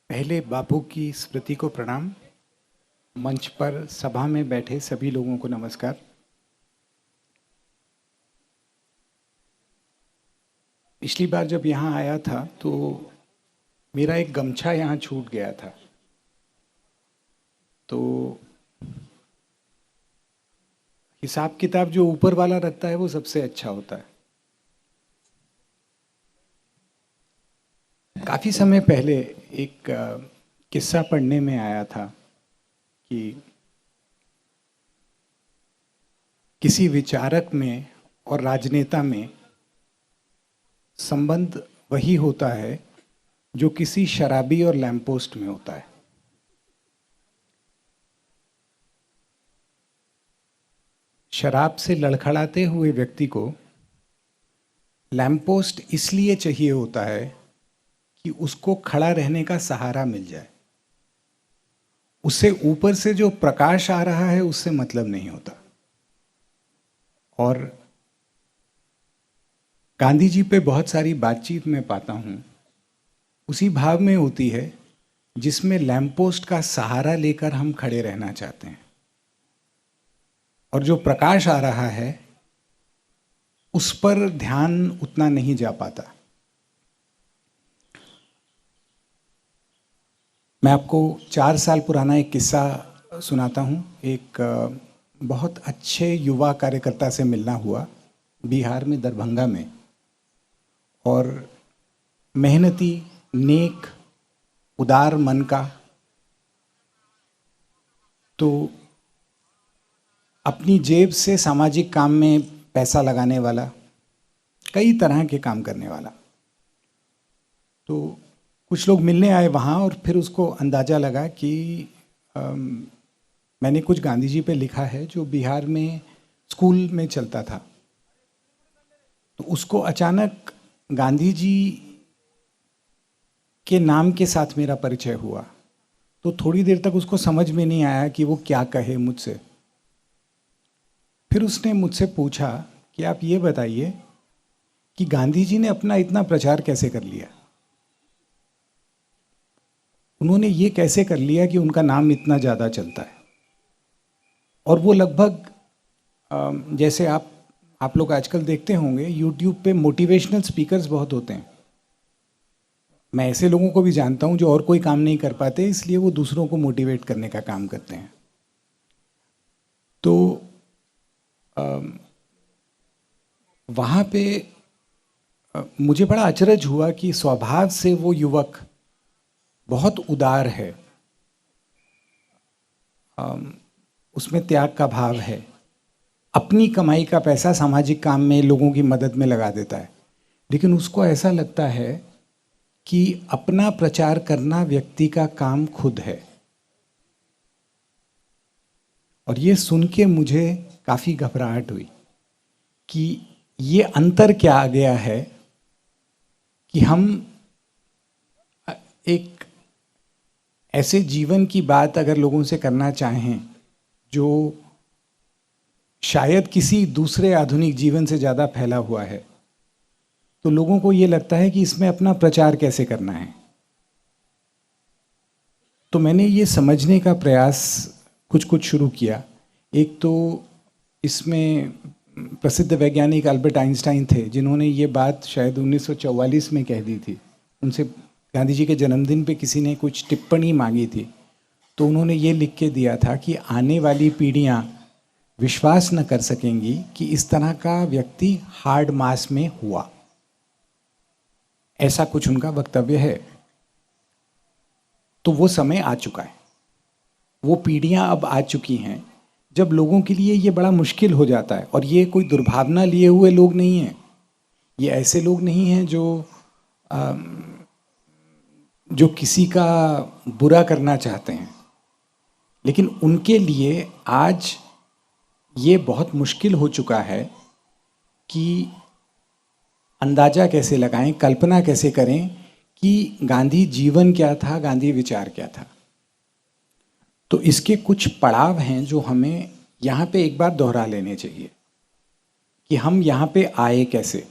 पहले बापू की स्मृति को प्रणाम। मंच पर सभा में बैठे सभी लोगों को नमस्कार। पिछली बार जब यहाँ आया था तो मेरा एक गमछा यहाँ छूट गया था, तो हिसाब किताब जो ऊपर वाला रखता है वो सबसे अच्छा होता है। काफ़ी समय पहले एक किस्सा पढ़ने में आया था कि किसी विचारक में और राजनेता में संबंध वही होता है जो किसी शराबी और लैंपपोस्ट में होता है। शराब से लड़खड़ाते हुए व्यक्ति को लैंपपोस्ट इसलिए चाहिए होता है कि उसको खड़ा रहने का सहारा मिल जाए। उससे ऊपर से जो प्रकाश आ रहा है उससे मतलब नहीं होता। और गांधी जी पे बहुत सारी बातचीत में पाता हूँ उसी भाव में होती है जिसमें लैंपपोस्ट का सहारा लेकर हम खड़े रहना चाहते हैं, और जो प्रकाश आ रहा है उस पर ध्यान उतना नहीं जा पाता। मैं आपको 4 साल पुराना एक किस्सा सुनाता हूँ। एक बहुत अच्छे युवा कार्यकर्ता से मिलना हुआ बिहार में, दरभंगा में, और मेहनती, नेक, उदार मन का, तो अपनी जेब से सामाजिक काम में पैसा लगाने वाला, कई तरह के काम करने वाला। तो कुछ लोग मिलने आए वहाँ और फिर उसको अंदाज़ा लगा कि मैंने कुछ गांधी जी पे लिखा है जो बिहार में स्कूल में चलता था। तो उसको अचानक गांधी जी के नाम के साथ मेरा परिचय हुआ। तो थोड़ी देर तक उसको समझ में नहीं आया कि वो क्या कहे मुझसे। फिर उसने मुझसे पूछा कि आप ये बताइए कि गांधी जी ने अपना इतना प्रचार कैसे कर लिया। उन्होंने ये कैसे कर लिया कि उनका नाम इतना ज़्यादा चलता है। और वो लगभग जैसे आप लोग आजकल देखते होंगे यूट्यूब पे मोटिवेशनल स्पीकर्स बहुत होते हैं। मैं ऐसे लोगों को भी जानता हूँ जो और कोई काम नहीं कर पाते, इसलिए वो दूसरों को मोटिवेट करने का काम करते हैं। तो वहाँ पे मुझे बड़ा अचरज हुआ कि स्वभाव से वो युवक बहुत उदार है, उसमें त्याग का भाव है, अपनी कमाई का पैसा सामाजिक काम में, लोगों की मदद में लगा देता है। लेकिन उसको ऐसा लगता है कि अपना प्रचार करना व्यक्ति का काम खुद है। और ये सुन के मुझे काफ़ी घबराहट हुई कि ये अंतर क्या आ गया है कि हम एक ऐसे जीवन की बात अगर लोगों से करना चाहें जो शायद किसी दूसरे आधुनिक जीवन से ज़्यादा फैला हुआ है, तो लोगों को ये लगता है कि इसमें अपना प्रचार कैसे करना है। तो मैंने ये समझने का प्रयास कुछ शुरू किया। एक तो इसमें प्रसिद्ध वैज्ञानिक अल्बर्ट आइंस्टाइन थे जिन्होंने ये बात शायद 1944 में कह दी थी। उनसे गांधी जी के जन्मदिन पे किसी ने कुछ टिप्पणी मांगी थी, तो उन्होंने ये लिख के दिया था कि आने वाली पीढ़ियाँ विश्वास न कर सकेंगी कि इस तरह का व्यक्ति हार्ड मास में हुआ। ऐसा कुछ उनका वक्तव्य है। तो वो समय आ चुका है, वो पीढ़ियाँ अब आ चुकी हैं जब लोगों के लिए ये बड़ा मुश्किल हो जाता है। और ये कोई दुर्भावना लिए हुए लोग नहीं हैं, ये ऐसे लोग नहीं हैं जो किसी का बुरा करना चाहते हैं, लेकिन उनके लिए आज ये बहुत मुश्किल हो चुका है कि अंदाज़ा कैसे लगाएं, कल्पना कैसे करें कि गांधी जीवन क्या था, गांधी विचार क्या था। तो इसके कुछ पड़ाव हैं जो हमें यहाँ पे एक बार दोहरा लेने चाहिए कि हम यहाँ पे आए कैसे।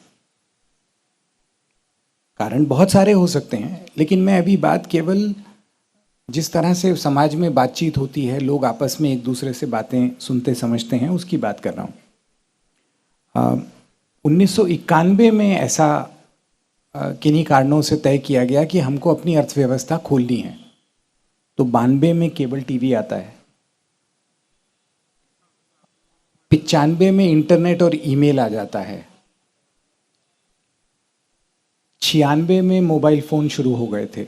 कारण बहुत सारे हो सकते हैं, लेकिन मैं अभी बात केवल जिस तरह से समाज में बातचीत होती है, लोग आपस में एक दूसरे से बातें सुनते समझते हैं, उसकी बात कर रहा हूँ। 1991 में ऐसा किन्हीं कारणों से तय किया गया कि हमको अपनी अर्थव्यवस्था खोलनी है। तो 92 में केबल टीवी आता है, 95 में इंटरनेट और ईमेल आ जाता है, 96 में मोबाइल फ़ोन शुरू हो गए थे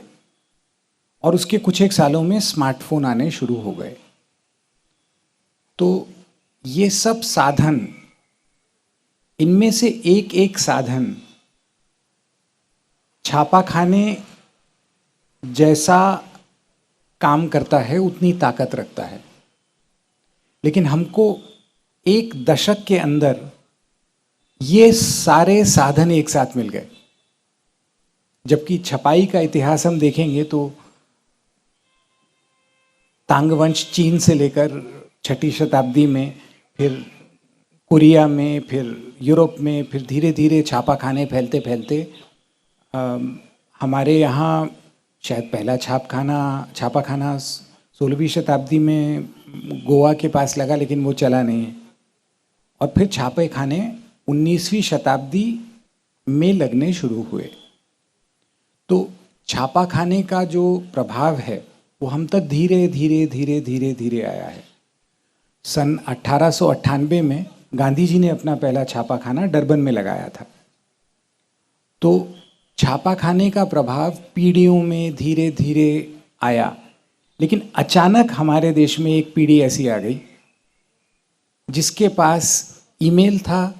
और उसके कुछ एक सालों में स्मार्टफोन आने शुरू हो गए। तो ये सब साधन, इनमें से एक एक साधन छापाखाने जैसा काम करता है, उतनी ताकत रखता है। लेकिन हमको एक दशक के अंदर ये सारे साधन एक साथ मिल गए। जबकि छपाई का इतिहास हम देखेंगे तो तांगवंश चीन से लेकर 6ठी शताब्दी में, फिर कोरिया में, फिर यूरोप में, फिर धीरे धीरे छापाखाने फैलते फैलते हमारे यहाँ शायद पहला छापाखाना 16वीं शताब्दी में गोवा के पास लगा, लेकिन वो चला नहीं है। और फिर छापे खाने 19वीं शताब्दी में लगने शुरू हुए। तो छापाखाने का जो प्रभाव है वो हम तक धीरे धीरे धीरे धीरे धीरे आया है। सन 1898 में गांधी जी ने अपना पहला छापाखाना डरबन में लगाया था। तो छापाखाने का प्रभाव पीढ़ियों में धीरे धीरे आया, लेकिन अचानक हमारे देश में एक पीढ़ी ऐसी आ गई जिसके पास ईमेल था,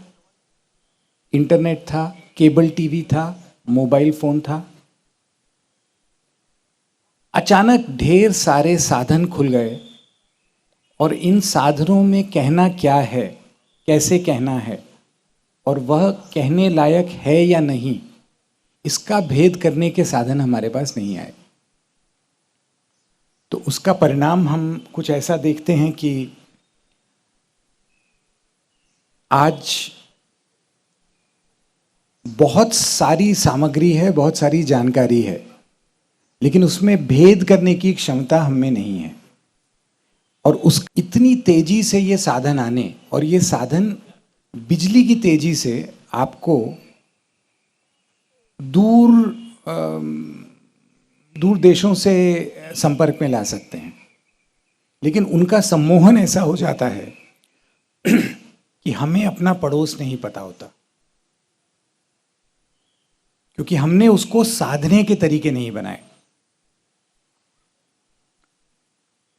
इंटरनेट था, केबल टीवी था, मोबाइल फ़ोन था। अचानक ढेर सारे साधन खुल गए और इन साधनों में कहना क्या है, कैसे कहना है और वह कहने लायक है या नहीं, इसका भेद करने के साधन हमारे पास नहीं आए। तो उसका परिणाम हम कुछ ऐसा देखते हैं कि आज बहुत सारी सामग्री है, बहुत सारी जानकारी है, लेकिन उसमें भेद करने की क्षमता हम में नहीं है। और उस इतनी तेजी से ये साधन आने, और ये साधन बिजली की तेजी से आपको दूर देशों से संपर्क में ला सकते हैं, लेकिन उनका सम्मोहन ऐसा हो जाता है कि हमें अपना पड़ोस नहीं पता होता, क्योंकि हमने उसको साधने के तरीके नहीं बनाए।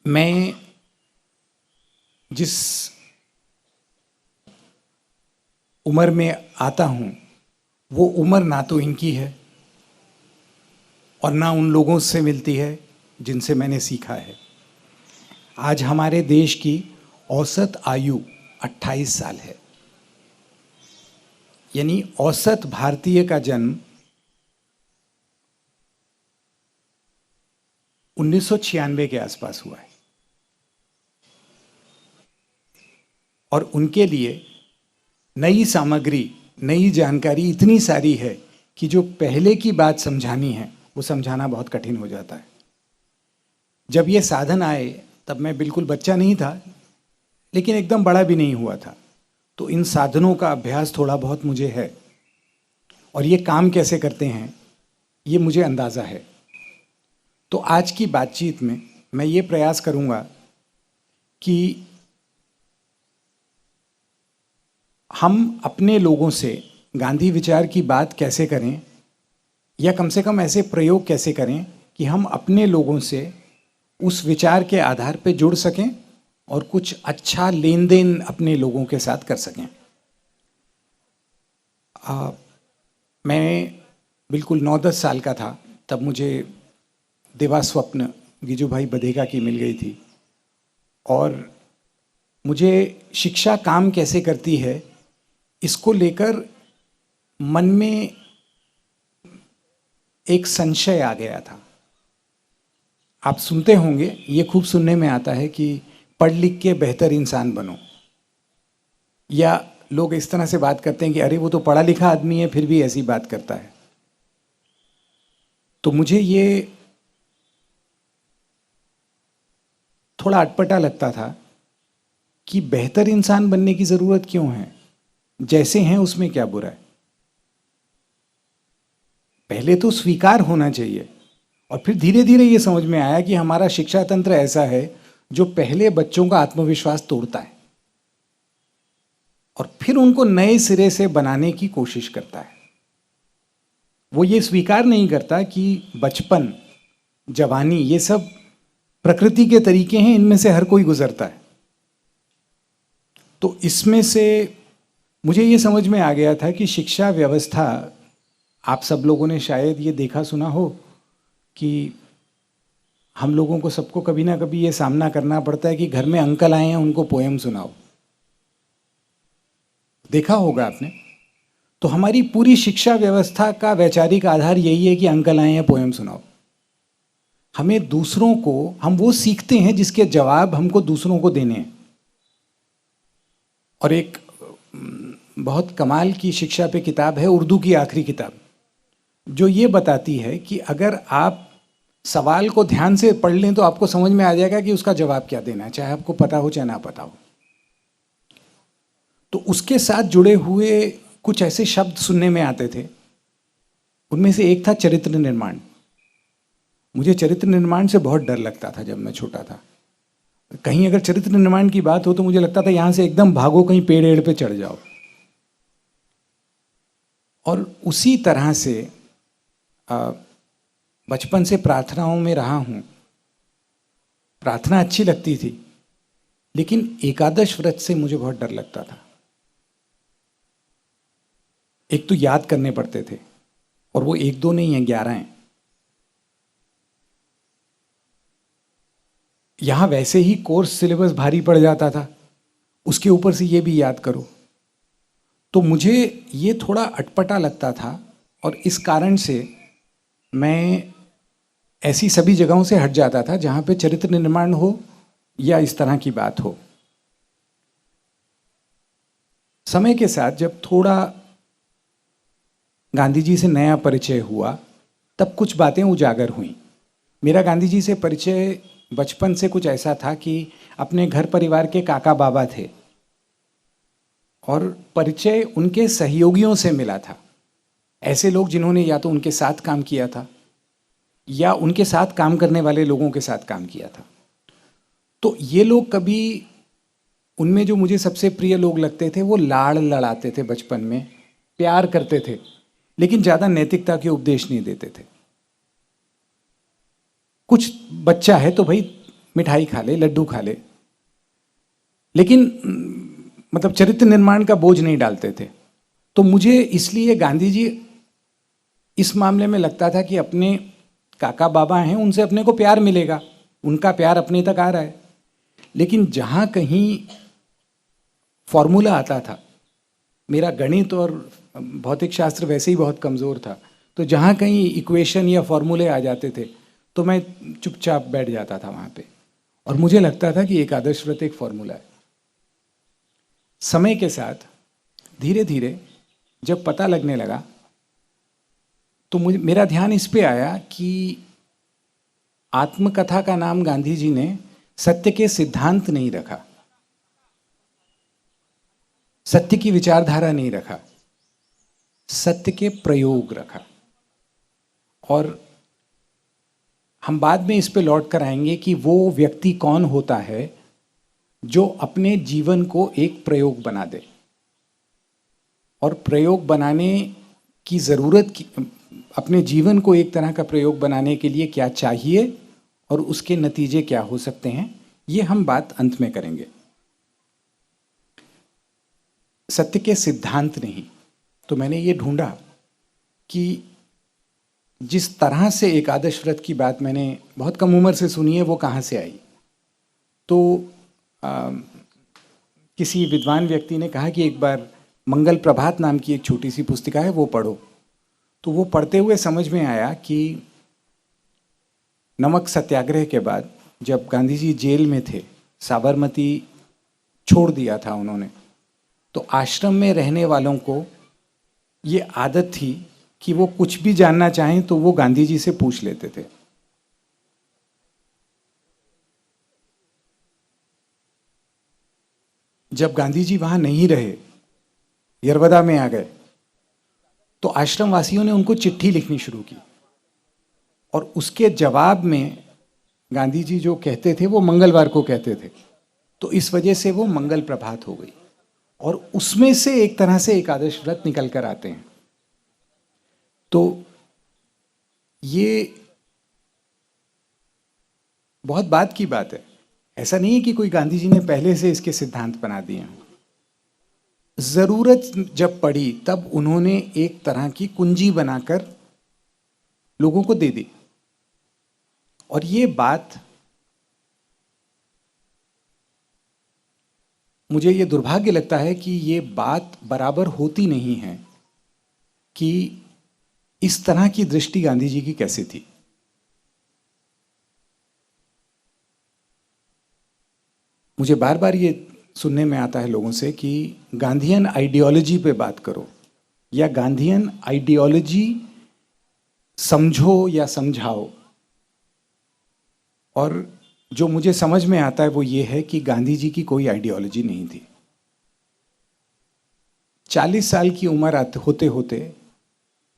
मैं जिस उम्र में आता हूं, वो उम्र ना तो इनकी है और ना उन लोगों से मिलती है जिनसे मैंने सीखा है। आज हमारे देश की औसत आयु 28 साल है, यानी औसत भारतीय का जन्म 1996 के आसपास हुआ है। और उनके लिए नई सामग्री, नई जानकारी इतनी सारी है कि जो पहले की बात समझानी है वो समझाना बहुत कठिन हो जाता है। जब ये साधन आए तब मैं बिल्कुल बच्चा नहीं था, लेकिन एकदम बड़ा भी नहीं हुआ था। तो इन साधनों का अभ्यास थोड़ा बहुत मुझे है और ये काम कैसे करते हैं ये मुझे अंदाज़ा है। तो आज की बातचीत में मैं ये प्रयास करूँगा कि हम अपने लोगों से गांधी विचार की बात कैसे करें, या कम से कम ऐसे प्रयोग कैसे करें कि हम अपने लोगों से उस विचार के आधार पर जुड़ सकें और कुछ अच्छा लेन देन अपने लोगों के साथ कर सकें। मैं बिल्कुल 9-10 साल का था तब मुझे देवा स्वप्न गिजूभाई बधेगा की मिल गई थी, और मुझे शिक्षा काम कैसे करती है इसको लेकर मन में एक संशय आ गया था। आप सुनते होंगे, ये खूब सुनने में आता है कि पढ़ लिख के बेहतर इंसान बनो, या लोग इस तरह से बात करते हैं कि अरे वो तो पढ़ा लिखा आदमी है फिर भी ऐसी बात करता है। तो मुझे ये थोड़ा अटपटा लगता था कि बेहतर इंसान बनने की ज़रूरत क्यों है, जैसे हैं उसमें क्या बुरा है। पहले तो स्वीकार होना चाहिए, और फिर धीरे धीरे ये समझ में आया कि हमारा शिक्षा तंत्र ऐसा है जो पहले बच्चों का आत्मविश्वास तोड़ता है और फिर उनको नए सिरे से बनाने की कोशिश करता है। वो ये स्वीकार नहीं करता कि बचपन, जवानी, ये सब प्रकृति के तरीके हैं, इनमें से हर कोई गुजरता है। तो इसमें से मुझे ये समझ में आ गया था कि शिक्षा व्यवस्था, आप सब लोगों ने शायद ये देखा सुना हो कि हम लोगों को सबको कभी ना कभी ये सामना करना पड़ता है कि घर में अंकल आए हैं, उनको पोएम सुनाओ। देखा होगा आपने। तो हमारी पूरी शिक्षा व्यवस्था का वैचारिक आधार यही है कि अंकल आए हैं, पोएम सुनाओ। हमें दूसरों को, हम वो सीखते हैं जिसके जवाब हमको दूसरों को देने हैं। और एक बहुत कमाल की शिक्षा पे किताब है, उर्दू की आखिरी किताब, जो ये बताती है कि अगर आप सवाल को ध्यान से पढ़ लें तो आपको समझ में आ जाएगा कि उसका जवाब क्या देना है, चाहे आपको पता हो चाहे ना पता हो। तो उसके साथ जुड़े हुए कुछ ऐसे शब्द सुनने में आते थे, उनमें से एक था चरित्र निर्माण। मुझे चरित्र निर्माण से बहुत डर लगता था जब मैं छोटा था। कहीं अगर चरित्र निर्माण की बात हो तो मुझे लगता था यहाँ से एकदम भागो, कहीं पेड़ एड़ पे चढ़ जाओ। और उसी तरह से बचपन से प्रार्थनाओं में रहा हूँ। प्रार्थना अच्छी लगती थी, लेकिन एकादश व्रत से मुझे बहुत डर लगता था। एक तो याद करने पड़ते थे, और वो एक दो नहीं है, 11 हैं। यहाँ वैसे ही कोर्स सिलेबस भारी पड़ जाता था, उसके ऊपर से ये भी याद करो, तो मुझे ये थोड़ा अटपटा लगता था। और इस कारण से मैं ऐसी सभी जगहों से हट जाता था जहाँ पे चरित्र निर्माण हो या इस तरह की बात हो। समय के साथ जब थोड़ा गांधी जी से नया परिचय हुआ, तब कुछ बातें उजागर हुई। मेरा गांधी जी से परिचय बचपन से कुछ ऐसा था कि अपने घर परिवार के काका बाबा थे, और परिचय उनके सहयोगियों से मिला था। ऐसे लोग जिन्होंने या तो उनके साथ काम किया था या उनके साथ काम करने वाले लोगों के साथ काम किया था। तो ये लोग कभी, उनमें जो मुझे सबसे प्रिय लोग लगते थे वो लाड़ लड़ाते थे, बचपन में प्यार करते थे, लेकिन ज़्यादा नैतिकता के उपदेश नहीं देते थे। कुछ बच्चा है तो भाई मिठाई खा ले, लड्डू खा ले, लेकिन मतलब चरित्र निर्माण का बोझ नहीं डालते थे। तो मुझे इसलिए गांधी जी इस मामले में लगता था कि अपने काका बाबा हैं, उनसे अपने को प्यार मिलेगा, उनका प्यार अपने तक आ रहा है। लेकिन जहाँ कहीं फॉर्मूला आता था, मेरा गणित और भौतिक शास्त्र वैसे ही बहुत कमज़ोर था, तो जहाँ कहीं इक्वेशन या फॉर्मूले आ जाते थे तो मैं चुपचाप बैठ जाता था वहाँ पे, और मुझे लगता था कि एकादश व्रत एक फॉर्मूला है। समय के साथ धीरे धीरे जब पता लगने लगा तो मेरा ध्यान इस पे आया कि आत्मकथा का नाम गांधी जी ने सत्य के सिद्धांत नहीं रखा, सत्य की विचारधारा नहीं रखा, सत्य के प्रयोग रखा। और हम बाद में इस पे लौट कर आएंगे कि वो व्यक्ति कौन होता है जो अपने जीवन को एक प्रयोग बना दे, और प्रयोग बनाने की ज़रूरत की, अपने जीवन को एक तरह का प्रयोग बनाने के लिए क्या चाहिए और उसके नतीजे क्या हो सकते हैं, ये हम बात अंत में करेंगे। सत्य के सिद्धांत नहीं। तो मैंने ये ढूंढा कि जिस तरह से एकादश व्रत की बात मैंने बहुत कम उम्र से सुनी है, वो कहाँ से आई। तो किसी विद्वान व्यक्ति ने कहा कि एक बार मंगल प्रभात नाम की एक छोटी सी पुस्तिका है, वो पढ़ो। तो वो पढ़ते हुए समझ में आया कि नमक सत्याग्रह के बाद जब गांधी जी जेल में थे, साबरमती छोड़ दिया था उन्होंने, तो आश्रम में रहने वालों को ये आदत थी कि वो कुछ भी जानना चाहें तो वो गांधी जी से पूछ लेते थे। जब गांधी जी वहाँ नहीं रहे, यरवदा में आ गए, तो आश्रम वासियों ने उनको चिट्ठी लिखनी शुरू की और उसके जवाब में गांधी जी जो कहते थे वो मंगलवार को कहते थे, तो इस वजह से वो मंगल प्रभात हो गई और उसमें से एक तरह से एकादश व्रत निकल कर आते हैं। तो ये बहुत बात की बात है, ऐसा नहीं है कि कोई गांधी जी ने पहले से इसके सिद्धांत बना दिए हों। जरूरत जब पड़ी तब उन्होंने एक तरह की कुंजी बनाकर लोगों को दे दी। और ये बात, मुझे ये दुर्भाग्य लगता है कि ये बात बराबर होती नहीं है कि इस तरह की दृष्टि गांधी जी की कैसे थी। मुझे बार बार ये सुनने में आता है लोगों से कि गांधीयन आइडियोलॉजी पे बात करो या गांधीयन आइडियोलॉजी समझो या समझाओ, और जो मुझे समझ में आता है वो ये है कि गांधी जी की कोई आइडियोलॉजी नहीं थी। 40 साल की उम्र होते होते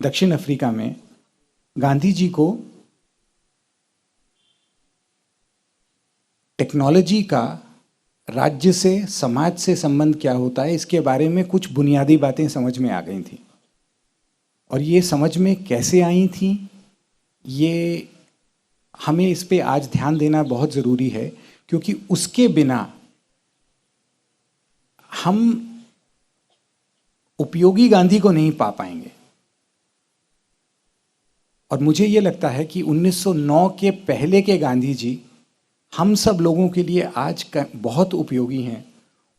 दक्षिण अफ्रीका में गांधी जी को टेक्नोलॉजी का राज्य से, समाज से संबंध क्या होता है, इसके बारे में कुछ बुनियादी बातें समझ में आ गई थी। और ये समझ में कैसे आई थी, ये हमें इस पे आज ध्यान देना बहुत ज़रूरी है, क्योंकि उसके बिना हम उपयोगी गांधी को नहीं पा पाएंगे। और मुझे ये लगता है कि 1909 के पहले के गांधी जी हम सब लोगों के लिए आज बहुत उपयोगी हैं।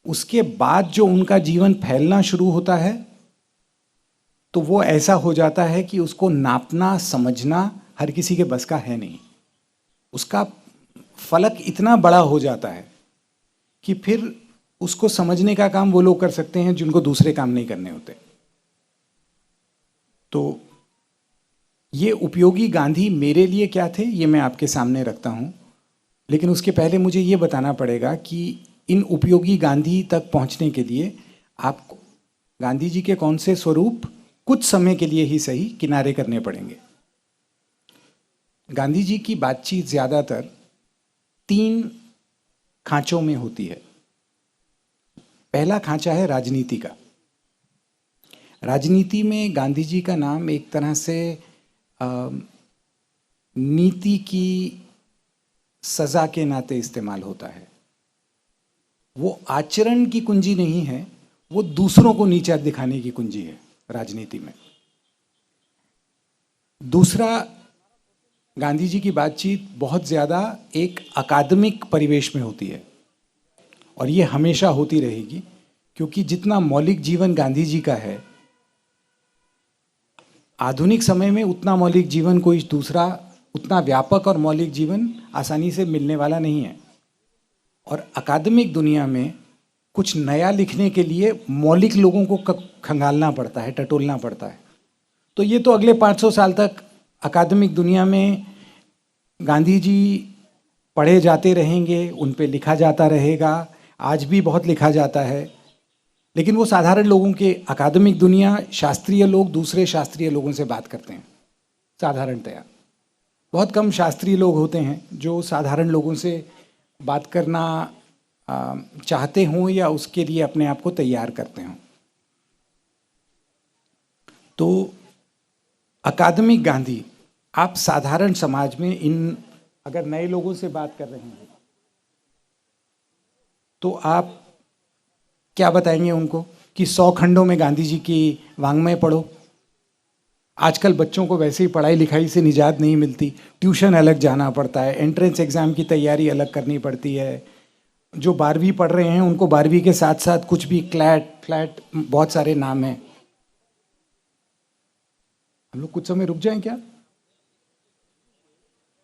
उसके बाद जो उनका जीवन फैलना शुरू होता है तो वो ऐसा हो जाता है कि उसको नापना समझना हर किसी के बस का है नहीं। उसका फलक इतना बड़ा हो जाता है कि फिर उसको समझने का काम वो लोग कर सकते हैं जिनको दूसरे काम नहीं करने होते। तो ये उपयोगी गांधी मेरे लिए क्या थे ये मैं आपके सामने रखता हूं, लेकिन उसके पहले मुझे ये बताना पड़ेगा कि इन उपयोगी गांधी तक पहुंचने के लिए आपको गांधी जी के कौन से स्वरूप कुछ समय के लिए ही सही किनारे करने पड़ेंगे। गांधी जी की बातचीत ज़्यादातर 3 खांचों में होती है। पहला खांचा है राजनीति का। राजनीति में गांधी जी का नाम एक तरह से नीति की सजा के नाते इस्तेमाल होता है। वो आचरण की कुंजी नहीं है, वो दूसरों को नीचा दिखाने की कुंजी है राजनीति में। दूसरा, गांधी जी की बातचीत बहुत ज़्यादा एक अकादमिक परिवेश में होती है और ये हमेशा होती रहेगी, क्योंकि जितना मौलिक जीवन गांधी जी का है, आधुनिक समय में उतना मौलिक जीवन कोई दूसरा, उतना व्यापक और मौलिक जीवन आसानी से मिलने वाला नहीं है। और अकादमिक दुनिया में कुछ नया लिखने के लिए मौलिक लोगों को खंगालना पड़ता है, टटोलना पड़ता है। तो ये तो अगले 500 साल तक अकादमिक दुनिया में गांधी जी पढ़े जाते रहेंगे, उन पे लिखा जाता रहेगा। आज भी बहुत लिखा जाता है, लेकिन वो साधारण लोगों के, अकादमिक दुनिया, शास्त्रीय लोग दूसरे शास्त्रीय लोगों से बात करते हैं साधारणतया। बहुत कम शास्त्रीय लोग होते हैं जो साधारण लोगों से बात करना चाहते हों या उसके लिए अपने आप को तैयार करते हों। तो अकादमिक गांधी, आप साधारण समाज में इन अगर नए लोगों से बात कर रहे हैं तो आप क्या बताएंगे उनको कि 100 खंडों में गांधी जी की वाङ्मय पढ़ो। आजकल बच्चों को वैसे ही पढ़ाई लिखाई से निजात नहीं मिलती, ट्यूशन अलग जाना पड़ता है, एंट्रेंस एग्ज़ाम की तैयारी अलग करनी पड़ती है। जो 12वीं पढ़ रहे हैं उनको 12वीं के साथ साथ कुछ भी फ्लैट बहुत सारे नाम हैं। हम लोग कुछ समय रुक जाएं क्या?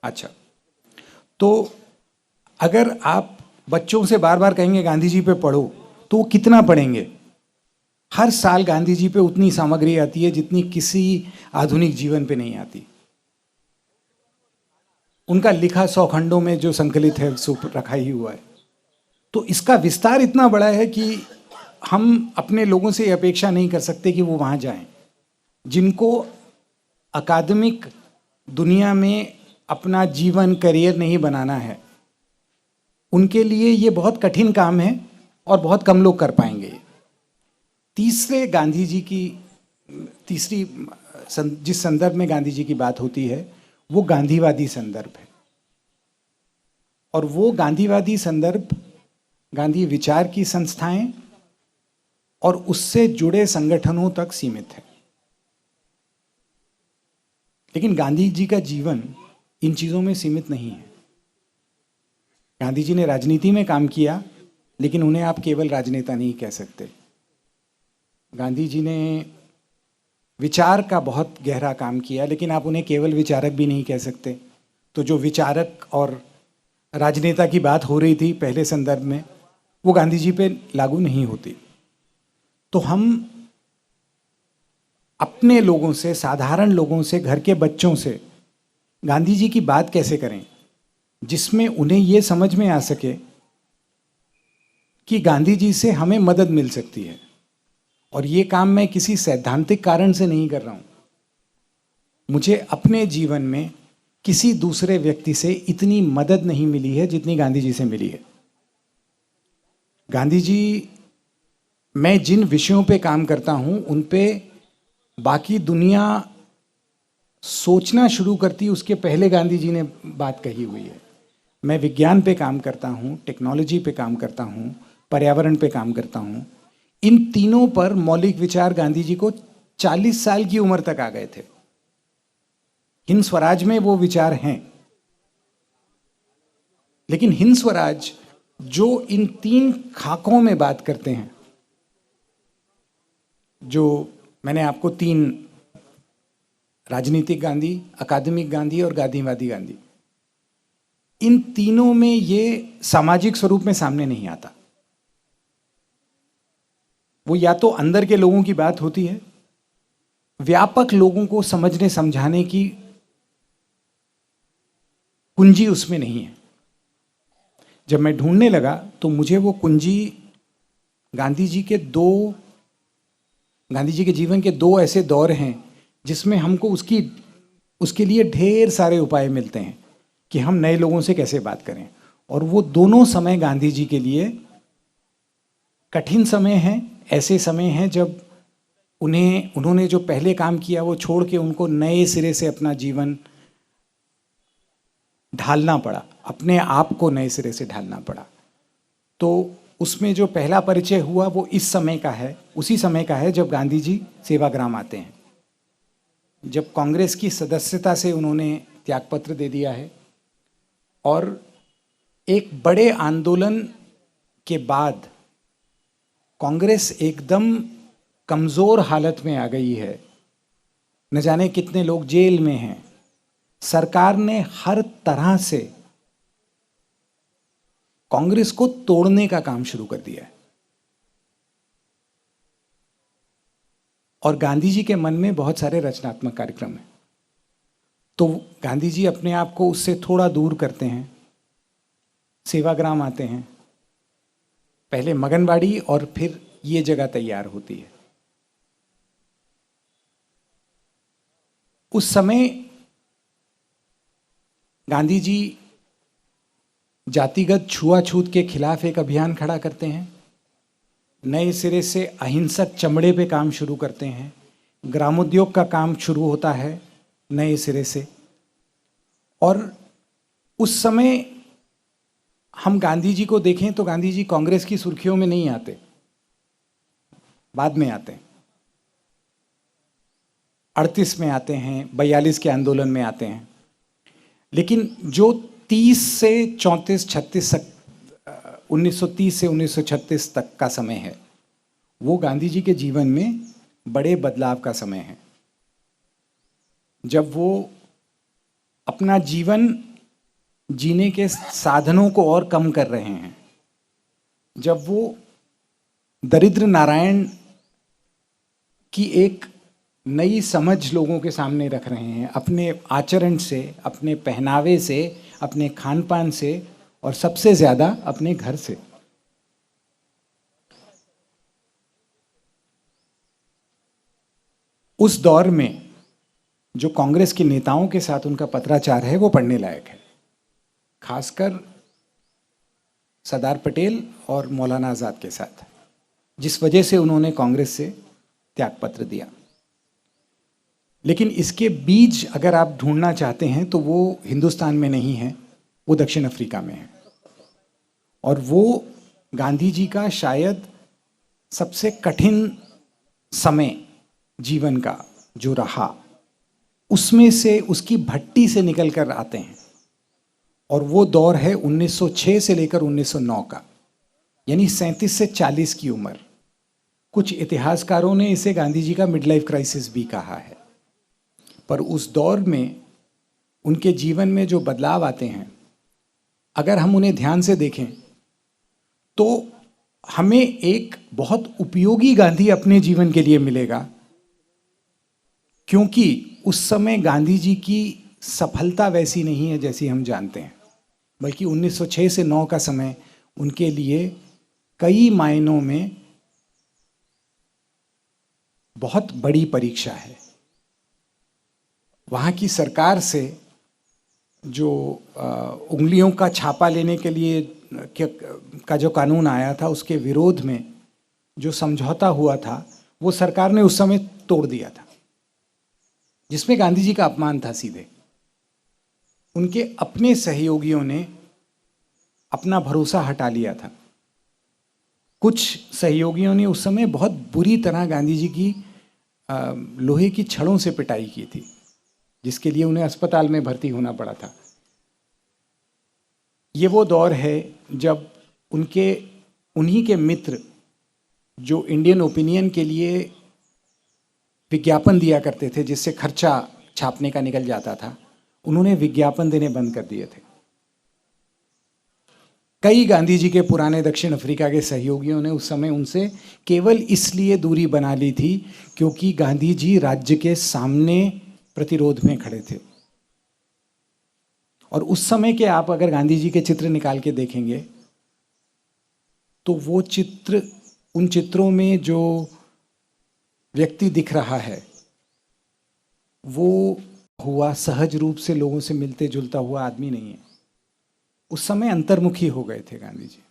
अच्छा, तो अगर आप बच्चों से बार बार कहेंगे गांधी जी पे पढ़ो तो वो कितना पढ़ेंगे? हर साल गांधी जी पे उतनी सामग्री आती है जितनी किसी आधुनिक जीवन पे नहीं आती। उनका लिखा 100 खंडों में जो संकलित है सो रखा ही हुआ है। तो इसका विस्तार इतना बड़ा है कि हम अपने लोगों से ये अपेक्षा नहीं कर सकते कि वो वहाँ जाएं, जिनको अकादमिक दुनिया में अपना जीवन करियर नहीं बनाना है। उनके लिए ये बहुत कठिन काम है और बहुत कम लोग कर पाएंगे। तीसरे गांधी जी की तीसरी जिस संदर्भ में गांधी जी की बात होती है वो गांधीवादी संदर्भ है, और वो गांधीवादी संदर्भ गांधी विचार की संस्थाएं और उससे जुड़े संगठनों तक सीमित है। लेकिन गांधी जी का जीवन इन चीज़ों में सीमित नहीं है। गांधी जी ने राजनीति में काम किया, लेकिन उन्हें आप केवल राजनेता नहीं कह सकते। गांधी जी ने विचार का बहुत गहरा काम किया, लेकिन आप उन्हें केवल विचारक भी नहीं कह सकते। तो जो विचारक और राजनेता की बात हो रही थी पहले संदर्भ में, वो गांधी जी पे लागू नहीं होती। तो हम अपने लोगों से, साधारण लोगों से, घर के बच्चों से गांधी जी की बात कैसे करें जिसमें उन्हें ये समझ में आ सके कि गांधी जी से हमें मदद मिल सकती है। और ये काम मैं किसी सैद्धांतिक कारण से नहीं कर रहा हूं। मुझे अपने जीवन में किसी दूसरे व्यक्ति से इतनी मदद नहीं मिली है जितनी गांधी जी से मिली है। गांधी जी, मैं जिन विषयों पे काम करता हूं उन पे बाकी दुनिया सोचना शुरू करती, उसके पहले गांधी जी ने बात कही हुई है। मैं विज्ञान पे काम करता हूं, टेक्नोलॉजी पे काम करता हूं, पर्यावरण पे काम करता हूं। इन तीनों पर मौलिक विचार गांधी जी को 40 साल की उम्र तक आ गए थे। हिंद स्वराज में वो विचार हैं, लेकिन हिंद स्वराज जो इन 3 खाकों में बात करते हैं, जो मैंने आपको 3 राजनीतिक गांधी, अकादमिक गांधी और गांधीवादी गांधी, इन तीनों में ये सामाजिक स्वरूप में सामने नहीं आता। वो या तो अंदर के लोगों की बात होती है, व्यापक लोगों को समझने समझाने की कुंजी उसमें नहीं है। जब मैं ढूंढने लगा तो मुझे वो कुंजी गांधी जी के जीवन के 2 ऐसे दौर हैं जिसमें हमको उसके लिए ढेर सारे उपाय मिलते हैं कि हम नए लोगों से कैसे बात करें। और वो दोनों समय गांधी जी के लिए कठिन समय हैं। ऐसे समय हैं जब उन्होंने जो पहले काम किया वो छोड़ के उनको नए सिरे से अपना जीवन ढालना पड़ा, अपने आप को नए सिरे से ढालना पड़ा। तो उसमें जो पहला परिचय हुआ वो इस समय का है, उसी समय का है जब गांधी जी सेवाग्राम आते हैं, जब कांग्रेस की सदस्यता से उन्होंने त्यागपत्र दे दिया है। और एक बड़े आंदोलन के बाद कांग्रेस एकदम कमज़ोर हालत में आ गई है, न जाने कितने लोग जेल में हैं। सरकार ने हर तरह से कांग्रेस को तोड़ने का काम शुरू कर दिया है। और गांधी जी के मन में बहुत सारे रचनात्मक कार्यक्रम हैं। तो गांधी जी अपने आप को उससे थोड़ा दूर करते हैं, सेवाग्राम आते हैं, पहले मगनवाड़ी और फिर ये जगह तैयार होती है। उस समय गांधी जी जातिगत छुआछूत के खिलाफ एक अभियान खड़ा करते हैं, नए सिरे से अहिंसक चमड़े पे काम शुरू करते हैं, ग्रामोद्योग का काम शुरू होता है नए सिरे से। और उस समय हम गांधी जी को देखें तो गांधी जी कांग्रेस की सुर्खियों में नहीं आते, बाद में आते हैं। 38 में आते हैं, 42 के आंदोलन में आते हैं। लेकिन जो 30 से 34 36 तक, 1930 से 1936 तक का समय है, वो गांधी जी के जीवन में बड़े बदलाव का समय है। जब वो अपना जीवन जीने के साधनों को और कम कर रहे हैं, जब वो दरिद्र नारायण की एक नई समझ लोगों के सामने रख रहे हैं, अपने आचरण से, अपने पहनावे से, अपने खान पान से, और सबसे ज़्यादा अपने घर से। उस दौर में जो कांग्रेस के नेताओं के साथ उनका पत्राचार है वो पढ़ने लायक है, खासकर सरदार पटेल और मौलाना आज़ाद के साथ, जिस वजह से उन्होंने कांग्रेस से त्यागपत्र दिया। लेकिन इसके बीज अगर आप ढूंढना चाहते हैं तो वो हिंदुस्तान में नहीं है, वो दक्षिण अफ्रीका में है। और वो गांधी जी का शायद सबसे कठिन समय जीवन का जो रहा, उसमें से, उसकी भट्टी से निकल कर आते हैं। और वो दौर है 1906 से लेकर 1909 का, यानी 37 से 40 की उम्र। कुछ इतिहासकारों ने इसे गांधी जी का मिड लाइफ क्राइसिस भी कहा है। पर उस दौर में उनके जीवन में जो बदलाव आते हैं, अगर हम उन्हें ध्यान से देखें तो हमें एक बहुत उपयोगी गांधी अपने जीवन के लिए मिलेगा, क्योंकि उस समय गांधी जी की सफलता वैसी नहीं है जैसी हम जानते हैं, बल्कि 1906 से 9 का समय उनके लिए कई मायनों में बहुत बड़ी परीक्षा है। वहाँ की सरकार से जो उंगलियों का छापा लेने के लिए का जो कानून आया था, उसके विरोध में जो समझौता हुआ था, वो सरकार ने उस समय तोड़ दिया था, जिसमें गांधी जी का अपमान था सीधे। उनके अपने सहयोगियों ने अपना भरोसा हटा लिया था। कुछ सहयोगियों ने उस समय बहुत बुरी तरह गांधी जी की लोहे की छड़ों से पिटाई की थी, जिसके लिए उन्हें अस्पताल में भर्ती होना पड़ा था। ये वो दौर है जब उन्हीं के मित्र जो इंडियन ओपिनियन के लिए विज्ञापन दिया करते थे, जिससे खर्चा छापने का निकल जाता था, उन्होंने विज्ञापन देने बंद कर दिए थे। कई गांधी जी के पुराने दक्षिण अफ्रीका के सहयोगियों ने उस समय उनसे केवल इसलिए दूरी बना ली थी क्योंकि गांधी जी राज्य के सामने प्रतिरोध में खड़े थे। और उस समय के आप अगर गांधी जी के चित्र निकाल के देखेंगे तो वो चित्र, उन चित्रों में जो व्यक्ति दिख रहा है वो हुआ सहज रूप से लोगों से मिलते जुलता हुआ आदमी नहीं है। उस समय अंतर्मुखी हो गए थे गांधी जी।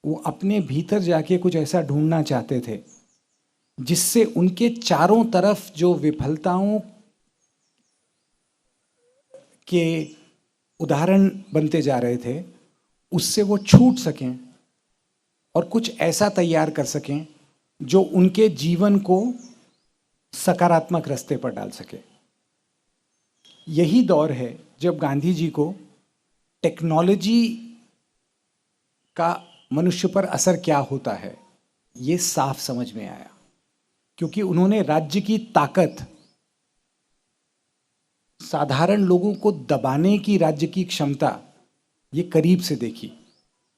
वो अपने भीतर जाके कुछ ऐसा ढूंढना चाहते थे जिससे उनके चारों तरफ जो विफलताओं के उदाहरण बनते जा रहे थे, उससे वो छूट सकें और कुछ ऐसा तैयार कर सकें जो उनके जीवन को सकारात्मक रास्ते पर डाल सके। यही दौर है जब गांधी जी को टेक्नोलॉजी का मनुष्य पर असर क्या होता है ये साफ समझ में आया, क्योंकि उन्होंने राज्य की ताकत, साधारण लोगों को दबाने की राज्य की क्षमता ये करीब से देखी।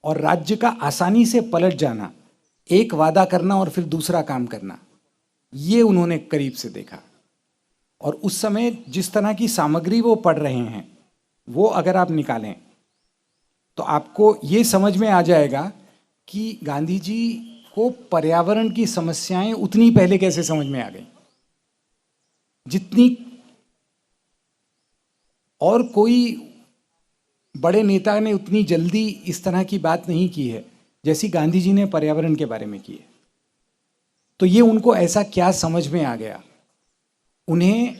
और राज्य का आसानी से पलट जाना, एक वादा करना और फिर दूसरा काम करना, ये उन्होंने करीब से देखा। और उस समय जिस तरह की सामग्री वो पढ़ रहे हैं, वो अगर आप निकालें तो आपको ये समझ में आ जाएगा कि गांधी जी को पर्यावरण की समस्याएं उतनी पहले कैसे समझ में आ गई जितनी और कोई बड़े नेता ने उतनी जल्दी इस तरह की बात नहीं की है जैसी गांधी जी ने पर्यावरण के बारे में की है। तो ये उनको ऐसा क्या समझ में आ गया, उन्हें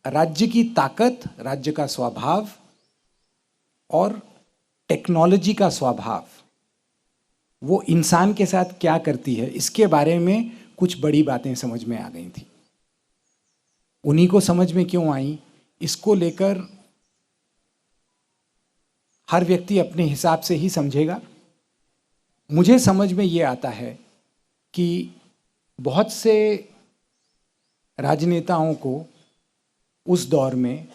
राज्य की ताकत, राज्य का स्वभाव और टेक्नोलॉजी का स्वभाव, वो इंसान के साथ क्या करती है, इसके बारे में कुछ बड़ी बातें समझ में आ गई थी। उन्हीं को समझ में क्यों आई, इसको लेकर हर व्यक्ति अपने हिसाब से ही समझेगा। मुझे समझ में ये आता है कि बहुत से राजनेताओं को उस दौर में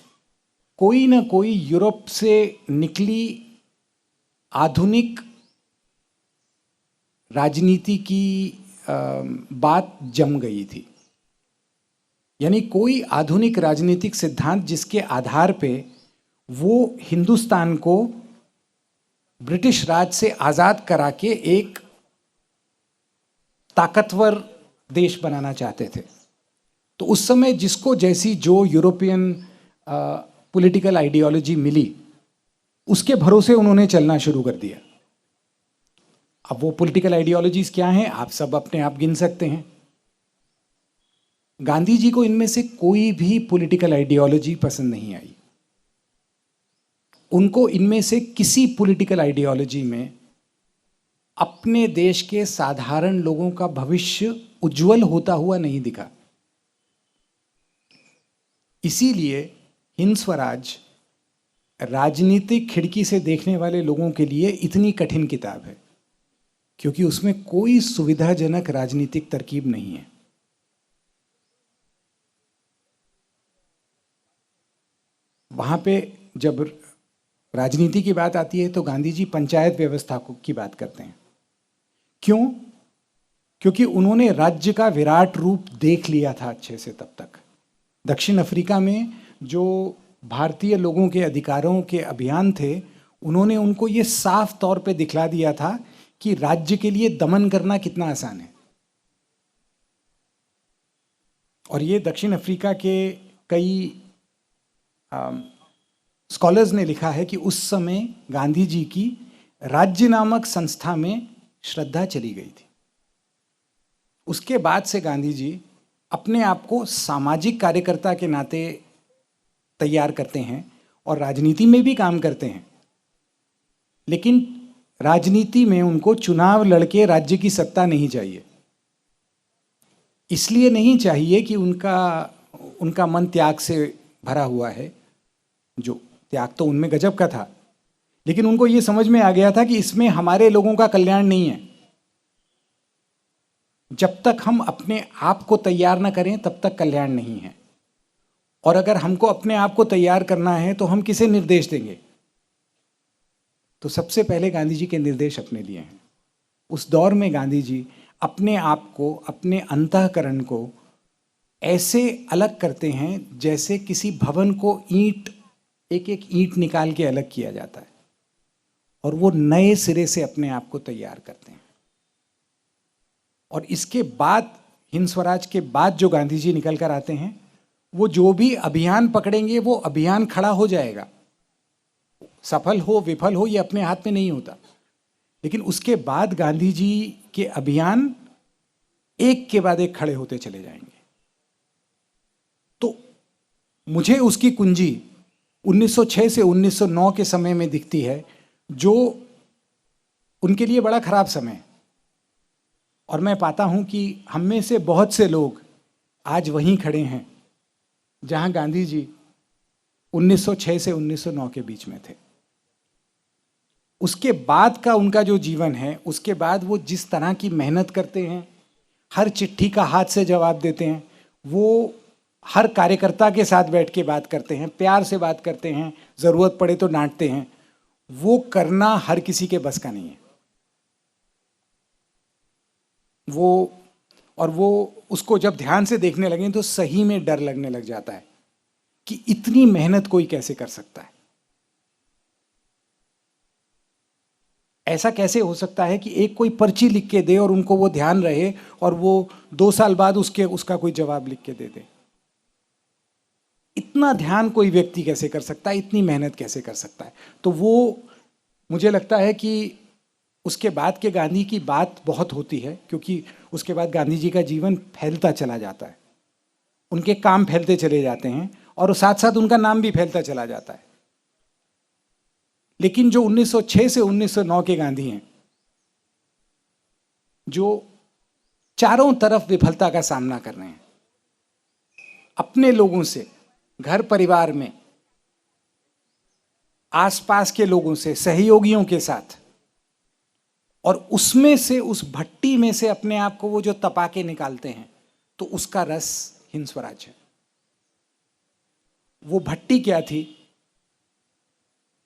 कोई ना कोई यूरोप से निकली आधुनिक राजनीति की बात जम गई थी। यानी कोई आधुनिक राजनीतिक सिद्धांत जिसके आधार पे वो हिंदुस्तान को ब्रिटिश राज से आज़ाद करा के एक ताकतवर देश बनाना चाहते थे। तो उस समय जिसको जैसी जो यूरोपियन पॉलिटिकल आइडियोलॉजी मिली, उसके भरोसे उन्होंने चलना शुरू कर दिया। अब वो पॉलिटिकल आइडियोलॉजीज क्या हैं, आप सब अपने आप गिन सकते हैं। गांधी जी को इनमें से कोई भी पॉलिटिकल आइडियोलॉजी पसंद नहीं आई। उनको इनमें से किसी पॉलिटिकल आइडियोलॉजी में अपने देश के साधारण लोगों का भविष्य उज्जवल होता हुआ नहीं दिखा। इसीलिए हिंद स्वराज राजनीतिक खिड़की से देखने वाले लोगों के लिए इतनी कठिन किताब है, क्योंकि उसमें कोई सुविधाजनक राजनीतिक तरकीब नहीं है। वहां पे जब राजनीति की बात आती है तो गांधी जी पंचायत व्यवस्था की बात करते हैं। क्यों? क्योंकि उन्होंने राज्य का विराट रूप देख लिया था अच्छे से तब तक। दक्षिण अफ्रीका में जो भारतीय लोगों के अधिकारों के अभियान थे, उन्होंने उनको ये साफ तौर पे दिखला दिया था कि राज्य के लिए दमन करना कितना आसान है। और ये दक्षिण अफ्रीका के कई स्कॉलर्स ने लिखा है कि उस समय गांधी जी की राज्य नामक संस्था में श्रद्धा चली गई थी। उसके बाद से गांधी जी अपने आप को सामाजिक कार्यकर्ता के नाते तैयार करते हैं और राजनीति में भी काम करते हैं, लेकिन राजनीति में उनको चुनाव लड़के राज्य की सत्ता नहीं चाहिए। इसलिए नहीं चाहिए कि उनका मन त्याग से भरा हुआ है, जो त्याग तो उनमें गजब का था, लेकिन उनको ये समझ में आ गया था कि इसमें हमारे लोगों का कल्याण नहीं है। जब तक हम अपने आप को तैयार ना करें तब तक कल्याण नहीं है। और अगर हमको अपने आप को तैयार करना है तो हम किसे निर्देश देंगे? तो सबसे पहले गांधी जी के निर्देश अपने लिए हैं। उस दौर में गांधी जी अपने आप को, अपने अंतःकरण को ऐसे अलग करते हैं जैसे किसी भवन को एक एक ईंट निकाल के अलग किया जाता है, और वो नए सिरे से अपने आप को तैयार करते हैं। और इसके बाद, हिंद स्वराज के बाद जो गांधी जी निकल कर आते हैं, वो जो भी अभियान पकड़ेंगे वो अभियान खड़ा हो जाएगा। सफल हो विफल हो ये अपने हाथ में नहीं होता, लेकिन उसके बाद गांधी जी के अभियान एक के बाद एक खड़े होते चले जाएंगे। तो मुझे उसकी कुंजी 1906 से 1909 के समय में दिखती है, जो उनके लिए बड़ा खराब समय है। और मैं पाता हूं कि हम में से बहुत से लोग आज वहीं खड़े हैं जहां गांधी जी 1906 से 1909 के बीच में थे। उसके बाद का उनका जो जीवन है, उसके बाद वो जिस तरह की मेहनत करते हैं, हर चिट्ठी का हाथ से जवाब देते हैं, वो हर कार्यकर्ता के साथ बैठ के बात करते हैं, प्यार से बात करते हैं, ज़रूरत पड़े तो डांटते हैं, वो करना हर किसी के बस का नहीं है। वो उसको जब ध्यान से देखने लगे तो सही में डर लगने लग जाता है कि इतनी मेहनत कोई कैसे कर सकता है। ऐसा कैसे हो सकता है कि एक कोई पर्ची लिख के दे और उनको वो ध्यान रहे, और वो 2 साल बाद उसका कोई जवाब लिख के दे दे। इतना ध्यान कोई व्यक्ति कैसे कर सकता है, इतनी मेहनत कैसे कर सकता है? तो वो, मुझे लगता है कि उसके बाद के गांधी की बात बहुत होती है, क्योंकि उसके बाद गांधी जी का जीवन फैलता चला जाता है, उनके काम फैलते चले जाते हैं, और साथ साथ उनका नाम भी फैलता चला जाता है। लेकिन जो 1906 से 1909 के गांधी हैं, जो चारों तरफ विफलता का सामना कर रहे हैं, अपने लोगों से, घर परिवार में, आसपास के लोगों से, सहयोगियों के साथ, और उसमें से, उस भट्टी में से अपने आप को वो जो तपा के निकालते हैं, तो उसका रस हिंद स्वराज है। वो भट्टी क्या थी,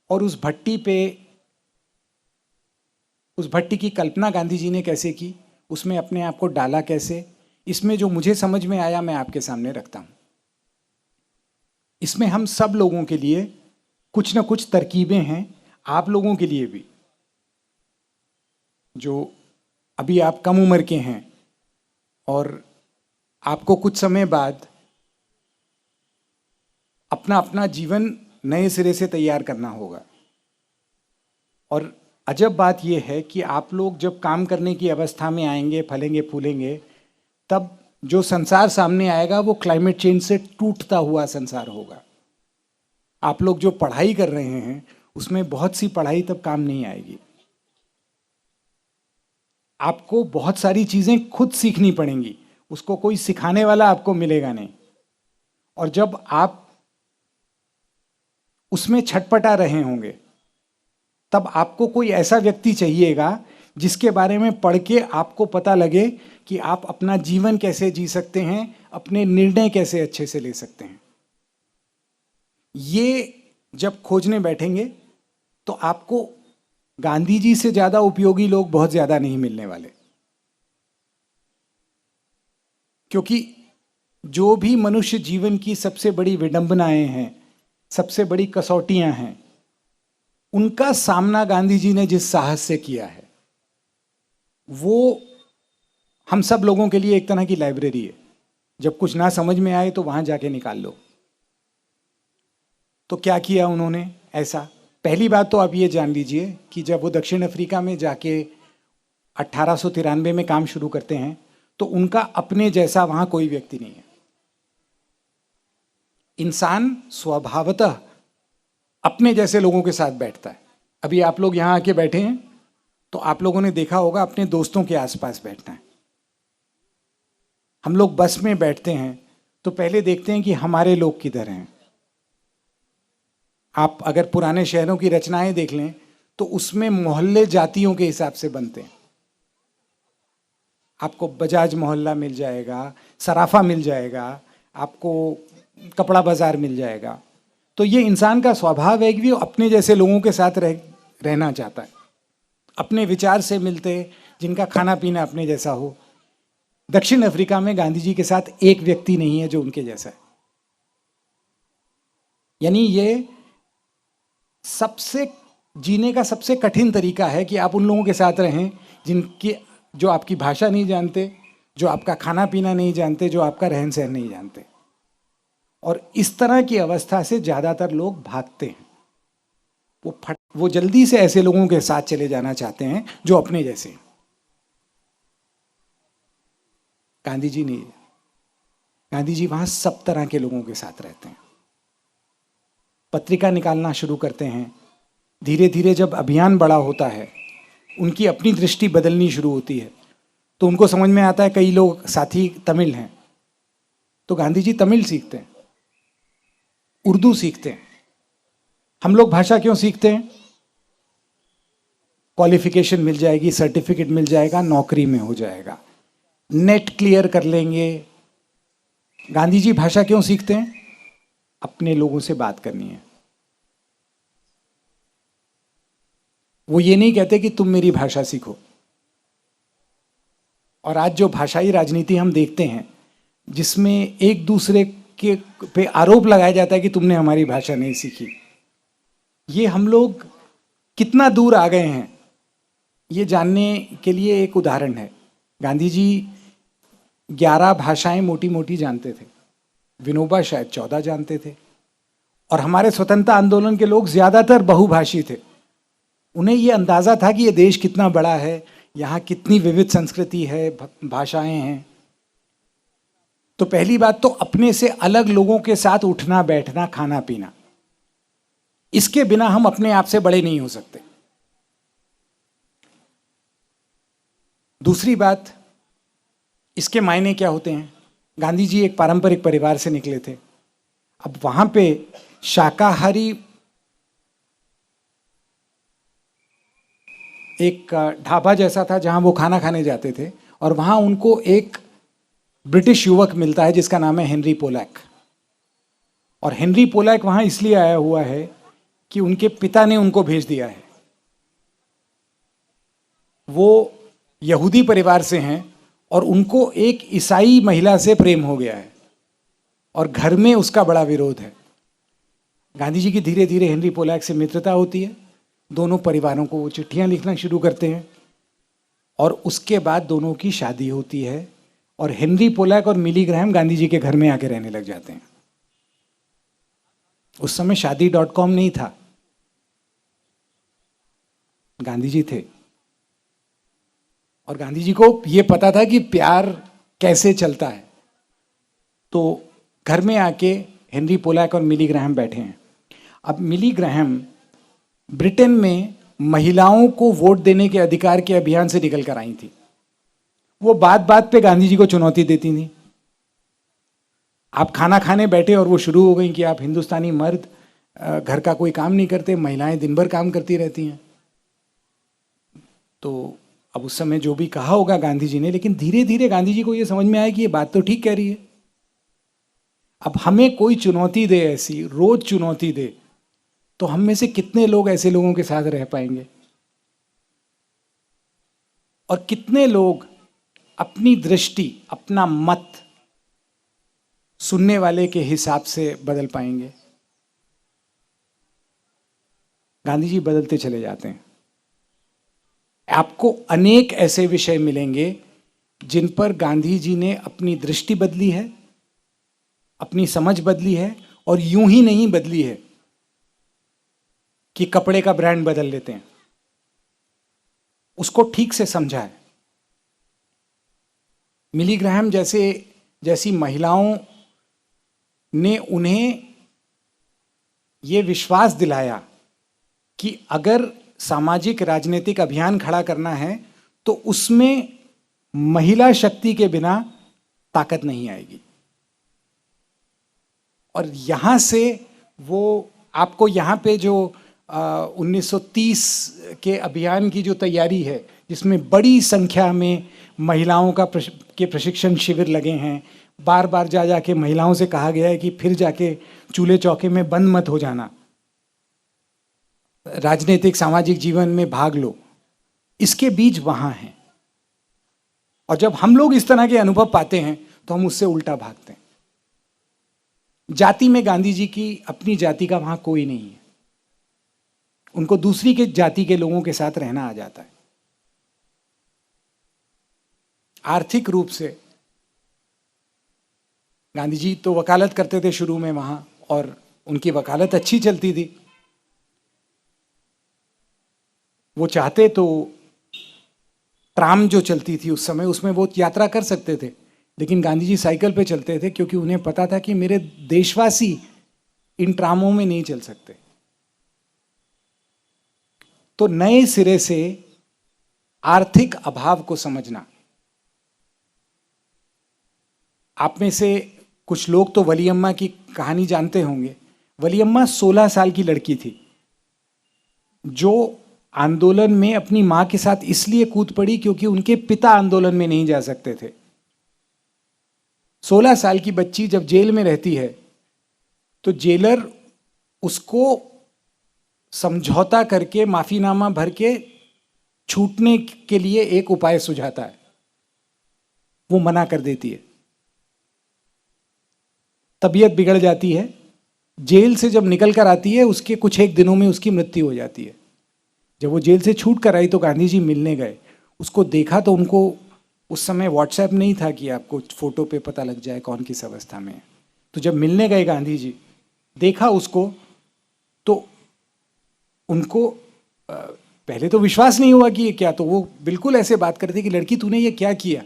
और उस भट्टी की कल्पना गांधी जी ने कैसे की, उसमें अपने आप को डाला कैसे, इसमें जो मुझे समझ में आया मैं आपके सामने रखता हूं। इसमें हम सब लोगों के लिए कुछ ना कुछ तरकीबें हैं, आप लोगों के लिए भी, जो अभी आप कम उम्र के हैं और आपको कुछ समय बाद अपना अपना जीवन नए सिरे से तैयार करना होगा। और अजब बात यह है कि आप लोग जब काम करने की अवस्था में आएंगे, फलेंगे फूलेंगे, तब जो संसार सामने आएगा वो क्लाइमेट चेंज से टूटता हुआ संसार होगा। आप लोग जो पढ़ाई कर रहे हैं उसमें बहुत सी पढ़ाई तब काम नहीं आएगी। आपको बहुत सारी चीजें खुद सीखनी पड़ेंगी, उसको कोई सिखाने वाला आपको मिलेगा नहीं। और जब आप उसमें छटपटा रहे होंगे तब आपको कोई ऐसा व्यक्ति चाहिएगा जिसके बारे में पढ़ के आपको पता लगे कि आप अपना जीवन कैसे जी सकते हैं, अपने निर्णय कैसे अच्छे से ले सकते हैं। ये जब खोजने बैठेंगे तो आपको गांधी जी से ज्यादा उपयोगी लोग बहुत ज्यादा नहीं मिलने वाले। क्योंकि जो भी मनुष्य जीवन की सबसे बड़ी विडंबनाएं हैं, सबसे बड़ी कसौटियां हैं, उनका सामना गांधी जी ने जिस साहस से किया है वो हम सब लोगों के लिए एक तरह की लाइब्रेरी है। जब कुछ ना समझ में आए तो वहां जाके निकाल लो। तो क्या किया उन्होंने ऐसा? पहली बात तो आप ये जान लीजिए कि जब वो दक्षिण अफ्रीका में जाके 1893 में काम शुरू करते हैं तो उनका अपने जैसा वहां कोई व्यक्ति नहीं है। इंसान स्वभावतः अपने जैसे लोगों के साथ बैठता है। अभी आप लोग यहां आके बैठे हैं तो आप लोगों ने देखा होगा अपने दोस्तों के आसपास बैठना है। हम लोग बस में बैठते हैं तो पहले देखते हैं कि हमारे लोग किधर हैं। आप अगर पुराने शहरों की रचनाएं देख लें तो उसमें मोहल्ले जातियों के हिसाब से बनते हैं। आपको बजाज मोहल्ला मिल जाएगा, सराफा मिल जाएगा, आपको कपड़ा बाजार मिल जाएगा। तो ये इंसान का स्वभाव है कि वो अपने जैसे लोगों के साथ रहना चाहता है, अपने विचार से मिलते, जिनका खाना पीना अपने जैसा हो। दक्षिण अफ्रीका में गांधी जी के साथ एक व्यक्ति नहीं है जो उनके जैसा है। यानी ये सबसे जीने का सबसे कठिन तरीका है कि आप उन लोगों के साथ रहें जिनकी जो आपकी भाषा नहीं जानते, जो आपका खाना पीना नहीं जानते, जो आपका रहन सहन नहीं जानते। और इस तरह की अवस्था से ज्यादातर लोग भागते हैं। वो जल्दी से ऐसे लोगों के साथ चले जाना चाहते हैं जो अपने जैसे हैं। गांधी जी नहीं, गांधी जी वहां सब तरह के लोगों के साथ रहते हैं। पत्रिका निकालना शुरू करते हैं। धीरे धीरे जब अभियान बड़ा होता है, उनकी अपनी दृष्टि बदलनी शुरू होती है। तो उनको समझ में आता है कई लोग साथी तमिल हैं, तो गांधी जी तमिल सीखते हैं, उर्दू सीखते हैं। हम लोग भाषा क्यों सीखते हैं? क्वालिफिकेशन मिल जाएगी, सर्टिफिकेट मिल जाएगा, नौकरी में हो जाएगा, नेट क्लियर कर लेंगे। गांधी जी भाषा क्यों सीखते हैं? अपने लोगों से बात करनी है। वो ये नहीं कहते कि तुम मेरी भाषा सीखो। और आज जो भाषाई राजनीति हम देखते हैं जिसमें एक दूसरे के पे आरोप लगाया जाता है कि तुमने हमारी भाषा नहीं सीखी, ये हम लोग कितना दूर आ गए हैं ये जानने के लिए एक उदाहरण है। गांधी जी 11 भाषाएं मोटी मोटी जानते थे, विनोबा शायद 14 जानते थे। और हमारे स्वतंत्रता आंदोलन के लोग ज्यादातर बहुभाषी थे। उन्हें ये अंदाजा था कि ये देश कितना बड़ा है, यहाँ कितनी विविध संस्कृति है, भाषाएं हैं। तो पहली बात तो अपने से अलग लोगों के साथ उठना बैठना, खाना पीना, इसके बिना हम अपने आप से बड़े नहीं हो सकते। दूसरी बात, इसके मायने क्या होते हैं? गांधी जी एक पारंपरिक परिवार से निकले थे। अब वहां पे शाकाहारी एक ढाबा जैसा था जहां वो खाना खाने जाते थे, और वहां उनको एक ब्रिटिश युवक मिलता है जिसका नाम है हेनरी पोलैक। और हेनरी पोलैक वहां इसलिए आया हुआ है कि उनके पिता ने उनको भेज दिया है। वो यहूदी परिवार से हैं और उनको एक ईसाई महिला से प्रेम हो गया है और घर में उसका बड़ा विरोध है। गांधी जी की धीरे धीरे हेनरी पोलैक से मित्रता होती है। दोनों परिवारों को वो चिट्ठियां लिखना शुरू करते हैं और उसके बाद दोनों की शादी होती है और हेनरी पोलैक और मिली ग्रैहम गांधी जी के घर में आके रहने लग जाते हैं। उस समय शादी.com नहीं था, गांधी जी थे। और गांधी जी को ये पता था कि प्यार कैसे चलता है। तो घर में आके हेनरी पोलैक और मिली ग्राहम बैठे हैं। अब मिली ग्राहम ब्रिटेन में महिलाओं को वोट देने के अधिकार के अभियान से निकल कर आई थी। वो बात बात पे गांधी जी को चुनौती देती थी। आप खाना खाने बैठे और वो शुरू हो गई कि आप हिंदुस्तानी मर्द घर का कोई काम नहीं करते, महिलाएं दिन भर काम करती रहती हैं। तो अब उस समय जो भी कहा होगा गांधी जी ने, लेकिन धीरे धीरे गांधी जी को ये समझ में आया कि ये बात तो ठीक कह रही है। अब हमें कोई चुनौती दे, ऐसी रोज चुनौती दे, तो हम में से कितने लोग ऐसे लोगों के साथ रह पाएंगे, और कितने लोग अपनी दृष्टि, अपना मत सुनने वाले के हिसाब से बदल पाएंगे। गांधी जी बदलते चले जाते हैं। आपको अनेक ऐसे विषय मिलेंगे जिन पर गांधी जी ने अपनी दृष्टि बदली है, अपनी समझ बदली है, और यूं ही नहीं बदली है कि कपड़े का ब्रांड बदल लेते हैं, उसको ठीक से समझा है। मिली ग्राहम जैसी महिलाओं ने उन्हें यह विश्वास दिलाया कि अगर सामाजिक राजनीतिक अभियान खड़ा करना है तो उसमें महिला शक्ति के बिना ताकत नहीं आएगी। और यहां से वो आपको यहाँ पे जो 1930 के अभियान की जो तैयारी है, जिसमें बड़ी संख्या में महिलाओं के प्रशिक्षण शिविर लगे हैं, बार बार जा जाके महिलाओं से कहा गया है कि फिर जाके चूल्हे चौके में बंद मत हो जाना, राजनीतिक सामाजिक जीवन में भाग लो, इसके बीज वहां हैं। और जब हम लोग इस तरह के अनुभव पाते हैं तो हम उससे उल्टा भागते हैं। जाति में गांधी जी की अपनी जाति का वहां कोई नहीं है, उनको दूसरी के जाति के लोगों के साथ रहना आ जाता है। आर्थिक रूप से गांधी जी तो वकालत करते थे शुरू में वहां, और उनकी वकालत अच्छी चलती थी। वो चाहते तो ट्राम जो चलती थी उस समय, उसमें वो यात्रा कर सकते थे, लेकिन गांधी जी साइकिल पे चलते थे, क्योंकि उन्हें पता था कि मेरे देशवासी इन ट्रामों में नहीं चल सकते। तो नए सिरे से आर्थिक अभाव को समझना। आप में से कुछ लोग तो वलीअम्मा की कहानी जानते होंगे। वलीअम्मा 16 साल की लड़की थी जो आंदोलन में अपनी मां के साथ इसलिए कूद पड़ी क्योंकि उनके पिता आंदोलन में नहीं जा सकते थे। 16 साल की बच्ची जब जेल में रहती है तो जेलर उसको समझौता करके, माफीनामा भर के छूटने के लिए एक उपाय सुझाता है। वो मना कर देती है, तबीयत बिगड़ जाती है। जेल से जब निकल कर आती है उसके कुछ एक दिनों में उसकी मृत्यु हो जाती है। जब वो जेल से छूट कर आई तो गांधी जी मिलने गए, उसको देखा तो उनको, उस समय व्हाट्सएप नहीं था कि आपको फोटो पे पता लग जाए कौन किस अवस्था में है। तो जब मिलने गए गांधी जी, देखा उसको, तो उनको पहले तो विश्वास नहीं हुआ कि ये क्या, तो वो बिल्कुल ऐसे बात करती कि लड़की तूने ये क्या किया।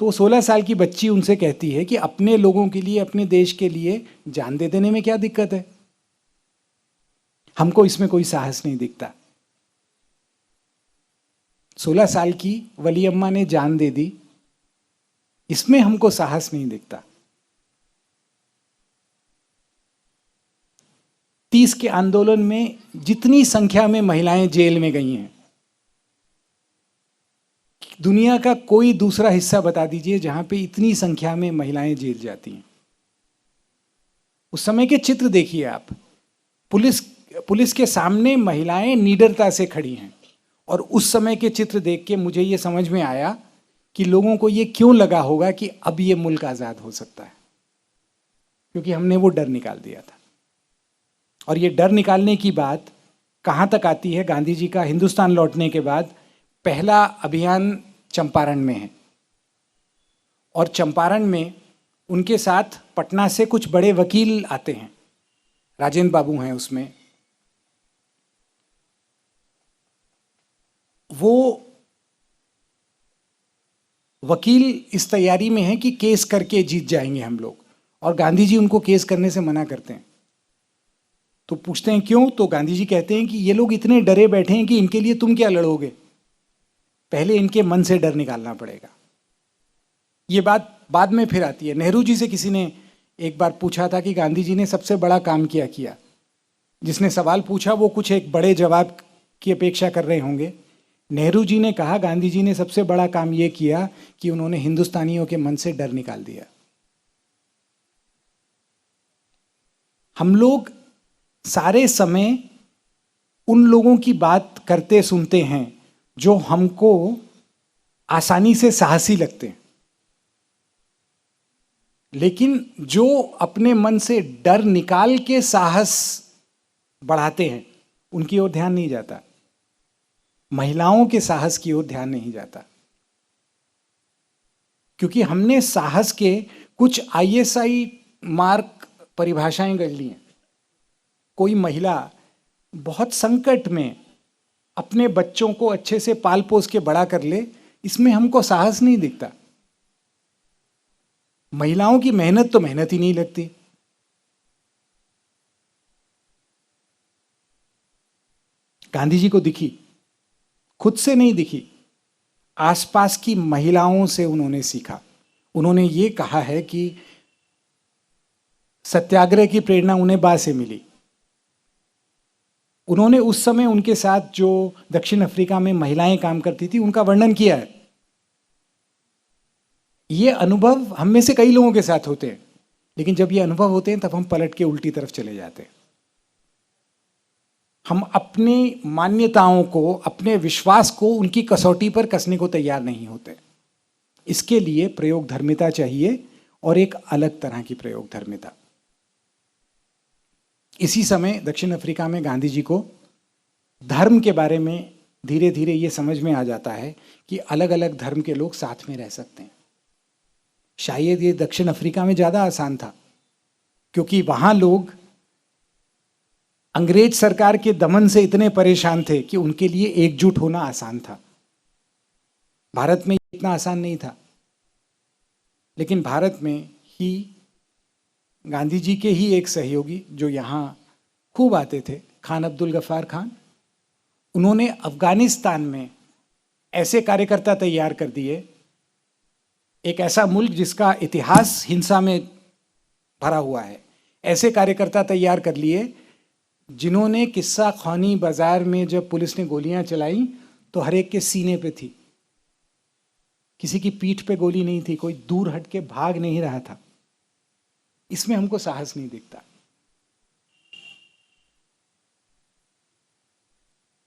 तो 16 साल की बच्ची उनसे कहती है कि अपने लोगों के लिए, अपने देश के लिए जान दे देने में क्या दिक्कत है, हमको इसमें कोई साहस नहीं दिखता। 16 साल की वलीअम्मा ने जान दे दी, इसमें हमको साहस नहीं दिखता। 30 के आंदोलन में जितनी संख्या में महिलाएं जेल में गई हैं, दुनिया का कोई दूसरा हिस्सा बता दीजिए जहां पे इतनी संख्या में महिलाएं जेल जाती हैं। उस समय के चित्र देखिए आप, पुलिस के सामने महिलाएं निडरता से खड़ी हैं। और उस समय के चित्र देख के मुझे ये समझ में आया कि लोगों को ये क्यों लगा होगा कि अब ये मुल्क आजाद हो सकता है, क्योंकि हमने वो डर निकाल दिया था। और ये डर निकालने की बात कहां तक आती है? गांधी जी का हिंदुस्तान लौटने के बाद पहला अभियान चंपारण में है, और चंपारण में उनके साथ पटना से कुछ बड़े वकील आते हैं। राजेंद्र बाबू हैं उसमें, वो वकील इस तैयारी में है कि केस करके जीत जाएंगे हम लोग, और गांधी जी उनको केस करने से मना करते हैं। तो पूछते हैं क्यों, तो गांधी जी कहते हैं कि ये लोग इतने डरे बैठे हैं कि इनके लिए तुम क्या लड़ोगे, पहले इनके मन से डर निकालना पड़ेगा। ये बात बाद में फिर आती है। नेहरू जी से किसी ने एक बार पूछा था कि गांधी जी ने सबसे बड़ा काम क्या किया। जिसने सवाल पूछा वो कुछ एक बड़े जवाब की अपेक्षा कर रहे होंगे। नेहरू जी ने कहा गांधी जी ने सबसे बड़ा काम ये किया कि उन्होंने हिंदुस्तानियों के मन से डर निकाल दिया। हम लोग सारे समय उन लोगों की बात करते सुनते हैं जो हमको आसानी से साहसी लगते हैं, लेकिन जो अपने मन से डर निकाल के साहस बढ़ाते हैं उनकी ओर ध्यान नहीं जाता, महिलाओं के साहस की ओर ध्यान नहीं जाता। क्योंकि हमने साहस के कुछ ISI मार्क परिभाषाएं गढ़ ली हैं। कोई महिला बहुत संकट में अपने बच्चों को अच्छे से पाल पोस के बड़ा कर ले, इसमें हमको साहस नहीं दिखता। महिलाओं की मेहनत तो मेहनत ही नहीं लगती। गांधी जी को दिखी, खुद से नहीं दिखी, आसपास की महिलाओं से उन्होंने सीखा। उन्होंने ये कहा है कि सत्याग्रह की प्रेरणा उन्हें बा से मिली। उन्होंने उस समय उनके साथ जो दक्षिण अफ्रीका में महिलाएं काम करती थी उनका वर्णन किया है। ये अनुभव हम में से कई लोगों के साथ होते हैं, लेकिन जब ये अनुभव होते हैं तब हम पलट के उल्टी तरफ चले जाते हैं। हम अपनी मान्यताओं को, अपने विश्वास को उनकी कसौटी पर कसने को तैयार नहीं होते। इसके लिए प्रयोग धर्मिता चाहिए, और एक अलग तरह की प्रयोग धर्मिता। इसी समय दक्षिण अफ्रीका में गांधी जी को धर्म के बारे में धीरे धीरे ये समझ में आ जाता है कि अलग अलग धर्म के लोग साथ में रह सकते हैं। शायद ये दक्षिण अफ्रीका में ज़्यादा आसान था, क्योंकि वहाँ लोग अंग्रेज सरकार के दमन से इतने परेशान थे कि उनके लिए एकजुट होना आसान था। भारत में इतना आसान नहीं था। लेकिन भारत में ही गांधी जी के ही एक सहयोगी जो यहाँ खूब आते थे, खान अब्दुल गफ्फार खान, उन्होंने अफगानिस्तान में ऐसे कार्यकर्ता तैयार कर दिए, एक ऐसा मुल्क जिसका इतिहास हिंसा में भरा हुआ है, ऐसे कार्यकर्ता तैयार कर लिए जिन्होंने किस्सा खानी बाजार में जब पुलिस ने गोलियां चलाई तो हर एक के सीने पे थी, किसी की पीठ पे गोली नहीं थी, कोई दूर हट के भाग नहीं रहा था। इसमें हमको साहस नहीं दिखता,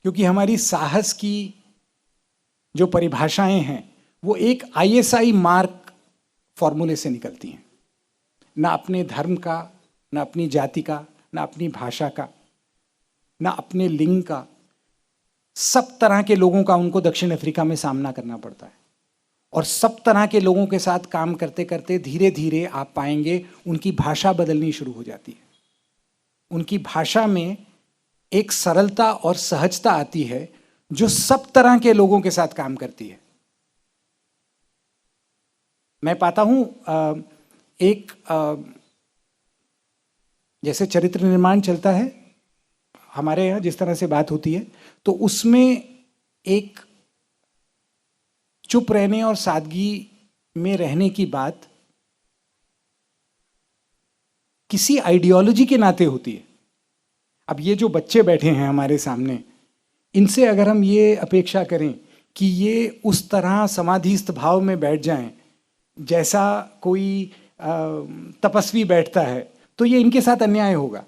क्योंकि हमारी साहस की जो परिभाषाएं हैं वो एक ISI मार्क फॉर्मूले से निकलती हैं, ना अपने धर्म का, ना अपनी जाति का, ना अपनी भाषा का, ना अपने लिंग का। सब तरह के लोगों का उनको दक्षिण अफ्रीका में सामना करना पड़ता है, और सब तरह के लोगों के साथ काम करते करते धीरे धीरे आप पाएंगे उनकी भाषा बदलनी शुरू हो जाती है। उनकी भाषा में एक सरलता और सहजता आती है जो सब तरह के लोगों के साथ काम करती है। मैं पाता हूं जैसे चरित्र निर्माण चलता है हमारे यहाँ, जिस तरह से बात होती है, तो उसमें एक चुप रहने और सादगी में रहने की बात किसी आइडियोलॉजी के नाते होती है। अब ये जो बच्चे बैठे हैं हमारे सामने, इनसे अगर हम ये अपेक्षा करें कि ये उस तरह समाधिस्थ भाव में बैठ जाएं जैसा कोई तपस्वी बैठता है, तो ये इनके साथ अन्याय होगा।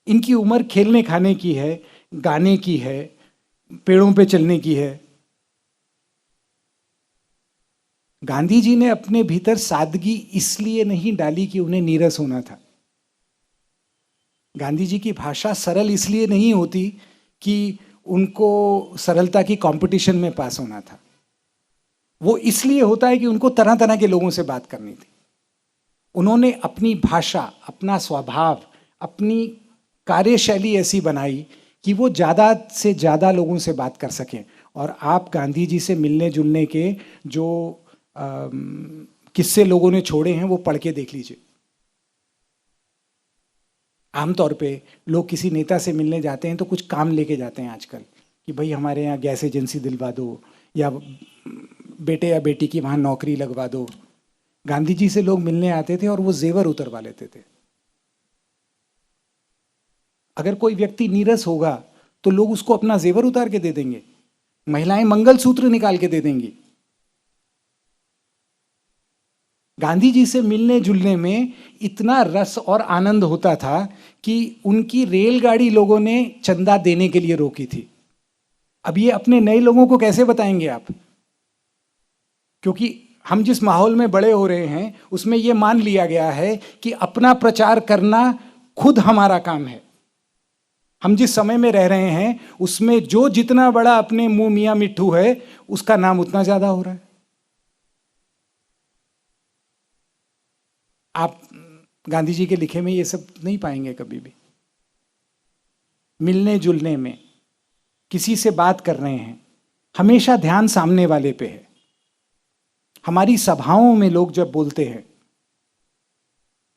इनकी उम्र खेलने खाने की है, गाने की है, पेड़ों पे चलने की है। गांधी जी ने अपने भीतर सादगी इसलिए नहीं डाली कि उन्हें नीरस होना था। गांधी जी की भाषा सरल इसलिए नहीं होती कि उनको सरलता की कंपटीशन में पास होना था। वो इसलिए होता है कि उनको तरह तरह के लोगों से बात करनी थी। उन्होंने अपनी भाषा, अपना स्वभाव, अपनी कार्यशैली ऐसी बनाई कि वो ज़्यादा से ज़्यादा लोगों से बात कर सकें। और आप गांधी जी से मिलने जुलने के जो किस्से लोगों ने छोड़े हैं वो पढ़ के देख लीजिए। आमतौर पे लोग किसी नेता से मिलने जाते हैं तो कुछ काम लेके जाते हैं आजकल, कि भाई हमारे यहाँ गैस एजेंसी दिलवा दो, या बेटे या बेटी की वहाँ नौकरी लगवा दो। गांधी जी से लोग मिलने आते थे और वो जेवर उतरवा लेते थे। अगर कोई व्यक्ति नीरस होगा तो लोग उसको अपना जेवर उतार के दे देंगे, महिलाएं मंगलसूत्र निकाल के दे देंगी। गांधी जी से मिलने जुलने में इतना रस और आनंद होता था कि उनकी रेलगाड़ी लोगों ने चंदा देने के लिए रोकी थी। अब ये अपने नए लोगों को कैसे बताएंगे आप? क्योंकि हम जिस माहौल में बड़े हो रहे हैं उसमें यह मान लिया गया है कि अपना प्रचार करना खुद हमारा काम है। हम जिस समय में रह रहे हैं उसमें जो जितना बड़ा अपने मुंह मियां मिट्ठू है उसका नाम उतना ज्यादा हो रहा है। आप गांधी जी के लिखे में ये सब नहीं पाएंगे कभी भी। मिलने जुलने में, किसी से बात कर रहे हैं, हमेशा ध्यान सामने वाले पे है। हमारी सभाओं में लोग जब बोलते हैं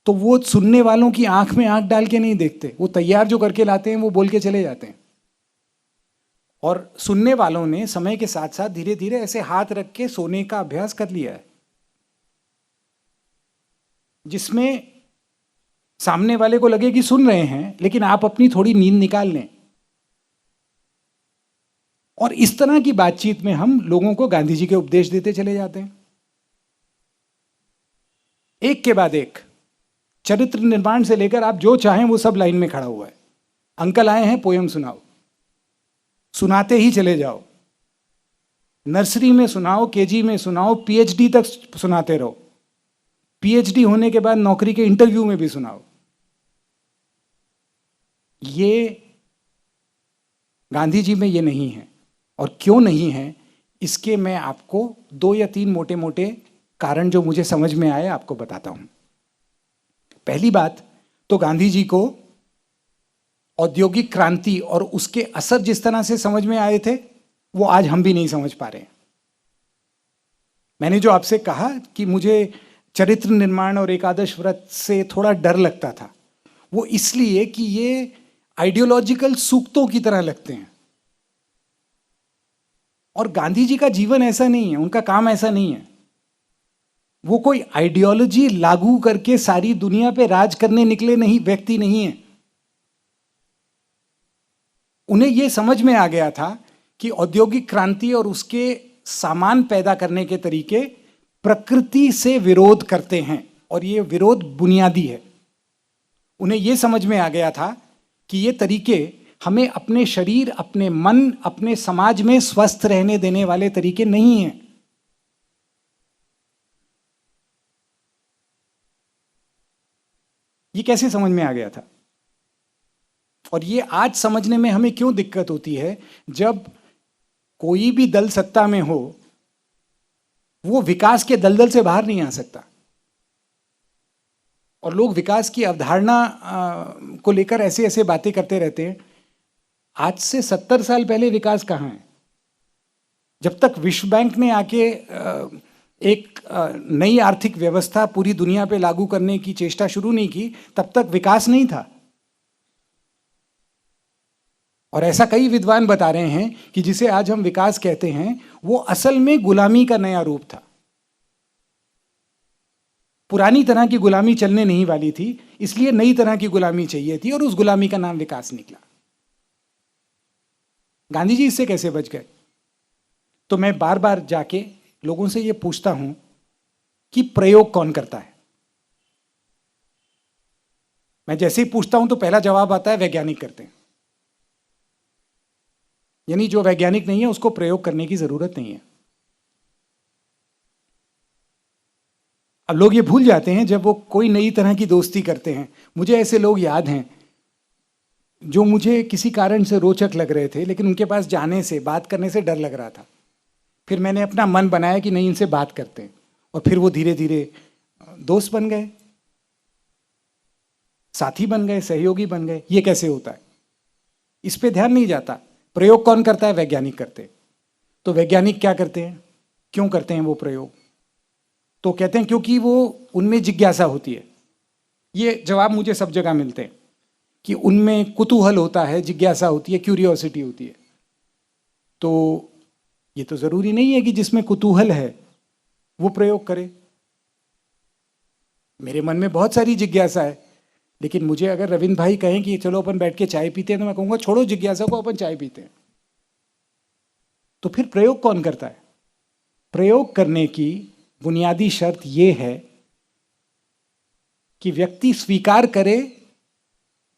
तो वो सुनने वालों की आंख में आंख डाल के नहीं देखते, वो तैयार जो करके लाते हैं वो बोल के चले जाते हैं। और सुनने वालों ने समय के साथ साथ धीरे धीरे ऐसे हाथ रख के सोने का अभ्यास कर लिया है, जिसमें सामने वाले को लगे कि सुन रहे हैं लेकिन आप अपनी थोड़ी नींद निकाल लें। और इस तरह की बातचीत में हम लोगों को गांधी जी के उपदेश देते चले जाते हैं, एक के बाद एक। चरित्र निर्माण से लेकर आप जो चाहें वो सब लाइन में खड़ा हुआ है। अंकल आए हैं, पोयम सुनाओ, सुनाते ही चले जाओ। नर्सरी में सुनाओ, केजी में सुनाओ, पीएचडी तक सुनाते रहो। पीएचडी होने के बाद नौकरी के इंटरव्यू में भी सुनाओ। ये गांधी जी में ये नहीं है। और क्यों नहीं है इसके मैं आपको 2 या 3 मोटे मोटे कारण जो मुझे समझ में आए आपको बताता हूं। पहली बात तो गांधी जी को औद्योगिक क्रांति और उसके असर जिस तरह से समझ में आए थे वो आज हम भी नहीं समझ पा रहे हैं। मैंने जो आपसे कहा कि मुझे चरित्र निर्माण और एकादश व्रत से थोड़ा डर लगता था, वो इसलिए कि ये आइडियोलॉजिकल सूक्तों की तरह लगते हैं। और गांधी जी का जीवन ऐसा नहीं है, उनका काम ऐसा नहीं है। वो कोई आइडियोलॉजी लागू करके सारी दुनिया पे राज करने निकले नहीं व्यक्ति नहीं है। उन्हें यह समझ में आ गया था कि औद्योगिक क्रांति और उसके सामान पैदा करने के तरीके प्रकृति से विरोध करते हैं और ये विरोध बुनियादी है। उन्हें यह समझ में आ गया था कि ये तरीके हमें अपने शरीर, अपने मन, अपने समाज में स्वस्थ रहने देने वाले तरीके नहीं हैं। ये कैसे समझ में आ गया था? और ये आज समझने में हमें क्यों दिक्कत होती है? जब कोई भी दल सत्ता में हो वो विकास के दलदल से बाहर नहीं आ सकता। और लोग विकास की अवधारणा को लेकर ऐसे ऐसे बातें करते रहते हैं। आज से 70 साल पहले विकास कहाँ है? जब तक विश्व बैंक ने आके एक नई आर्थिक व्यवस्था पूरी दुनिया पे लागू करने की चेष्टा शुरू नहीं की, तब तक विकास नहीं था। और ऐसा कई विद्वान बता रहे हैं कि जिसे आज हम विकास कहते हैं वो असल में गुलामी का नया रूप था। पुरानी तरह की गुलामी चलने नहीं वाली थी, इसलिए नई तरह की गुलामी चाहिए थी और उस गुलामी का नाम विकास निकला। गांधी जी इससे कैसे बच गए? तो मैं बार बार जाके लोगों से ये पूछता हूं कि प्रयोग कौन करता है। मैं जैसे ही पूछता हूं तो पहला जवाब आता है वैज्ञानिक करते हैं। यानी जो वैज्ञानिक नहीं है उसको प्रयोग करने की जरूरत नहीं है। अब लोग ये भूल जाते हैं जब वो कोई नई तरह की दोस्ती करते हैं। मुझे ऐसे लोग याद हैं जो मुझे किसी कारण से रोचक लग रहे थे, लेकिन उनके पास जाने से, बात करने से डर लग रहा था। फिर मैंने अपना मन बनाया कि नहीं, इनसे बात करते हैं, और फिर वो धीरे धीरे दोस्त बन गए। साथी बन गए, सहयोगी बन गए। ये कैसे होता है, इस पे ध्यान नहीं जाता। प्रयोग कौन करता है? वैज्ञानिक करते हैं। तो वैज्ञानिक क्या करते हैं, क्यों करते हैं वो प्रयोग? तो कहते हैं क्योंकि वो उनमें जिज्ञासा होती है। ये जवाब मुझे सब जगह मिलते हैं कि उनमें कुतूहल होता है, जिज्ञासा होती है, क्यूरियोसिटी होती है। तो ये तो जरूरी नहीं है कि जिसमें कुतूहल है वो प्रयोग करे। मेरे मन में बहुत सारी जिज्ञासा है, लेकिन मुझे अगर रविंद्र भाई कहें कि चलो अपन बैठ के चाय पीते हैं, तो मैं कहूंगा छोड़ो जिज्ञासा को, अपन चाय पीते हैं। तो फिर प्रयोग कौन करता है? प्रयोग करने की बुनियादी शर्त यह है कि व्यक्ति स्वीकार करे,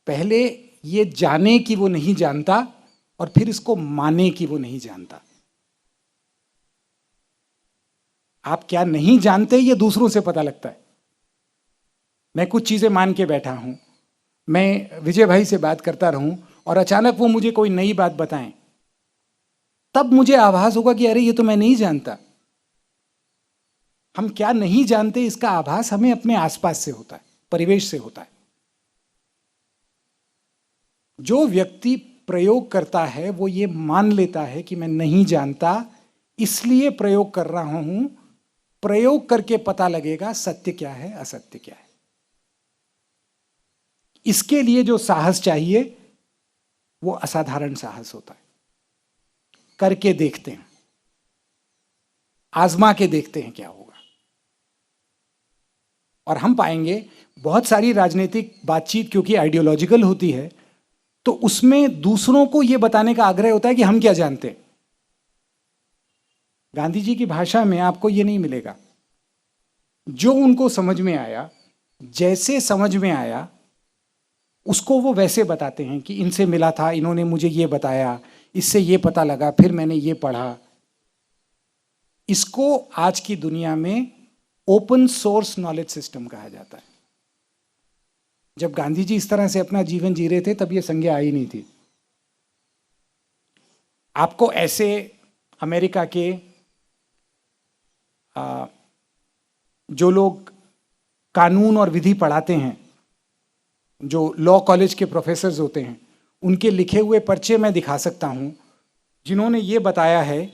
पहले ये जाने कि वो नहीं जानता, और फिर इसको माने कि वो नहीं जानता। आप क्या नहीं जानते ये दूसरों से पता लगता है। मैं कुछ चीजें मान के बैठा हूं, मैं विजय भाई से बात करता रहूं और अचानक वो मुझे कोई नई बात बताएं, तब मुझे आभास होगा कि अरे ये तो मैं नहीं जानता। हम क्या नहीं जानते इसका आभास हमें अपने आसपास से होता है, परिवेश से होता है। जो व्यक्ति प्रयोग करता है वो ये मान लेता है कि मैं नहीं जानता, इसलिए प्रयोग कर रहा हूं। प्रयोग करके पता लगेगा सत्य क्या है, असत्य क्या है। इसके लिए जो साहस चाहिए वो असाधारण साहस होता है। करके देखते हैं, आजमा के देखते हैं क्या होगा। और हम पाएंगे बहुत सारी राजनीतिक बातचीत क्योंकि आइडियोलॉजिकल होती है, तो उसमें दूसरों को यह बताने का आग्रह होता है कि हम क्या जानते हैं। गांधी जी की भाषा में आपको यह नहीं मिलेगा। जो उनको समझ में आया, जैसे समझ में आया, उसको वो वैसे बताते हैं कि इनसे मिला था, इन्होंने मुझे ये बताया, इससे ये पता लगा, फिर मैंने ये पढ़ा। इसको आज की दुनिया में ओपन सोर्स नॉलेज सिस्टम कहा जाता है। जब गांधी जी इस तरह से अपना जीवन जी रहे थे तब ये संज्ञा आई नहीं थी। आपको ऐसे अमेरिका के जो लोग कानून और विधि पढ़ाते हैं, जो लॉ कॉलेज के प्रोफेसर्स होते हैं, उनके लिखे हुए पर्चे मैं दिखा सकता हूं, जिन्होंने ये बताया है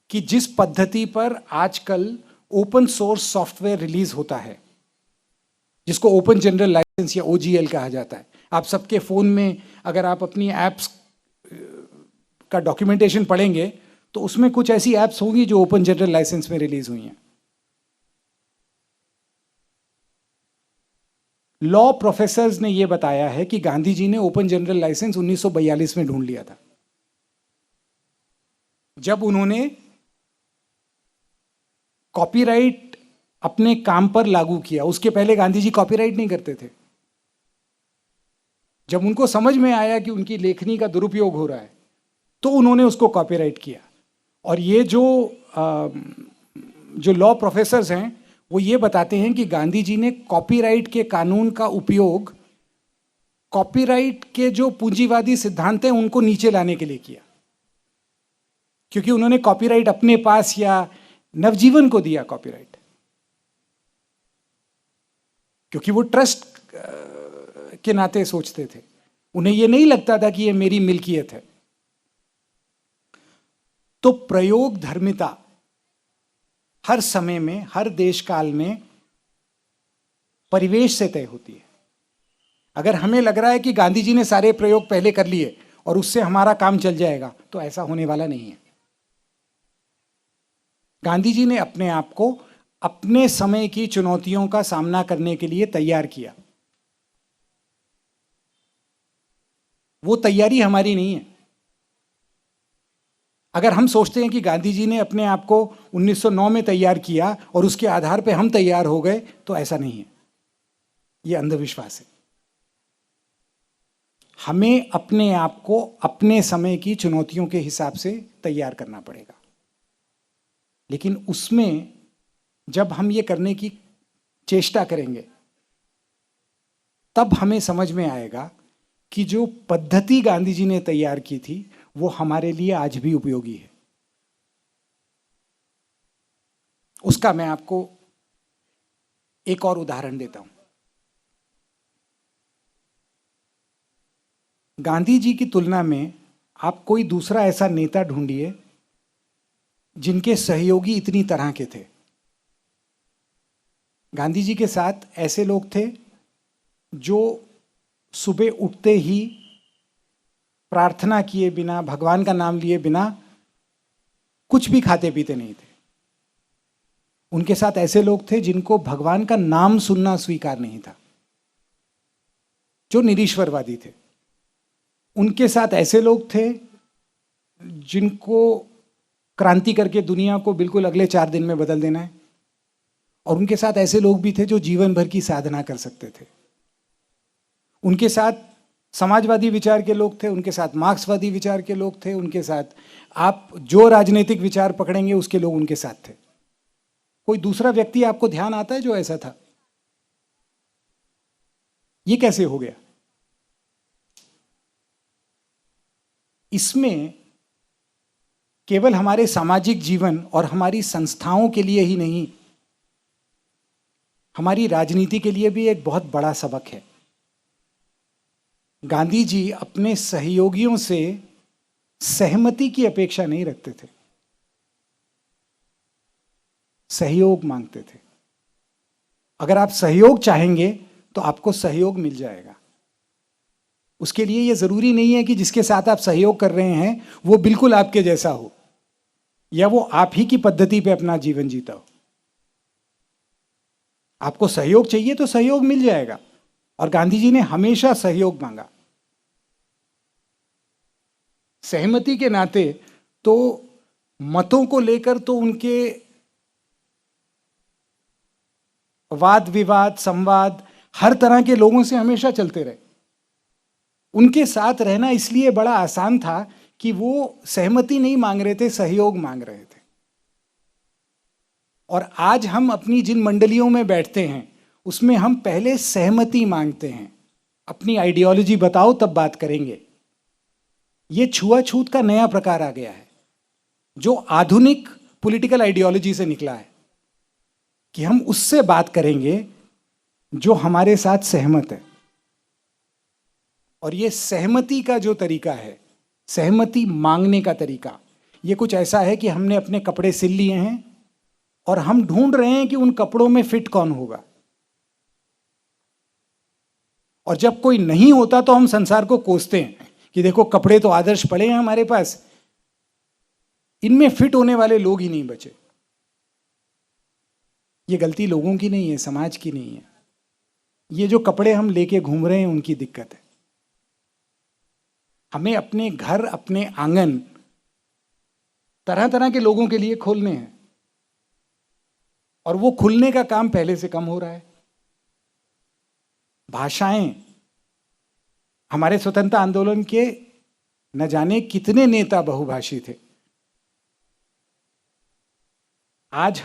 कि जिस पद्धति पर आजकल ओपन सोर्स सॉफ्टवेयर रिलीज होता है, जिसको ओपन जनरल लाइसेंस या ओजीएल कहा जाता है। आप सबके फोन में अगर आप अपनी एप्स का डॉक्यूमेंटेशन पढ़ेंगे तो उसमें कुछ ऐसी एप्स होंगी जो ओपन जनरल लाइसेंस में रिलीज हुई हैं। लॉ प्रोफेसर्स ने यह बताया है कि गांधी जी ने ओपन जनरल लाइसेंस 1942 में ढूंढ लिया था, जब उन्होंने कॉपीराइट अपने काम पर लागू किया। उसके पहले गांधी जी कॉपीराइट नहीं करते थे। जब उनको समझ में आया कि उनकी लेखनी का दुरुपयोग हो रहा है, तो उन्होंने उसको कॉपीराइट किया। और ये जो लॉ प्रोफेसर्स हैं वो ये बताते हैं कि गांधी जी ने कॉपीराइट के कानून का उपयोग कॉपीराइट के जो पूंजीवादी सिद्धांत हैं उनको नीचे लाने के लिए किया, क्योंकि उन्होंने कॉपीराइट अपने पास या नवजीवन को दिया कॉपीराइट, क्योंकि वो ट्रस्ट के नाते सोचते थे। उन्हें यह नहीं लगता था कि यह मेरी मिल्कियत है। तो प्रयोग धर्मिता हर समय में, हर देश काल में परिवेश से तय होती है। अगर हमें लग रहा है कि गांधी जी ने सारे प्रयोग पहले कर लिए और उससे हमारा काम चल जाएगा, तो ऐसा होने वाला नहीं है। गांधी जी ने अपने आप को अपने समय की चुनौतियों का सामना करने के लिए तैयार किया। वो तैयारी हमारी नहीं है। अगर हम सोचते हैं कि गांधी जी ने अपने आप को 1909 में तैयार किया और उसके आधार पर हम तैयार हो गए, तो ऐसा नहीं है। यह अंधविश्वास है। हमें अपने आप को अपने समय की चुनौतियों के हिसाब से तैयार करना पड़ेगा। लेकिन उसमें जब हम ये करने की चेष्टा करेंगे, तब हमें समझ में आएगा कि जो पद्धति गांधी जी ने तैयार की थी वो हमारे लिए आज भी उपयोगी है। उसका मैं आपको एक और उदाहरण देता हूं। गांधी जी की तुलना में आप कोई दूसरा ऐसा नेता ढूंढिए जिनके सहयोगी इतनी तरह के थे। गांधी जी के साथ ऐसे लोग थे जो सुबह उठते ही प्रार्थना किए बिना, भगवान का नाम लिए बिना कुछ भी खाते पीते नहीं थे। उनके साथ ऐसे लोग थे जिनको भगवान का नाम सुनना स्वीकार नहीं था, जो निरीश्वरवादी थे। उनके साथ ऐसे लोग थे जिनको क्रांति करके दुनिया को बिल्कुल अगले 4 दिन में बदल देना है, और उनके साथ ऐसे लोग भी थे जो जीवन भर की साधना कर सकते थे। उनके साथ समाजवादी विचार के लोग थे, उनके साथ मार्क्सवादी विचार के लोग थे, उनके साथ आप जो राजनीतिक विचार पकड़ेंगे उसके लोग उनके साथ थे। कोई दूसरा व्यक्ति आपको ध्यान आता है जो ऐसा था? ये कैसे हो गया? इसमें केवल हमारे सामाजिक जीवन और हमारी संस्थाओं के लिए ही नहीं, हमारी राजनीति के लिए भी एक बहुत बड़ा सबक है। गांधी जी अपने सहयोगियों से सहमति की अपेक्षा नहीं रखते थे, सहयोग मांगते थे। अगर आप सहयोग चाहेंगे तो आपको सहयोग मिल जाएगा। उसके लिए यह जरूरी नहीं है कि जिसके साथ आप सहयोग कर रहे हैं वो बिल्कुल आपके जैसा हो या वो आप ही की पद्धति पे अपना जीवन जीता हो। आपको सहयोग चाहिए तो सहयोग मिल जाएगा, और गांधी जी ने हमेशा सहयोग मांगा। सहमति के नाते तो मतों को लेकर तो उनके वाद विवाद, संवाद हर तरह के लोगों से हमेशा चलते रहे। उनके साथ रहना इसलिए बड़ा आसान था कि वो सहमति नहीं मांग रहे थे, सहयोग मांग रहे थे। और आज हम अपनी जिन मंडलियों में बैठते हैं उसमें हम पहले सहमति मांगते हैं, अपनी आइडियोलॉजी बताओ तब बात करेंगे। ये छुआछूत का नया प्रकार आ गया है जो आधुनिक पॉलिटिकल आइडियोलॉजी से निकला है, कि हम उससे बात करेंगे जो हमारे साथ सहमत है। और ये सहमति का जो तरीका है, सहमति मांगने का तरीका, ये कुछ ऐसा है कि हमने अपने कपड़े सिल लिए हैं और हम ढूंढ रहे हैं कि उन कपड़ों में फिट कौन होगा। और जब कोई नहीं होता तो हम संसार को कोसते हैं कि देखो कपड़े तो आदर्श पड़े हैं हमारे पास, इनमें फिट होने वाले लोग ही नहीं बचे। ये गलती लोगों की नहीं है, समाज की नहीं है। ये जो कपड़े हम लेके घूम रहे हैं उनकी दिक्कत है। हमें अपने घर, अपने आंगन तरह तरह के लोगों के लिए खोलने हैं, और वो खुलने का काम पहले से कम हो रहा है। भाषाएं, हमारे स्वतंत्रता आंदोलन के न जाने कितने नेता बहुभाषी थे। आज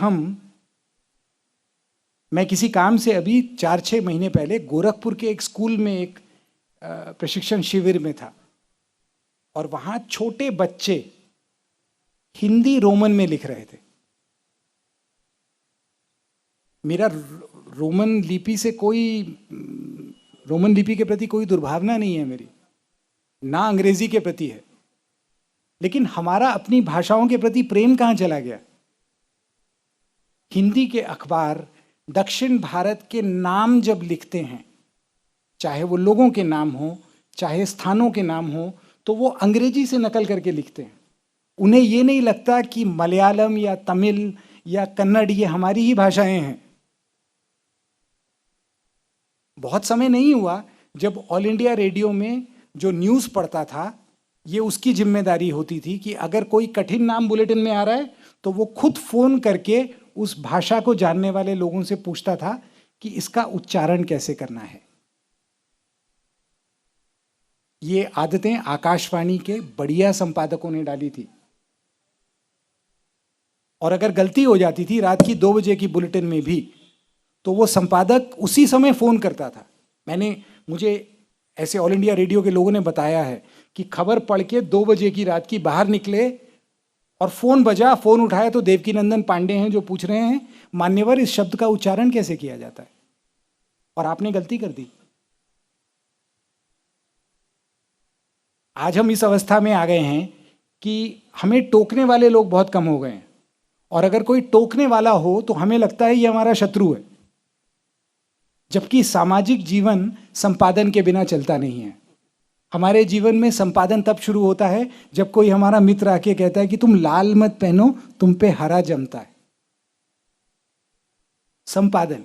मैं किसी काम से अभी 4-6 महीने पहले गोरखपुर के एक स्कूल में एक प्रशिक्षण शिविर में था, और वहां छोटे बच्चे हिंदी रोमन में लिख रहे थे। मेरा रोमन लिपि के प्रति कोई दुर्भावना नहीं है मेरी, ना अंग्रेजी के प्रति है, लेकिन हमारा अपनी भाषाओं के प्रति प्रेम कहां चला गया? हिंदी के अखबार दक्षिण भारत के नाम जब लिखते हैं, चाहे वो लोगों के नाम हो, चाहे स्थानों के नाम हो, तो वो अंग्रेजी से नकल करके लिखते हैं। उन्हें ये नहीं लगता कि मलयालम या तमिल या कन्नड़ ये हमारी ही भाषाएं हैं। बहुत समय नहीं हुआ जब ऑल इंडिया रेडियो में जो न्यूज़ पढ़ता था, ये उसकी जिम्मेदारी होती थी कि अगर कोई कठिन नाम बुलेटिन में आ रहा है तो वो खुद फोन करके उस भाषा को जानने वाले लोगों से पूछता था कि इसका उच्चारण कैसे करना है। ये आदतें आकाशवाणी के बढ़िया संपादकों ने डाली थी, और अगर गलती हो जाती थी रात की 2 बजे की बुलेटिन में भी, तो वो संपादक उसी समय फोन करता था। मुझे ऐसे ऑल इंडिया रेडियो के लोगों ने बताया है कि खबर पढ़ के 2 बजे की रात की बाहर निकले और फोन बजा, फोन उठाया तो देवकीनंदन पांडे हैं जो पूछ रहे हैं, मान्यवर इस शब्द का उच्चारण कैसे किया जाता है, और आपने गलती कर दी। आज हम इस अवस्था में आ गए हैं कि हमें टोकने वाले लोग बहुत कम हो गए हैं, और अगर कोई टोकने वाला हो तो हमें लगता है ये हमारा शत्रु है, जबकि सामाजिक जीवन संपादन के बिना चलता नहीं है। हमारे जीवन में संपादन तब शुरू होता है जब कोई हमारा मित्र आके कहता है कि तुम लाल मत पहनो, तुम पे हरा जमता है। संपादन,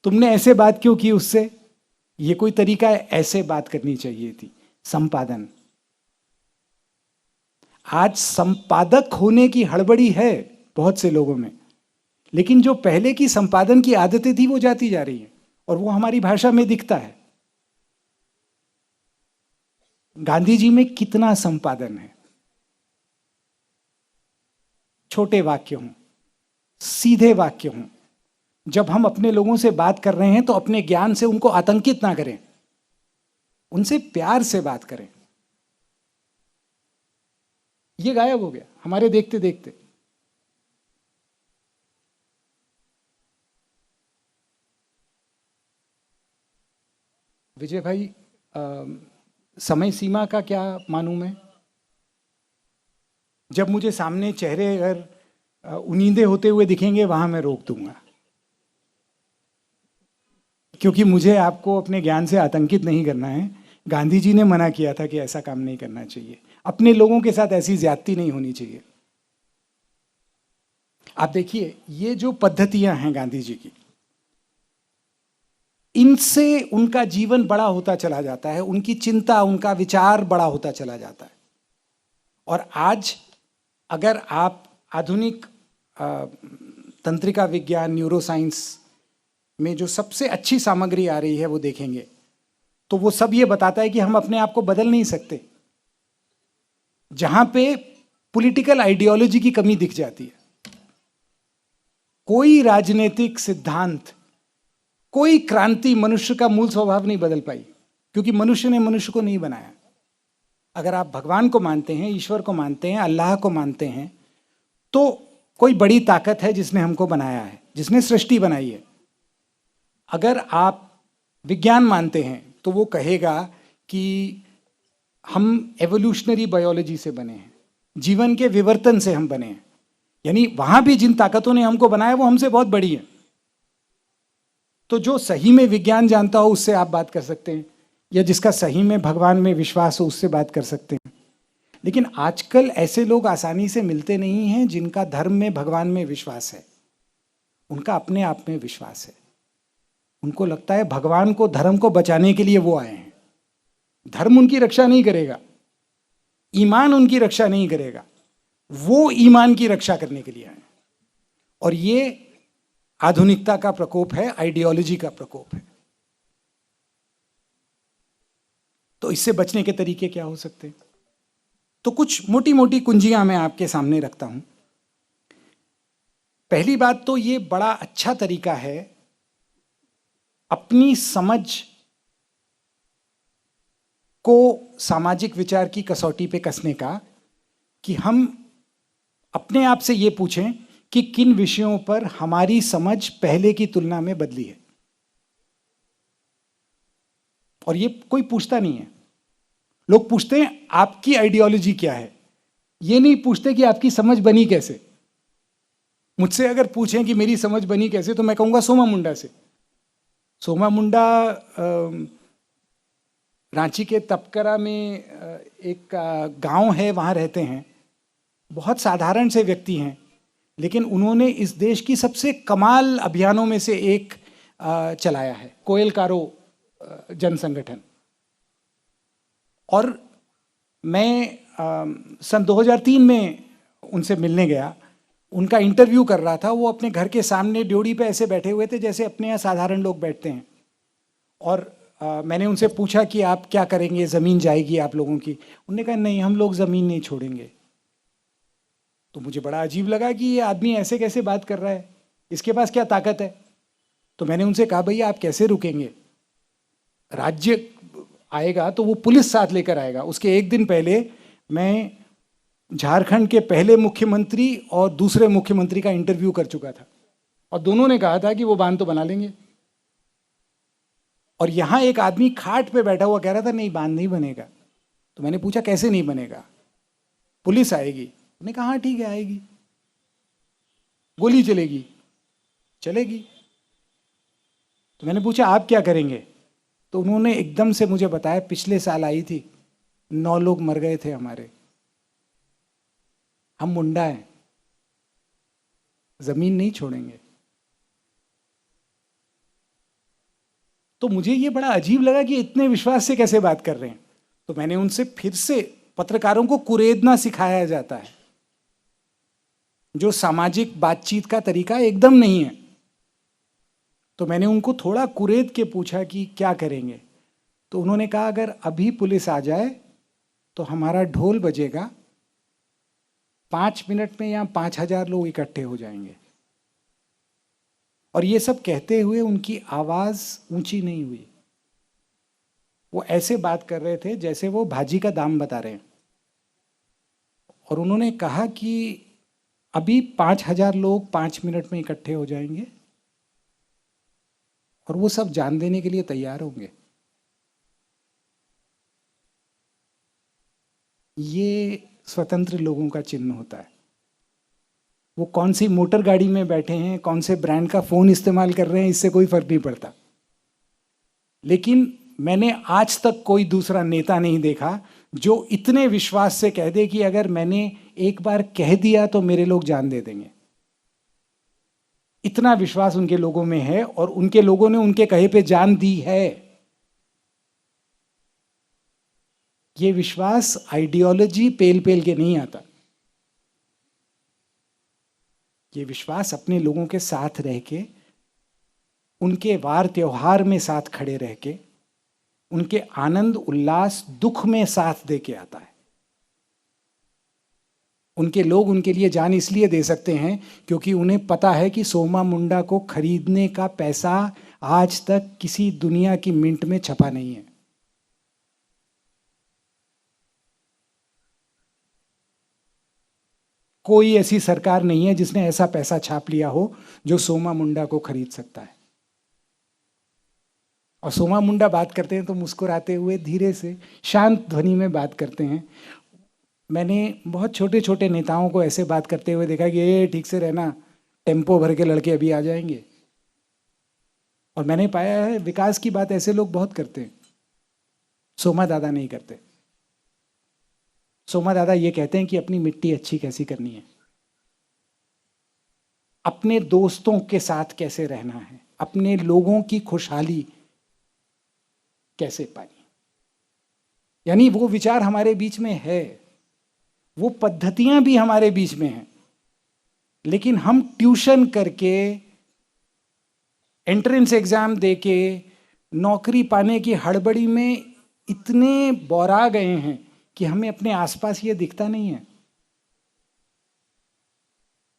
तुमने ऐसे बात क्यों की उससे, ये कोई तरीका है, ऐसे बात करनी चाहिए थी। संपादन, आज संपादक होने की हड़बड़ी है बहुत से लोगों में, लेकिन जो पहले की संपादन की आदतें थी वो जाती जा रही है, और वो हमारी भाषा में दिखता है। गांधी जी में कितना संपादन है, छोटे वाक्य हों, सीधे वाक्य हों। जब हम अपने लोगों से बात कर रहे हैं तो अपने ज्ञान से उनको आतंकित ना करें, उनसे प्यार से बात करें। ये गायब हो गया हमारे देखते देखते। विजय भाई, समय सीमा का क्या मानूं मैं? जब मुझे सामने चेहरे अगर उनींदे होते हुए दिखेंगे वहां मैं रोक दूंगा, क्योंकि मुझे आपको अपने ज्ञान से आतंकित नहीं करना है। गांधी जी ने मना किया था कि ऐसा काम नहीं करना चाहिए, अपने लोगों के साथ ऐसी ज्यादती नहीं होनी चाहिए। आप देखिए, ये जो पद्धतियां हैं गांधी जी की, इनसे उनका जीवन बड़ा होता चला जाता है, उनकी चिंता, उनका विचार बड़ा होता चला जाता है। और आज अगर आप आधुनिक तंत्रिका विज्ञान, न्यूरोसाइंस में जो सबसे अच्छी सामग्री आ रही है वो देखेंगे, तो वो सब ये बताता है कि हम अपने आप को बदल नहीं सकते। जहां पे पॉलिटिकल आइडियोलॉजी की कमी दिख जाती है, कोई राजनीतिक सिद्धांत, कोई क्रांति मनुष्य का मूल स्वभाव नहीं बदल पाई, क्योंकि मनुष्य ने मनुष्य को नहीं बनाया। अगर आप भगवान को मानते हैं, ईश्वर को मानते हैं, अल्लाह को मानते हैं, तो कोई बड़ी ताकत है जिसने हमको बनाया है, जिसने सृष्टि बनाई है। अगर आप विज्ञान मानते हैं तो वो कहेगा कि हम एवोल्यूशनरी बायोलॉजी से बने हैं, जीवन के विवर्तन से हम बने हैं, यानी वहां भी जिन ताकतों ने हमको बनाया वो हमसे बहुत बड़ी है। तो जो सही में विज्ञान जानता हो उससे आप बात कर सकते हैं, या जिसका सही में भगवान में विश्वास हो उससे बात कर सकते हैं। लेकिन आजकल ऐसे लोग आसानी से मिलते नहीं हैं जिनका धर्म में, भगवान में विश्वास है। उनका अपने आप में विश्वास है। उनको लगता है भगवान को, धर्म को बचाने के लिए वो आए हैं। धर्म उनकी रक्षा नहीं करेगा, ईमान उनकी रक्षा नहीं करेगा, वो ईमान की रक्षा करने के लिए आए हैं। और ये आधुनिकता का प्रकोप है, आइडियोलॉजी का प्रकोप है। तो इससे बचने के तरीके क्या हो सकते हैं? तो कुछ मोटी मोटी कुंजियां मैं आपके सामने रखता हूं। पहली बात तो ये बड़ा अच्छा तरीका है अपनी समझ को सामाजिक विचार की कसौटी पे कसने का, कि हम अपने आप से ये पूछें कि किन विषयों पर हमारी समझ पहले की तुलना में बदली है। और ये कोई पूछता नहीं है। लोग पूछते हैं आपकी आइडियोलॉजी क्या है, ये नहीं पूछते कि आपकी समझ बनी कैसे। मुझसे अगर पूछें कि मेरी समझ बनी कैसे, तो मैं कहूंगा सोमा मुंडा से। सोमा मुंडा रांची के तपकरा में एक गांव है, वहाँ रहते हैं। बहुत साधारण से व्यक्ति हैं, लेकिन उन्होंने इस देश की सबसे कमाल अभियानों में से एक चलाया है, कोयल कारो जन संगठन। और मैं सन 2003 में उनसे मिलने गया, उनका इंटरव्यू कर रहा था। वो अपने घर के सामने ड्योढ़ी पे ऐसे बैठे हुए थे जैसे अपने यहाँ साधारण लोग बैठते हैं। और मैंने उनसे पूछा कि आप क्या करेंगे, ज़मीन जाएगी आप लोगों की? उन्होंने कहा नहीं, हम लोग ज़मीन नहीं छोड़ेंगे। तो मुझे बड़ा अजीब लगा कि ये आदमी ऐसे कैसे बात कर रहा है, इसके पास क्या ताकत है? तो मैंने उनसे कहा भैया आप कैसे रुकेंगे? राज्य आएगा तो वो पुलिस साथ लेकर आएगा। उसके एक दिन पहले मैं झारखंड के पहले मुख्यमंत्री और दूसरे मुख्यमंत्री का इंटरव्यू कर चुका था, और दोनों ने कहा था कि वो बांध तो बना लेंगे। और यहां एक आदमी खाट पे बैठा हुआ कह रहा था नहीं, बांध नहीं बनेगा। तो मैंने पूछा कैसे नहीं बनेगा, पुलिस आएगी। उन्होंने कहा हाँ ठीक है आएगी, गोली चलेगी, चलेगी। तो मैंने पूछा आप क्या करेंगे, तो उन्होंने एकदम से मुझे बताया पिछले साल आई थी, 9 लोग मर गए थे हमारे, हम मुंडा हैं, जमीन नहीं छोड़ेंगे। तो मुझे ये बड़ा अजीब लगा कि इतने विश्वास से कैसे बात कर रहे हैं। तो मैंने उनसे फिर से, पत्रकारों को कुरेदना सिखाया जाता है, जो सामाजिक बातचीत का तरीका एकदम नहीं है। तो मैंने उनको थोड़ा कुरेद के पूछा कि क्या करेंगे। तो उन्होंने कहा अगर अभी पुलिस आ जाए तो हमारा ढोल बजेगा, 5 मिनट में यहाँ 5,000 लोग इकट्ठे हो जाएंगे। और ये सब कहते हुए उनकी आवाज ऊंची नहीं हुई, वो ऐसे बात कर रहे थे जैसे वो भाजी का दाम बता रहे हैं। और उन्होंने कहा कि अभी 5,000 लोग 5 मिनट में इकट्ठे हो जाएंगे और वो सब जान देने के लिए तैयार होंगे। ये स्वतंत्र लोगों का चिन्ह होता है। वो कौन सी मोटर गाड़ी में बैठे हैं, कौन से ब्रांड का फोन इस्तेमाल कर रहे हैं, इससे कोई फर्क नहीं पड़ता। लेकिन मैंने आज तक कोई दूसरा नेता नहीं देखा जो इतने विश्वास से कह दे कि अगर मैंने एक बार कह दिया तो मेरे लोग जान दे देंगे। इतना विश्वास उनके लोगों में है और उनके लोगों ने उनके कहे पे जान दी है। ये विश्वास आइडियोलॉजी पेल पेल के नहीं आता, ये विश्वास अपने लोगों के साथ रह के, उनके वार त्योहार में साथ खड़े रह के, उनके आनंद उल्लास दुख में साथ दे के आता है। उनके लोग उनके लिए जान इसलिए दे सकते हैं क्योंकि उन्हें पता है कि सोमा मुंडा को खरीदने का पैसा आज तक किसी दुनिया की मिंट में छपा नहीं है। कोई ऐसी सरकार नहीं है जिसने ऐसा पैसा छाप लिया हो जो सोमा मुंडा को खरीद सकता है। और सोमा मुंडा बात करते हैं तो मुस्कुराते हुए धीरे से शांत ध्वनि में बात करते हैं। मैंने बहुत छोटे छोटे नेताओं को ऐसे बात करते हुए देखा कि ये ठीक से रहना, टेम्पो भर के लड़के अभी आ जाएंगे। और मैंने पाया है विकास की बात ऐसे लोग बहुत करते हैं, सोमा दादा नहीं करते। सोमा दादा ये कहते हैं कि अपनी मिट्टी अच्छी कैसी करनी है, अपने दोस्तों के साथ कैसे रहना है, अपने लोगों की खुशहाली कैसे पानी। यानी वो विचार हमारे बीच में है, वो पद्धतियां भी हमारे बीच में हैं, लेकिन हम ट्यूशन करके, एंट्रेंस एग्जाम देके, नौकरी पाने की हड़बड़ी में इतने बौरा गए हैं कि हमें अपने आसपास ये दिखता नहीं है।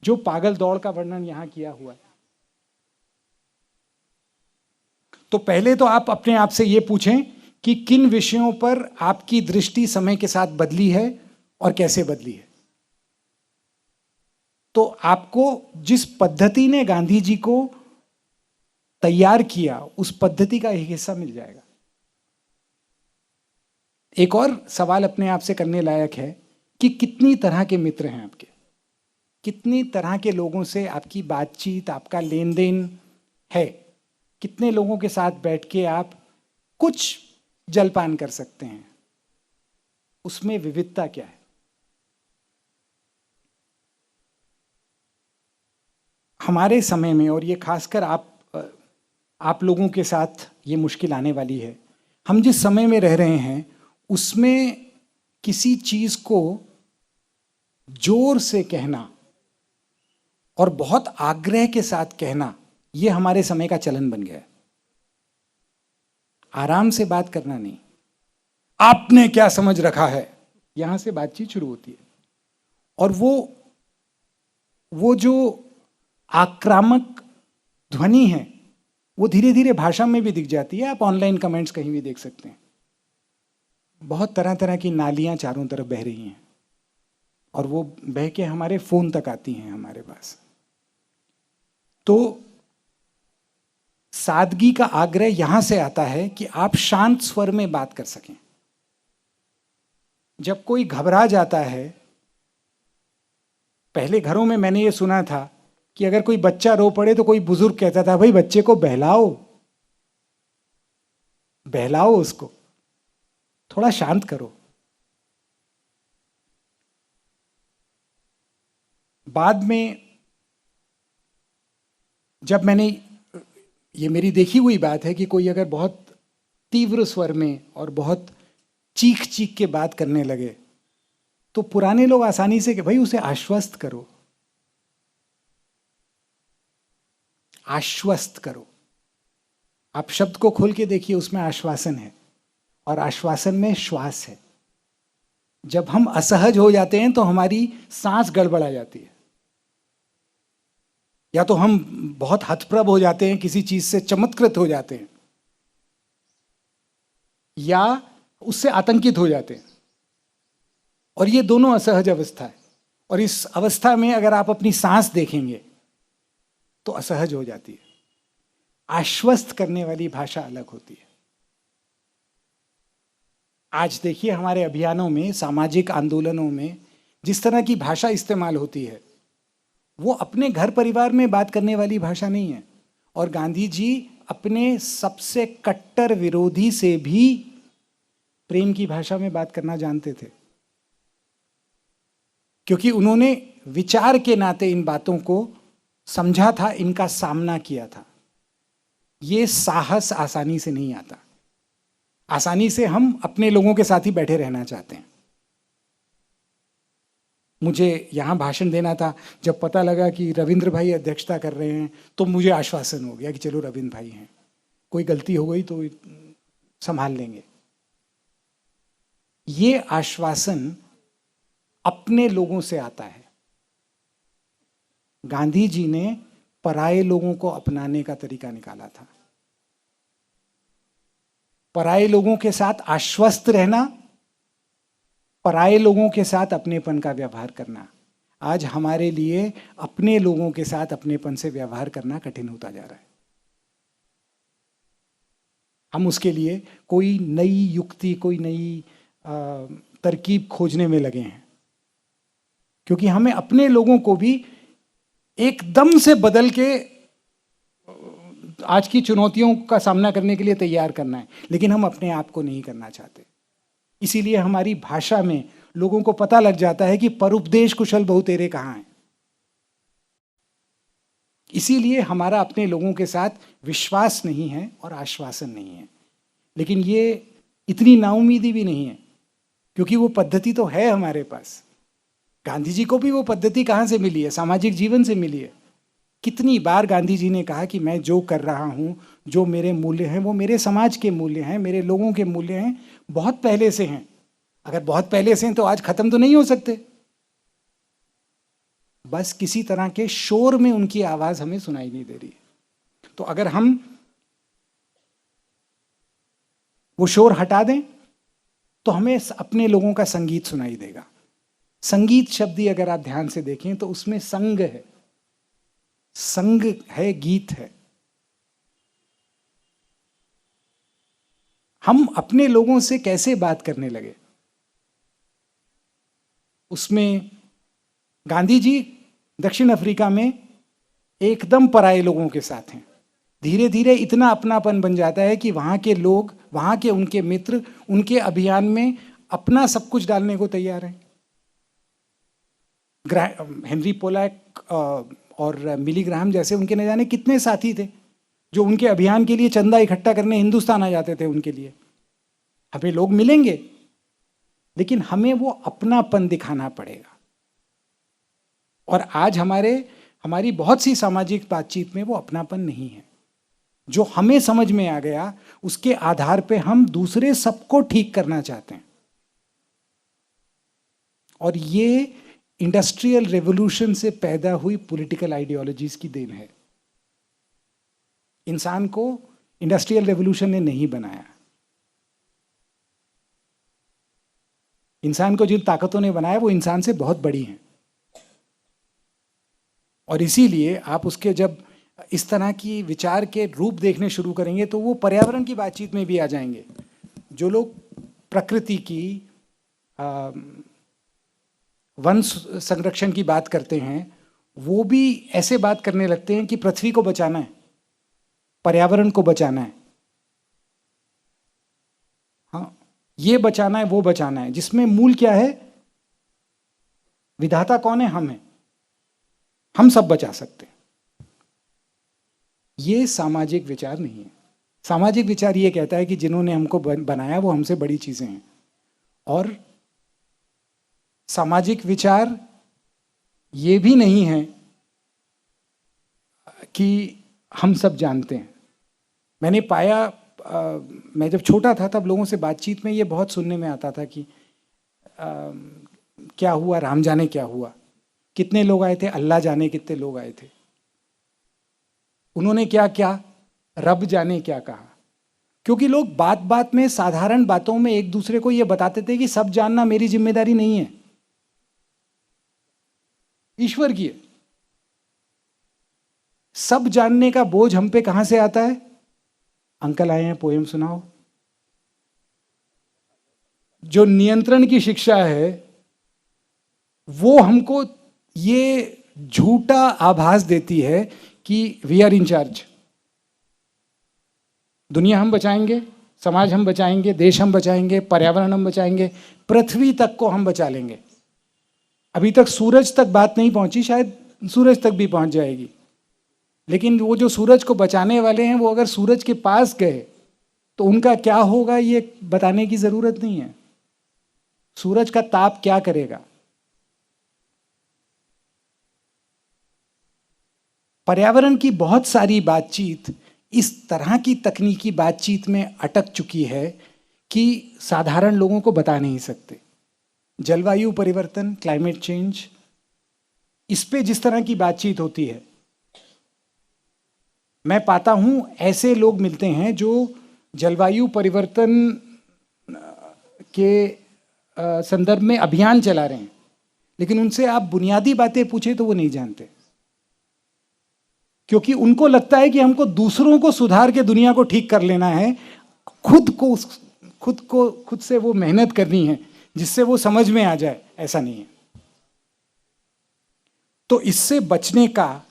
जो पागल दौड़ का वर्णन यहां किया हुआ है। तो पहले तो आप अपने आप से ये पूछें कि किन विषयों पर आपकी दृष्टि समय के साथ बदली है और कैसे बदली है। तो आपको जिस पद्धति ने गांधी जी को तैयार किया उस पद्धति का एक हिस्सा मिल जाएगा। एक और सवाल अपने आप से करने लायक है कि कितनी तरह के मित्र हैं आपके, कितनी तरह के लोगों से आपकी बातचीत, आपका लेन देन है, कितने लोगों के साथ बैठ के आप कुछ जलपान कर सकते हैं, उसमें विविधता क्या है। हमारे समय में, और ये खासकर आप लोगों के साथ ये मुश्किल आने वाली है, हम जिस समय में रह रहे हैं उसमें किसी चीज को जोर से कहना और बहुत आग्रह के साथ कहना, ये हमारे समय का चलन बन गया है। आराम से बात करना नहीं, आपने क्या समझ रखा है, यहां से बातचीत शुरू होती है। और वो जो आक्रामक ध्वनि है वो धीरे धीरे भाषा में भी दिख जाती है। आप ऑनलाइन कमेंट्स कहीं भी देख सकते हैं, बहुत तरह तरह की नालियां चारों तरफ बह रही हैं और वो बह के हमारे फोन तक आती हैं हमारे पास। तो सादगी का आग्रह यहां से आता है कि आप शांत स्वर में बात कर सकें। जब कोई घबरा जाता है, पहले घरों में मैंने ये सुना था कि अगर कोई बच्चा रो पड़े तो कोई बुजुर्ग कहता था, भाई बच्चे को बहलाओ, बहलाओ उसको, थोड़ा शांत करो। बाद में जब मैंने, ये मेरी देखी हुई बात है कि कोई अगर बहुत तीव्र स्वर में और बहुत चीख चीख के बात करने लगे तो पुराने लोग आसानी से कि भाई उसे आश्वस्त करो, आश्वस्त करो। आप शब्द को खोल के देखिए, उसमें आश्वासन है और आश्वासन में श्वास है। जब हम असहज हो जाते हैं तो हमारी सांस गड़बड़ा जाती है, या तो हम बहुत हतप्रभ हो जाते हैं, किसी चीज से चमत्कृत हो जाते हैं, या उससे आतंकित हो जाते हैं। और ये दोनों असहज अवस्था है। और इस अवस्था में अगर आप अपनी सांस देखेंगे तो असहज हो जाती है। आश्वस्त करने वाली भाषा अलग होती है। आज देखिए हमारे अभियानों में, सामाजिक आंदोलनों में जिस तरह की भाषा इस्तेमाल होती है, वो अपने घर परिवार में बात करने वाली भाषा नहीं है। और गांधी जी अपने सबसे कट्टर विरोधी से भी प्रेम की भाषा में बात करना जानते थे, क्योंकि उन्होंने विचार के नाते इन बातों को समझा था, इनका सामना किया था। ये साहस आसानी से नहीं आता। आसानी से हम अपने लोगों के साथ ही बैठे रहना चाहते हैं। मुझे यहाँ भाषण देना था, जब पता लगा कि रविंद्र भाई अध्यक्षता कर रहे हैं तो मुझे आश्वासन हो गया कि चलो रविंद्र भाई हैं, कोई गलती हो गई तो संभाल लेंगे। ये आश्वासन अपने लोगों से आता है। गांधी जी ने पराये लोगों को अपनाने का तरीका निकाला था। पराये लोगों के साथ आश्वस्त रहना, पराये लोगों के साथ अपनेपन का व्यवहार करना। आज हमारे लिए अपने लोगों के साथ अपनेपन से व्यवहार करना कठिन होता जा रहा है। हम उसके लिए कोई नई युक्ति, कोई नई तरकीब खोजने में लगे हैं, क्योंकि हमें अपने लोगों को भी एकदम से बदल के आज की चुनौतियों का सामना करने के लिए तैयार करना है, लेकिन हम अपने आप को नहीं करना चाहते। इसीलिए हमारी भाषा में लोगों को पता लग जाता है कि परुपदेश कुशल बहु तेरे कहाँ हैं। इसीलिए हमारा अपने लोगों के साथ विश्वास नहीं है और आश्वासन नहीं है। लेकिन ये इतनी नाउमीदी भी नहीं है, क्योंकि वो पद्धति तो है हमारे पास। गांधी जी को भी वो पद्धति कहाँ से मिली है? सामाजिक जीवन से मिली है। कितनी बार गांधी जी ने कहा कि मैं जो कर रहा हूँ, जो मेरे मूल्य हैं, वो मेरे समाज के मूल्य हैं, मेरे लोगों के मूल्य हैं, बहुत पहले से हैं। अगर बहुत पहले से हैं तो आज खत्म तो नहीं हो सकते। बस किसी तरह के शोर में उनकी आवाज हमें सुनाई नहीं दे रही है। तो अगर हम वो शोर हटा दें तो हमें अपने लोगों का संगीत सुनाई देगा। संगीत शब्द ही अगर आप ध्यान से देखें तो उसमें संग है, संग है, गीत है। हम अपने लोगों से कैसे बात करने लगे, उसमें गांधी जी दक्षिण अफ्रीका में एकदम पराये लोगों के साथ हैं। धीरे धीरे इतना अपनापन बन जाता है कि वहां के लोग, वहां के उनके मित्र उनके अभियान में अपना सब कुछ डालने को तैयार हैं। हेनरी पोलैक और मिली ग्राहम जैसे उनके न जाने कितने साथी थे जो उनके अभियान के लिए चंदा इकट्ठा करने हिंदुस्तान आ जाते थे उनके लिए। हमें लोग मिलेंगे, लेकिन हमें वो अपनापन दिखाना पड़ेगा। और आज हमारी बहुत सी सामाजिक बातचीत में वो अपनापन नहीं है। जो हमें समझ में आ गया उसके आधार पे हम दूसरे सबको ठीक करना चाहते हैं। और ये इंडस्ट्रियल रेवोल्यूशन से पैदा हुई पॉलिटिकल आइडियोलॉजीज की देन है। इंसान को इंडस्ट्रियल रेवोल्यूशन ने नहीं बनाया। इंसान को जिन ताकतों ने बनाया वो इंसान से बहुत बड़ी हैं। और इसीलिए आप उसके जब इस तरह की विचार के रूप देखने शुरू करेंगे तो वो पर्यावरण की बातचीत में भी आ जाएंगे। जो लोग प्रकृति की, वन संरक्षण की बात करते हैं, वो भी ऐसे बात करने लगते हैं कि पृथ्वी को बचाना है, पर्यावरण को बचाना है, हाँ ये बचाना है, वो बचाना है, जिसमें मूल क्या है? विधाता कौन है? हम हैं, हम सब बचा सकते हैं। ये सामाजिक विचार नहीं है। सामाजिक विचार ये कहता है कि जिन्होंने हमको बनाया वो हमसे बड़ी चीजें हैं। और सामाजिक विचार ये भी नहीं है कि हम सब जानते हैं। मैंने पाया, मैं जब छोटा था तब लोगों से बातचीत में ये बहुत सुनने में आता था कि क्या हुआ, राम जाने क्या हुआ, कितने लोग आए थे, अल्लाह जाने कितने लोग आए थे, उन्होंने क्या क्या, रब जाने क्या कहा। क्योंकि लोग बात बात में, साधारण बातों में एक दूसरे को ये बताते थे कि सब जानना मेरी जिम्मेदारी नहीं है, ईश्वर की है। सब जानने का बोझ हम पे कहां से आता है? अंकल आए हैं, पोएम सुनाओ। जो नियंत्रण की शिक्षा है वो हमको ये झूठा आभास देती है कि वी आर इन चार्ज। दुनिया हम बचाएंगे, समाज हम बचाएंगे, देश हम बचाएंगे, पर्यावरण हम बचाएंगे, पृथ्वी तक को हम बचा लेंगे। अभी तक सूरज तक बात नहीं पहुंची, शायद सूरज तक भी पहुंच जाएगी। लेकिन वो जो सूरज को बचाने वाले हैं वो अगर सूरज के पास गए तो उनका क्या होगा ये बताने की जरूरत नहीं है। सूरज का ताप क्या करेगा? पर्यावरण की बहुत सारी बातचीत इस तरह की तकनीकी बातचीत में अटक चुकी है कि साधारण लोगों को बता नहीं सकते। जलवायु परिवर्तन, क्लाइमेट चेंज, इस पे जिस तरह की बातचीत होती है, मैं पाता हूं ऐसे लोग मिलते हैं जो जलवायु परिवर्तन के संदर्भ में अभियान चला रहे हैं, लेकिन उनसे आप बुनियादी बातें पूछे तो वो नहीं जानते, क्योंकि उनको लगता है कि हमको दूसरों को सुधार के दुनिया को ठीक कर लेना है, खुद से वो मेहनत करनी है जिससे वो समझ में आ जाए। ऐसा नहीं है। तो इससे बचने का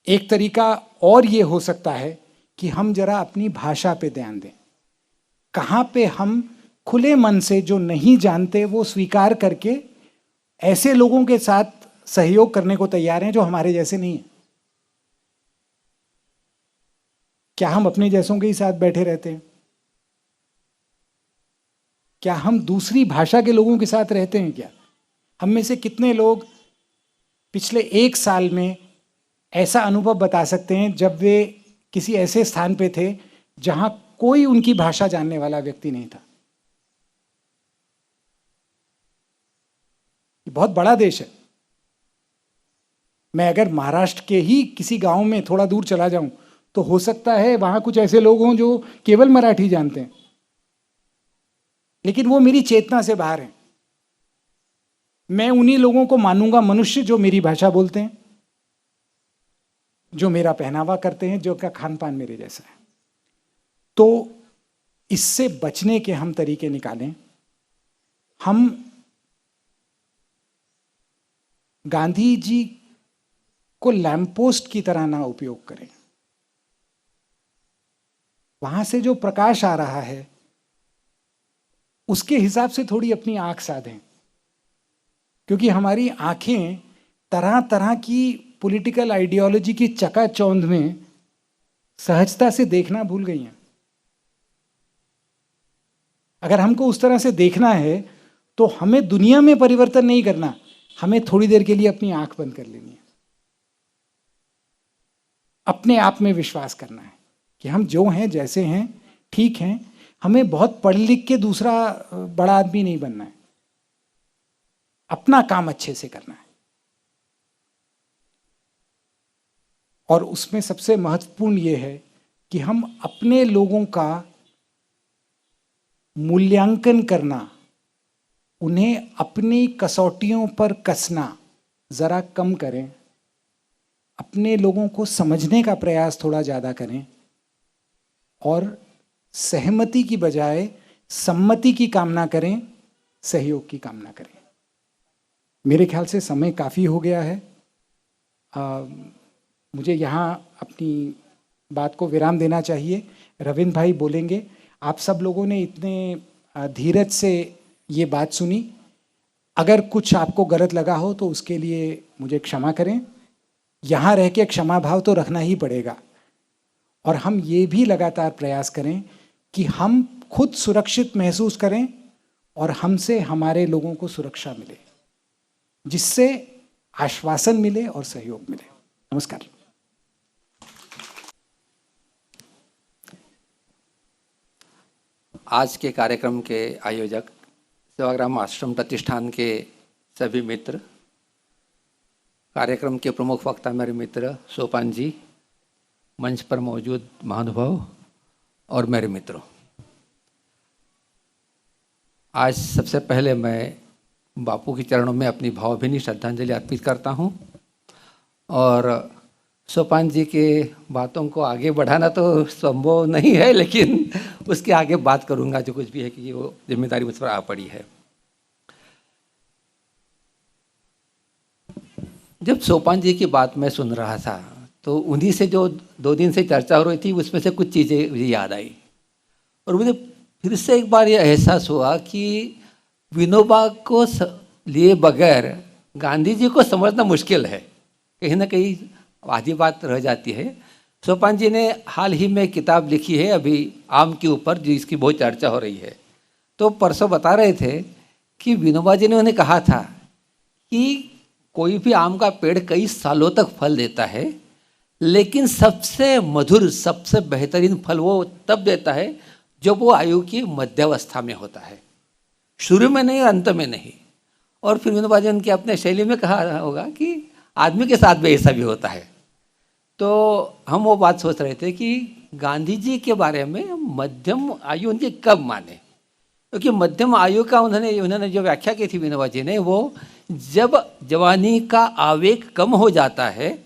एक तरीका और ये हो सकता है कि हम जरा अपनी भाषा पे ध्यान दें। कहाँ पे हम खुले मन से जो नहीं जानते वो स्वीकार करके ऐसे लोगों के साथ सहयोग करने को तैयार हैं जो हमारे जैसे नहीं हैं। क्या हम अपने जैसों के ही साथ बैठे रहते हैं? क्या हम दूसरी भाषा के लोगों के साथ रहते हैं? क्या हम में से कितने लोग पिछले 1 साल में ऐसा अनुभव बता सकते हैं जब वे किसी ऐसे स्थान पे थे जहां कोई उनकी भाषा जानने वाला व्यक्ति नहीं था? ये बहुत बड़ा देश है। मैं अगर महाराष्ट्र के ही किसी गांव में थोड़ा दूर चला जाऊं तो हो सकता है वहां कुछ ऐसे लोग हों जो केवल मराठी जानते हैं, लेकिन वो मेरी चेतना से बाहर हैं। मैं उन्हीं लोगों को मानूंगा मनुष्य जो मेरी भाषा बोलते हैं, जो मेरा पहनावा करते हैं, जो का खान पान मेरे जैसा है। तो इससे बचने के हम तरीके निकालें। हम गांधी जी को लैंपपोस्ट की तरह ना उपयोग करें। वहां से जो प्रकाश आ रहा है उसके हिसाब से थोड़ी अपनी आंख साधें, क्योंकि हमारी आंखें तरह तरह की पॉलिटिकल आइडियोलॉजी की चकाचौंध में सहजता से देखना भूल गई हैं। अगर हमको उस तरह से देखना है तो हमें दुनिया में परिवर्तन नहीं करना, हमें थोड़ी देर के लिए अपनी आंख बंद कर लेनी है, अपने आप में विश्वास करना है कि हम जो हैं, जैसे हैं, ठीक हैं। हमें बहुत पढ़ लिख के दूसरा बड़ा आदमी नहीं बनना है, अपना काम अच्छे से करना है। और उसमें सबसे महत्वपूर्ण यह है कि हम अपने लोगों का मूल्यांकन करना, उन्हें अपनी कसौटियों पर कसना जरा कम करें। अपने लोगों को समझने का प्रयास थोड़ा ज़्यादा करें और सहमति की बजाय सम्मति की कामना करें सहयोग की कामना करें। मेरे ख्याल से समय काफ़ी हो गया है। मुझे यहाँ अपनी बात को विराम देना चाहिए। रविंद्र भाई बोलेंगे। आप सब लोगों ने इतने धीरज से ये बात सुनी। अगर कुछ आपको गलत लगा हो तो उसके लिए मुझे क्षमा करें। यहाँ रह के क्षमा भाव तो रखना ही पड़ेगा, और हम ये भी लगातार प्रयास करें कि हम खुद सुरक्षित महसूस करें और हमसे हमारे लोगों को सुरक्षा मिले, जिससे आश्वासन मिले और सहयोग मिले। नमस्कार। आज के कार्यक्रम के आयोजक सेवाग्राम आश्रम प्रतिष्ठान के सभी मित्र, कार्यक्रम के प्रमुख वक्ता मेरे मित्र सोपान जी, मंच पर मौजूद महानुभाव और मेरे मित्रों, आज सबसे पहले मैं बापू के चरणों में अपनी भावभीनी श्रद्धांजलि अर्पित करता हूं। और सोपान जी के बातों को आगे बढ़ाना तो संभव नहीं है, लेकिन उसके आगे बात करूंगा जो कुछ भी है, कि वो जिम्मेदारी मुझ पर आ पड़ी है। जब सोपान जी की बात मैं सुन रहा था तो उन्हीं से जो 2 दिन से चर्चा हो रही थी उसमें से कुछ चीज़ें मुझे याद आई, और मुझे फिर से एक बार ये एहसास हुआ कि विनोबा को लिए बगैर गांधी जी को समझना मुश्किल है। कहीं ना कहीं आधी बात रह जाती है। सोपान जी ने हाल ही में किताब लिखी है अभी आम के ऊपर, जिसकी बहुत चर्चा हो रही है। तो परसों बता रहे थे कि विनोबा जी ने उन्हें कहा था कि कोई भी आम का पेड़ कई सालों तक फल देता है, लेकिन सबसे मधुर, सबसे बेहतरीन फल वो तब देता है जब वो आयु की मध्यावस्था में होता है, शुरू में नहीं, अंत में नहीं। और फिर विनोबा जी ने अपने शैली में कहा होगा कि आदमी के साथ भी ऐसा भी होता है। तो हम वो बात सोच रहे थे कि गांधी जी के बारे में मध्यम आयु उनकी कब माने, क्योंकि मध्यम आयु का उन्होंने जो व्याख्या की थी विनोबा जी ने, वो जब जवानी का आवेग कम हो जाता है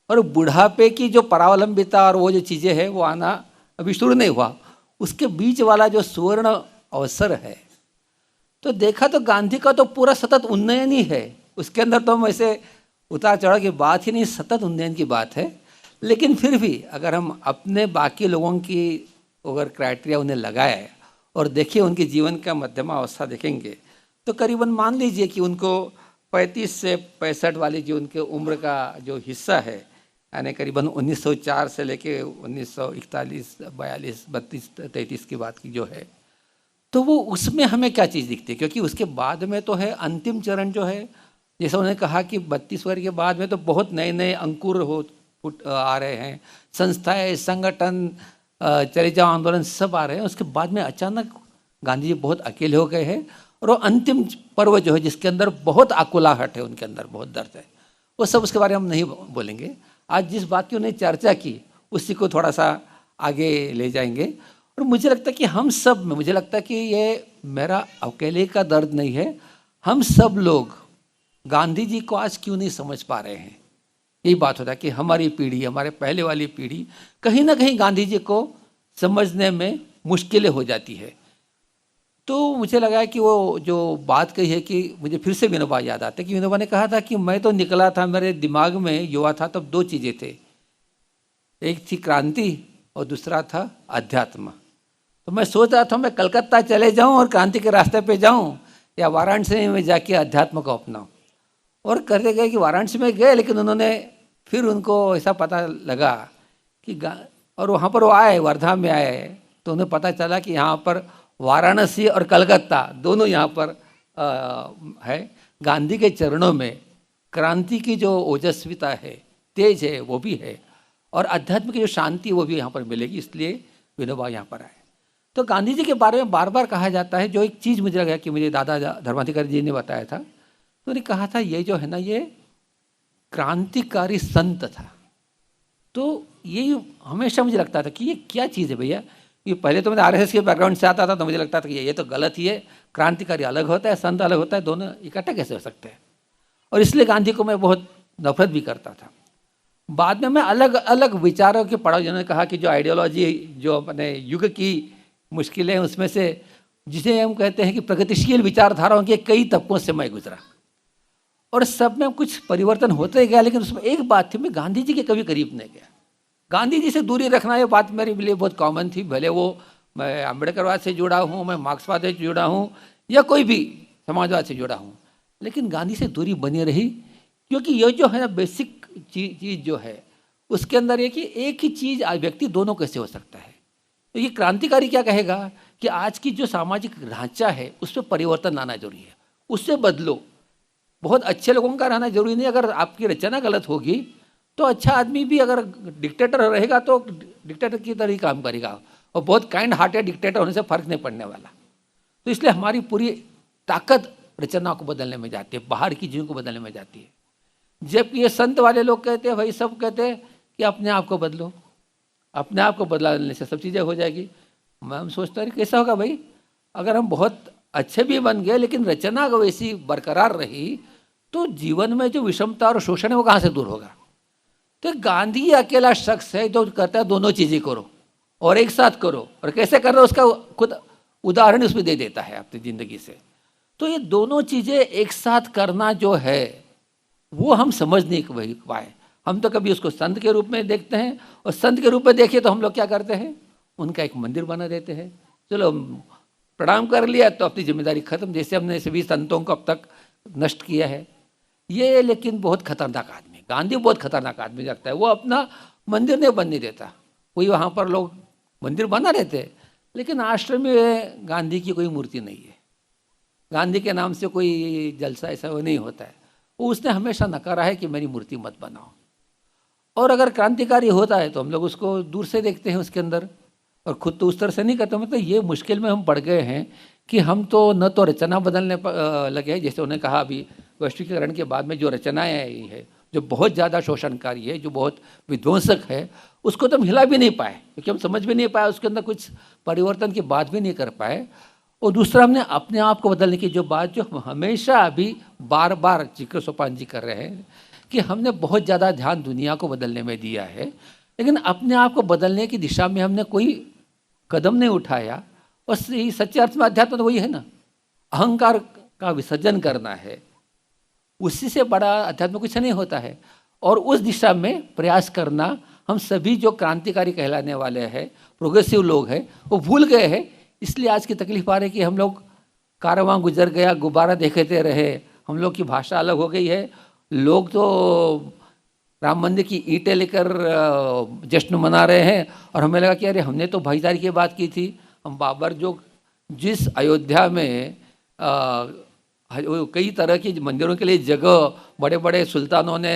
और बुढ़ापे की जो परावलंबिता और वो जो चीज़ें हैं वो आना अभी शुरू नहीं हुआ, उसके बीच वाला जो सुवर्ण अवसर है। तो देखा तो गांधी का तो पूरा सतत उन्नयन ही है, उसके अंदर तो हम ऐसे उतार चढ़ाव की बात ही नहीं, सतत उन्नयन की बात है। लेकिन फिर भी अगर हम अपने बाकी लोगों की अगर क्राइटेरिया उन्हें लगाए और देखिए उनके जीवन का मध्यमा अवस्था देखेंगे तो करीबन मान लीजिए कि उनको 35 से 65 वाली जो उनके उम्र का जो हिस्सा है, यानी करीबन 1904 से लेके 1941, 42, 32, 33 की बात की जो है, तो वो उसमें हमें क्या चीज़ दिखती है? क्योंकि उसके बाद में तो है अंतिम चरण जो है, जैसा उन्होंने कहा कि 32 वर्ष के बाद में तो बहुत नए नए अंकुर आ रहे हैं, संस्थाएं, संगठन, चले जाओ आंदोलन सब आ रहे हैं। उसके बाद में अचानक गांधी जी बहुत अकेले हो गए हैं, और वो अंतिम पर्व जो है जिसके अंदर बहुत आकुलाहट है, उनके अंदर बहुत दर्द है, वो सब उसके बारे में हम नहीं बोलेंगे। आज जिस बात की उन्हें चर्चा की उसी को थोड़ा सा आगे ले जाएंगे। और मुझे लगता है कि हम सब में, मुझे लगता है कि ये मेरा अकेले का दर्द नहीं है, हम सब लोग गांधी जी को आज क्यों नहीं समझ पा रहे हैं। यही बात होता है कि हमारी पीढ़ी, हमारे पहले वाली पीढ़ी कहीं ना कहीं गांधी जी को समझने में मुश्किलें हो जाती है। तो मुझे लगा कि वो जो बात कही है कि मुझे फिर से विनोबा याद आते कि विनोबा ने कहा था कि मैं तो निकला था, मेरे दिमाग में युवा था तब 2 चीज़ें थे, एक थी क्रांति और दूसरा था अध्यात्म। तो मैं सोच रहा था मैं कलकत्ता चले जाऊं और क्रांति के रास्ते पे जाऊं, या वाराणसी में जाके अध्यात्म को अपनाऊं। और करते गए कि वाराणसी में गए, लेकिन उन्होंने फिर उनको ऐसा पता लगा कि और वहाँ पर वो आए, वर्धा में आए, तो उन्हें पता चला कि यहाँ पर वाराणसी और कलकत्ता दोनों यहाँ पर है। गांधी के चरणों में क्रांति की जो ओजस्विता है, तेज है, वो भी है, और अध्यात्म की जो शांति वो भी यहाँ पर मिलेगी, इसलिए विनोबा यहाँ पर आए। तो गांधी जी के बारे में बार बार कहा जाता है, जो एक चीज़ मुझे लगा कि मुझे दादा धर्माधिकारी जी ने बताया था, तो उन्होंने कहा था ये जो है ना, ये क्रांतिकारी संत था। तो ये हमेशा मुझे लगता था कि ये क्या चीज़ है भैया। ये पहले तो मैं आरएसएस के बैकग्राउंड से आता था, तो मुझे लगता था कि ये तो गलत ही है, क्रांतिकारी अलग होता है, संत अलग होता है, दोनों इकट्ठा कैसे हो सकते हैं। और इसलिए गांधी को मैं बहुत नफरत भी करता था। बाद में मैं अलग अलग विचारों के पढ़ा, जिन्होंने कहा कि जो आइडियोलॉजी, जो अपने युग की मुश्किलें, उसमें से जिसे हम कहते हैं कि प्रगतिशील विचारधाराओं के कई तबकों से मैं गुजरा, और सब में कुछ परिवर्तन होते गया, लेकिन उसमें एक बात थी, मैं गांधी जी के कभी करीब नहीं गया। गांधी जी से दूरी रखना, ये बात मेरे लिए बहुत कॉमन थी। भले वो मैं अम्बेडकरवाद से जुड़ा हूँ, मैं मार्क्सवाद से जुड़ा हूँ, या कोई भी समाजवाद से जुड़ा हूँ, लेकिन गांधी से दूरी बनी रही, क्योंकि ये जो है ना बेसिक चीज़ जो है उसके अंदर ये कि एक ही चीज़ व्यक्ति दोनों कैसे हो सकता है। तो ये क्रांतिकारी क्या कहेगा कि आज की जो सामाजिक ढांचा है उस पर परिवर्तन लाना जरूरी है, उससे बदलो। बहुत अच्छे लोगों का रहना जरूरी नहीं, अगर आपकी रचना गलत होगी तो अच्छा आदमी भी अगर डिक्टेटर रहेगा तो डिक्टेटर की तरह ही काम करेगा, और बहुत काइंड हार्टेड डिक्टेटर होने से फर्क नहीं पड़ने वाला। तो इसलिए हमारी पूरी ताकत रचना को बदलने में जाती है, बाहर की चीज़ों को बदलने में जाती है। जबकि ये संत वाले लोग कहते हैं, भाई सब कहते हैं कि अपने आप को बदलो, अपने आप को बदलाने से सब चीज़ें हो जाएगी। मैं हम सोचता है कैसा होगा भाई, अगर हम बहुत अच्छे भी बन गए लेकिन रचना अगर वैसी बरकरार रही तो जीवन में जो विषमता और शोषण है वो कहाँ से दूर होगा। तो गांधी अकेला शख्स है जो कहता है दोनों चीज़ें करो और एक साथ करो, और कैसे कर रहे हो उसका खुद उदाहरण उसमें दे देता है अपनी ज़िंदगी से। तो ये दोनों चीज़ें एक साथ करना जो है वो हम समझ नहीं पाए। हम तो कभी उसको संत के रूप में देखते हैं, और संत के रूप में देखिए तो हम लोग क्या करते हैं, उनका एक मंदिर बना देते हैं, चलो प्रणाम कर लिया तो अपनी जिम्मेदारी खत्म, जैसे हमने सभी संतों को अब तक नष्ट किया है। ये लेकिन बहुत खतरनाक आदमी, गांधी बहुत खतरनाक आदमी लगता है। वो अपना मंदिर नहीं बनने देता, कोई वहाँ पर लोग मंदिर बना रहते लेकिन आश्रम में गांधी की कोई मूर्ति नहीं है, गांधी के नाम से कोई जलसा ऐसा वो नहीं होता है। वो उसने हमेशा नकारा है कि मेरी मूर्ति मत बनाओ। और अगर क्रांतिकारी होता है तो हम लोग उसको दूर से देखते हैं उसके अंदर, और खुद तो उस तरह से नहीं करते। मतलब ये मुश्किल में हम पड़ गए हैं कि हम तो न तो रचना बदलने लगे हैं, जैसे उन्होंने कहा अभी वैश्विकीकरण के बाद में जो रचनाएँ आई है जो बहुत ज़्यादा शोषणकारी है, जो बहुत विध्वंसक है, उसको तो हम हिला भी नहीं पाए, क्योंकि हम समझ भी नहीं पाए, उसके अंदर कुछ परिवर्तन की बात भी नहीं कर पाए। और दूसरा, हमने अपने आप को बदलने की जो बात जो हम हमेशा अभी बार बार जिक्र सोपान जी कर रहे हैं कि हमने बहुत ज़्यादा ध्यान दुनिया को बदलने में दिया है, लेकिन अपने आप को बदलने की दिशा में हमने कोई कदम नहीं उठाया। और सच्चे अर्थ में अध्यात्म तो वही है ना, अहंकार का विसर्जन करना है, उसी से बड़ा अध्यात्म कुछ नहीं होता है। और उस दिशा में प्रयास करना हम सभी जो क्रांतिकारी कहलाने वाले हैं, प्रोग्रेसिव लोग हैं, वो भूल गए हैं। इसलिए आज की तकलीफ आ रही है कि हम लोग कारवां गुजर गया, गुब्बारा देखते रहे, हम लोग की भाषा अलग हो गई है। लोग तो राम मंदिर की ईंटें लेकर जश्न मना रहे हैं, और हमें लगा कि अरे हमने तो भाईचारे की बात की थी। हम बाबर जो जिस अयोध्या में कई तरह की मंदिरों के लिए जगह बड़े बड़े सुल्तानों ने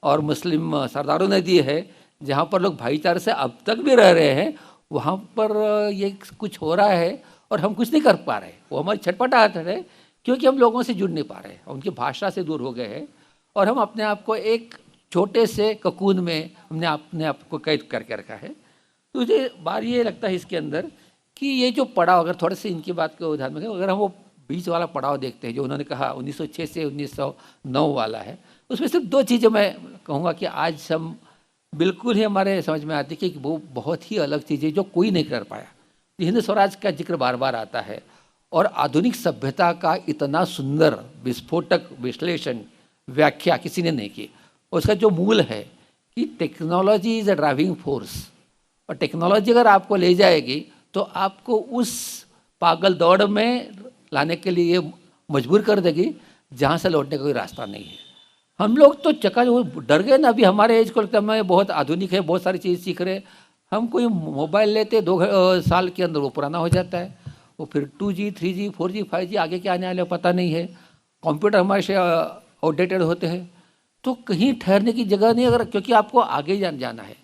और मुस्लिम सरदारों ने दी है, जहाँ पर लोग भाईचारे से अब तक भी रह रहे हैं, वहाँ पर ये कुछ हो रहा है और हम कुछ नहीं कर पा रहे। वो हमारी छटपटाहट है क्योंकि हम लोगों से जुड़ नहीं पा रहे, उनकी भाषा से दूर हो गए हैं, और हम अपने आप को एक छोटे से ककून में हमने अपने आप को कैद करके रखा है। तो मुझे बार ये लगता है इसके अंदर कि ये जो पड़ाव, अगर थोड़े से इनकी बात को उदाहरण में अगर हम वो बीच वाला पड़ाव देखते हैं जो उन्होंने कहा 1906 से 1909 वाला है, उसमें सिर्फ दो चीज़ें मैं कहूँगा कि आज हम बिल्कुल ही हमारे समझ में आती है कि वो बहुत ही अलग चीज़ है जो कोई नहीं कर पाया। हिंद स्वराज का जिक्र बार बार आता है, और आधुनिक सभ्यता का इतना सुंदर विस्फोटक विश्लेषण व्याख्या किसी ने नहीं की। उसका जो मूल है कि technology is a driving force, और टेक्नोलॉजी अगर आपको ले जाएगी तो आपको उस पागल दौड़ में लाने के लिए मजबूर कर देगी जहाँ से लौटने का कोई रास्ता नहीं है। हम लोग तो डर गए ना, अभी हमारे एज को लगता है मैं बहुत आधुनिक है, बहुत सारी चीज़ सीख रहे। हम कोई मोबाइल लेते 2 साल के अंदर वो पुराना हो जाता है, वो फिर 2G 3G 4G 5G आगे क्या आने वाले पता नहीं है। कंप्यूटर हमारे से आउटडेटेड होते हैं, तो कहीं ठहरने की जगह नहीं, अगर क्योंकि आपको आगे जाना है,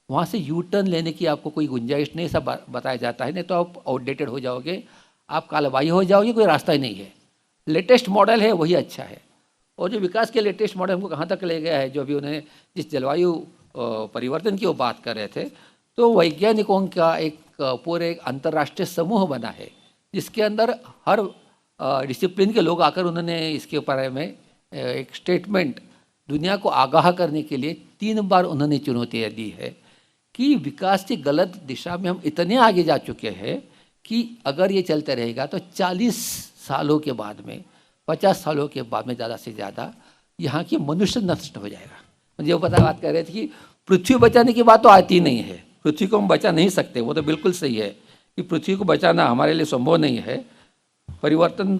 वहाँ से यू टर्न लेने की आपको कोई गुंजाइश नहीं, सब बताया जाता है, नहीं तो आप आउटडेटेड हो जाओगे, आप कालबाई हो जाओगे, कोई रास्ता ही नहीं है। लेटेस्ट मॉडल है वही अच्छा है। और जो विकास के लेटेस्ट मॉडल हमको कहाँ तक ले गया है, जो अभी उन्हें जिस जलवायु परिवर्तन की वो बात कर रहे थे, तो वैज्ञानिकों का एक पूरे एक अंतर्राष्ट्रीय समूह बना है जिसके अंदर हर डिसिप्लिन के लोग आकर उन्होंने इसके बारे में एक स्टेटमेंट दुनिया को आगाह करने के लिए 3 बार उन्होंने चुनौतियाँ दी है कि विकास की गलत दिशा में हम इतने आगे जा चुके हैं कि अगर ये चलते रहेगा तो 40 सालों के बाद में, 50 सालों के बाद में ज़्यादा से ज़्यादा यहाँ की मनुष्य नष्ट हो जाएगा। मुझे वो बात कह रहे थे कि पृथ्वी बचाने की बात तो आती नहीं है, पृथ्वी को हम बचा नहीं सकते, वो तो बिल्कुल सही है कि पृथ्वी को बचाना हमारे लिए संभव नहीं है। परिवर्तन,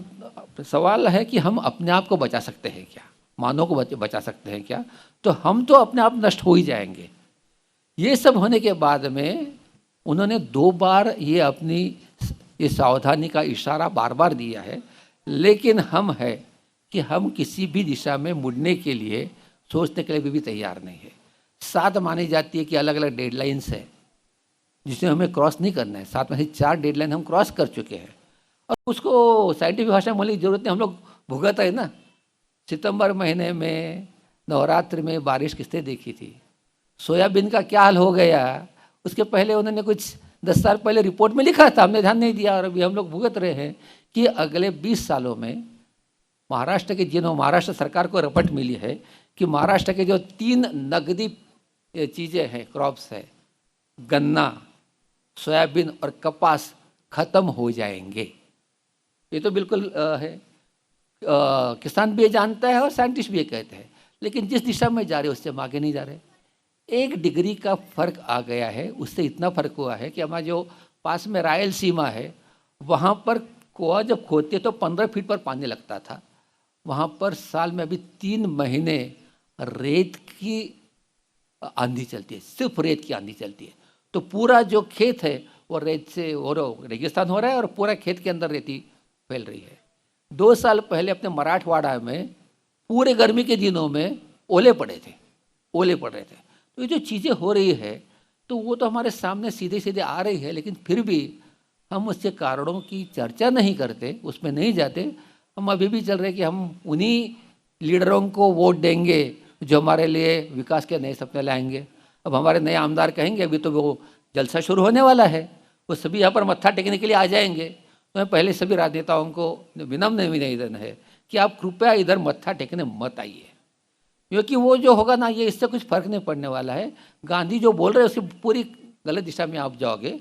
सवाल है कि हम अपने आप को बचा सकते हैं क्या, मानव को बचा सकते हैं क्या? तो हम तो अपने आप नष्ट हो ही जाएंगे। ये सब होने के बाद में उन्होंने 2 बार ये अपनी ये सावधानी का इशारा बार बार दिया है, लेकिन हम है कि हम किसी भी दिशा में मुड़ने के लिए, सोचने के लिए भी तैयार नहीं है। 7 मानी जाती है कि अलग अलग डेडलाइंस है जिसे हमें क्रॉस नहीं करना है। 7 में से 4 डेडलाइन हम क्रॉस कर चुके हैं और उसको साइंटिफिक भाषा में बोलने की जरूरत नहीं, हम लोग भुगत है ना। सितंबर महीने में नवरात्रि में बारिश किसने देखी थी? सोयाबीन का क्या हाल हो गया, उसके पहले उन्होंने कुछ 10 साल पहले रिपोर्ट में लिखा था, हमने ध्यान नहीं दिया और अभी हम लोग भुगत रहे हैं कि अगले 20 सालों में महाराष्ट्र के, जिन्हों महाराष्ट्र सरकार को रपट मिली है कि महाराष्ट्र के जो 3 नगदी चीज़ें हैं, क्रॉप्स है, गन्ना, सोयाबीन और कपास, खत्म हो जाएंगे। ये तो बिल्कुल है, किसान भी ये जानता है और साइंटिस्ट भी ये कहते हैं, लेकिन जिस दिशा में जा रहे उससे हम आगे नहीं जा रहे। 1 डिग्री का फर्क आ गया है, उससे इतना फर्क हुआ है कि हमारा जो पास में रायलसीमा है वहाँ पर कुआं जब खोदते तो 15 फीट पर पानी लगता था, वहाँ पर साल में अभी 3 महीने रेत की आंधी चलती है, सिर्फ रेत की आंधी चलती है। तो पूरा जो खेत है वो रेत से और रेगिस्तान हो रहा है और पूरा खेत के अंदर रेती फैल रही है। 2 साल पहले अपने मराठवाड़ा में पूरे गर्मी के दिनों में ओले पड़े थे, ओले पड़ रहे थे। तो ये जो चीज़ें हो रही है तो वो तो हमारे सामने सीधे सीधे आ रही है, लेकिन फिर भी हम उसके कारणों की चर्चा नहीं करते, उसमें नहीं जाते। हम अभी भी चल रहे कि हम उन्हीं लीडरों को वोट देंगे जो हमारे लिए विकास के नए सपने लाएंगे। अब हमारे नए आमदार कहेंगे अभी तो वो जलसा शुरू होने वाला है, वो सभी यहाँ पर मत्था टेकने के लिए आ जाएंगे। तो मैं पहले सभी राजनेताओं को विनम्र निवेदन है कि आप कृपया इधर मत्था टेकने मत आइए, क्योंकि वो जो होगा ना, ये इससे कुछ फर्क नहीं पड़ने वाला है। गांधी जो बोल रहे हैं उसकी पूरी गलत दिशा में आप जाओगे।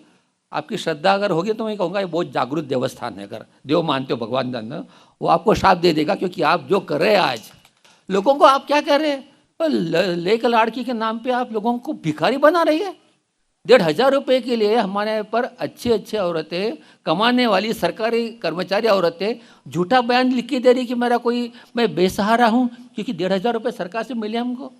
आपकी श्रद्धा अगर होगी तो मैं कहूँगा ये बहुत जागरूक देवस्थान है। अगर देव मानते हो भगवान धन, वो आपको शाप दे देगा, क्योंकि आप जो कर रहे हैं आज लोगों को, आप क्या कर रहे हैं? लेक लाड़की के नाम पे आप लोगों को भिखारी बना रही है। 1,500 रुपये के लिए हमारे पर अच्छी अच्छी औरतें, कमाने वाली सरकारी कर्मचारी औरतें झूठा बयान लिख के दे रही कि मैं बेसहारा हूँ, क्योंकि 1,500 रुपये सरकार से मिले हमको।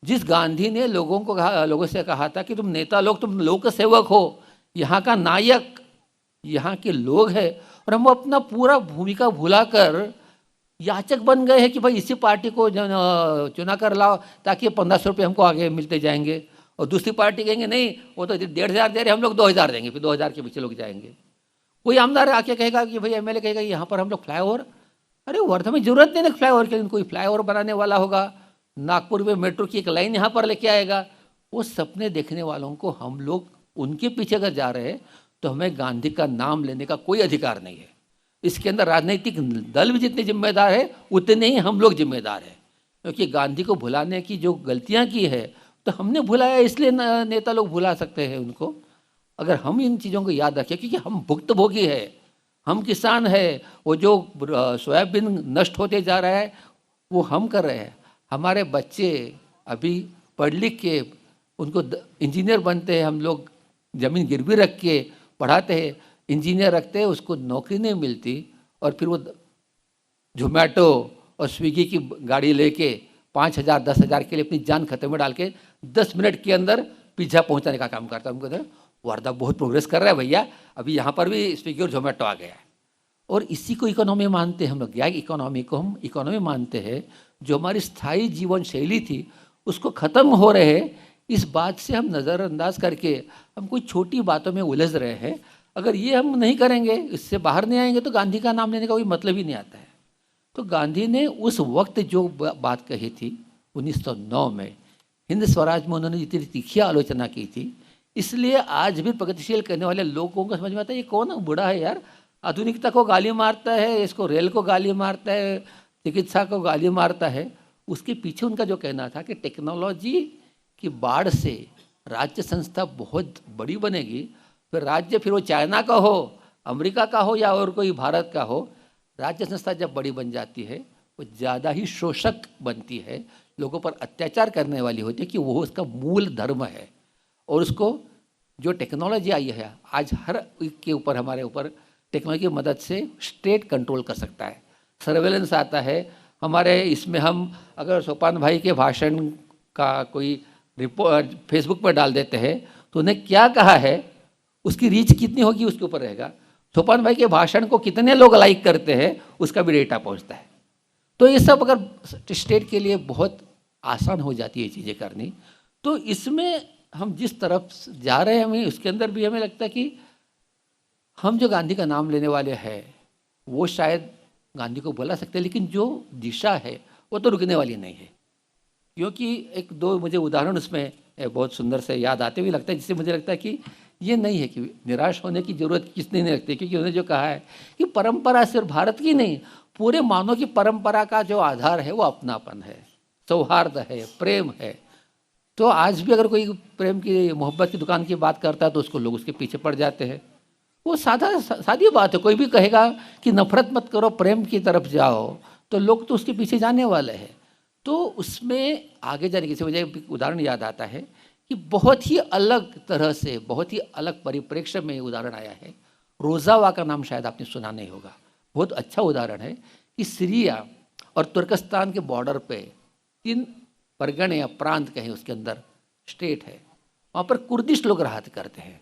जिस गांधी ने लोगों से कहा था कि तुम नेता लोग, तुम लोक सेवक हो, यहाँ का नायक यहाँ के लोग हैं, और हम अपना पूरा भूमिका भुलाकर याचक बन गए हैं कि भाई इसी पार्टी को चुना कर लाओ ताकि 1500 रुपये हमको आगे मिलते जाएंगे। और दूसरी पार्टी कहेंगे नहीं वो तो 1,500 दे रहे, हम लोग 2,000 देंगे, फिर 2,000 के पीछे लोग जाएंगे। कोई आमदार आके कहेगा कि भाई एमएलए कहेगा यहाँ पर हम लोग फ्लाईओवर, अरे वर्धा में जरूरत नहीं ना फ्लाईओवर के, कोई फ्लाईओवर बनाने वाला होगा, नागपुर में मेट्रो की एक लाइन यहाँ पर लेके आएगा। वो सपने देखने वालों को हम लोग उनके पीछे अगर जा रहे हैं तो हमें गांधी का नाम लेने का कोई अधिकार नहीं है। इसके अंदर राजनीतिक दल भी जितने जिम्मेदार है उतने ही हम लोग जिम्मेदार हैं, क्योंकि गांधी को भुलाने की जो गलतियाँ की है तो हमने भुलाया, इसलिए नेता लोग भुला सकते हैं उनको। अगर हम इन चीज़ों को याद रखें, क्योंकि हम भुक्तभोगी है, हम किसान है, वो जो सोयाबीन नष्ट होते जा रहा है वो हम कर रहे हैं। हमारे बच्चे अभी पढ़ लिख के उनको इंजीनियर बनते हैं, हम लोग ज़मीन गिरवी रख के पढ़ाते हैं, इंजीनियर रखते हैं, उसको नौकरी नहीं मिलती, और फिर वो जोमेटो और स्विगी की गाड़ी लेके 5,000 10,000 के लिए अपनी जान खतरे में डाल के 10 मिनट के अंदर पिज्ज़ा पहुंचाने का काम करता है। हमको कहते वर्धा बहुत प्रोग्रेस कर रहा है भैया, अभी यहाँ पर भी स्विगी और जोमेटो आ गया है। और इसी को इकोनॉमी मानते हैं हम लोग, या इकोनॉमी को हम इकोनॉमी मानते हैं। जो हमारी स्थायी जीवन शैली थी उसको ख़त्म हो रहे हैं, इस बात से हम नज़रअंदाज करके हम कोई छोटी बातों में उलझ रहे हैं। अगर ये हम नहीं करेंगे, इससे बाहर नहीं आएंगे, तो गांधी का नाम लेने का कोई मतलब ही नहीं आता है। तो गांधी ने उस वक्त जो बात कही थी 1909 में, हिंद स्वराज में उन्होंने इतनी तीखी आलोचना की थी, इसलिए आज भी प्रगतिशील करने वाले लोगों को समझ में आता है ये कौन बूढ़ा है यार, आधुनिकता को गाली मारता है, इसको रेल को गाली मारता है, चिकित्सा को गाली मारता है। उसके पीछे उनका जो कहना था कि टेक्नोलॉजी की बाढ़ से राज्य संस्था बहुत बड़ी बनेगी, फिर राज्य, फिर वो चाइना का हो, अमेरिका का हो या और कोई भारत का हो, राज्य संस्था जब बड़ी बन जाती है वो ज़्यादा ही शोषक बनती है, लोगों पर अत्याचार करने वाली होती है, कि वो उसका मूल धर्म है। और उसको जो टेक्नोलॉजी आई है आज, हर एक के ऊपर, हमारे ऊपर टेक्नोलॉजी की मदद से स्टेट कंट्रोल कर सकता है, सर्वेलेंस आता है हमारे इसमें। हम अगर सोपान भाई के भाषण का कोई रिपोर्ट फेसबुक पर डाल देते हैं तो उन्हें क्या कहा है, उसकी रीच कितनी होगी उसके ऊपर रहेगा। सोपान भाई के भाषण को कितने लोग लाइक करते हैं उसका भी डेटा पहुंचता है। तो ये सब अगर स्टेट के लिए बहुत आसान हो जाती है चीज़ें करनी, तो इसमें हम जिस तरफ जा रहे हैं, हमें उसके अंदर भी हमें लगता है कि हम जो गांधी का नाम लेने वाले हैं वो शायद गांधी को बुला सकते हैं, लेकिन जो दिशा है वो तो रुकने वाली नहीं है। क्योंकि एक दो मुझे उदाहरण उसमें बहुत सुंदर से याद आते हुए लगता है, जिससे मुझे लगता है कि ये नहीं है कि निराश होने की जरूरत किसने नहीं लगती। क्योंकि उन्होंने जो कहा है कि परंपरा सिर्फ भारत की नहीं, पूरे मानव की परंपरा का जो आधार है वो अपनापन है, सौहार्द है, प्रेम है। तो आज भी अगर कोई प्रेम की, मोहब्बत की दुकान की बात करता है तो उसको लोग उसके पीछे पड़ जाते हैं। वो सादी बात है। कोई भी कहेगा कि नफरत मत करो, प्रेम की तरफ जाओ, तो लोग तो उसके पीछे जाने वाले हैं। तो उसमें आगे जाने की मुझे एक उदाहरण याद आता है कि बहुत ही अलग तरह से, बहुत ही अलग परिप्रेक्ष्य में उदाहरण आया है। रोज़ावा का नाम शायद आपने सुना नहीं होगा, बहुत अच्छा उदाहरण है कि सीरिया और तुर्कस्तान के बॉर्डर पे 3 परगणे या प्रांत कहें, उसके अंदर स्टेट है, वहाँ पर कुर्दिश लोग राहत करते हैं।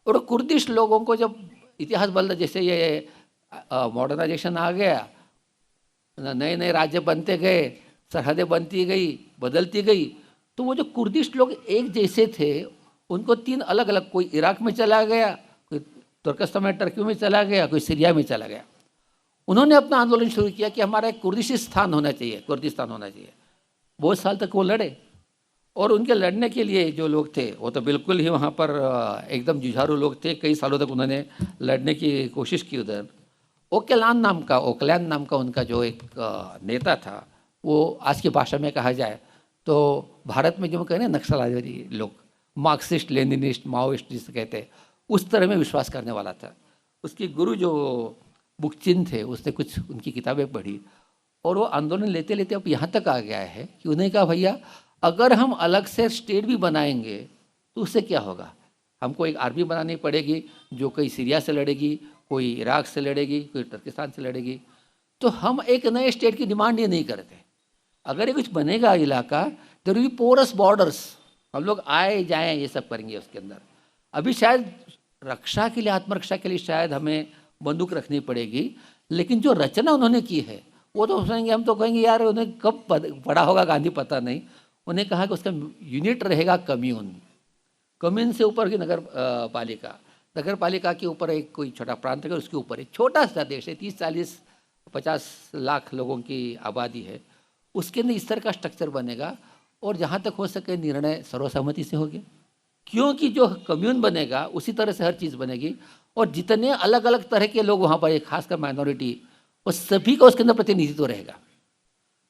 और कुर्दिश लोगों को जब इतिहास बदला, जैसे ये मॉडर्नाइजेशन आ गया, नए नए राज्य बनते गए, सरहदें बनती गई, बदलती गई, तो वो जो कुर्दिश लोग एक जैसे थे उनको 3 अलग अलग, कोई इराक में चला गया, कोई तुर्कस्तान में, टर्की में चला गया, कोई सीरिया में चला गया। उन्होंने अपना आंदोलन शुरू किया कि हमारा एक कुर्दिस्तान होना चाहिए, कुर्दिस्तान होना चाहिए। बहुत साल तक वो लड़े, और उनके लड़ने के लिए जो लोग थे वो तो बिल्कुल ही वहाँ पर एकदम जुझारू लोग थे। कई सालों तक उन्होंने लड़ने की कोशिश की उधर। ओकेलान नाम का उनका जो एक नेता था, वो आज की भाषा में कहा जाए तो भारत में जो कहें ना नक्सलवादी लोग, मार्क्सिस्ट, लेनिनिस्ट, माओइस्ट जिसे कहते हैं, उस तरह में विश्वास करने वाला था। उसके गुरु जो बुकचिन थे, उसने कुछ उनकी किताबें पढ़ी, और वो आंदोलन लेते लेते अब यहाँ तक आ गया है कि उन्हें कहा भैया अगर हम अलग से स्टेट भी बनाएंगे तो उससे क्या होगा। हमको एक आर्मी बनानी पड़ेगी जो कोई सीरिया से लड़ेगी, कोई इराक से लड़ेगी, कोई तुर्किस्तान से लड़ेगी। तो हम एक नए स्टेट की डिमांड ये नहीं करते। अगर ये कुछ बनेगा इलाका, there will be porous borders, हम लोग आए जाएं ये सब करेंगे उसके अंदर। अभी शायद रक्षा के लिए, आत्मरक्षा के लिए शायद हमें बंदूक रखनी पड़ेगी, लेकिन जो रचना उन्होंने की है वो तो सोचेंगे, हम तो कहेंगे यार उन्हें कब पढ़ा होगा गांधी, पता नहीं। उन्हें कहा कि उसका यूनिट रहेगा कम्यून। कम्यून से ऊपर की नगर पालिका, नगर पालिका के ऊपर एक कोई छोटा प्रांत है, उसके ऊपर एक छोटा सा देश है, 30-40-50 लाख लोगों की आबादी है, उसके अंदर इस तरह का स्ट्रक्चर बनेगा। और जहाँ तक हो सके निर्णय सर्वसम्मति से होगी, क्योंकि जो कम्यून बनेगा उसी तरह से हर चीज़ बनेगी। और जितने अलग अलग तरह के लोग वहाँ पर, खासकर माइनॉरिटी, वो सभी का उसके अंदर प्रतिनिधित्व रहेगा।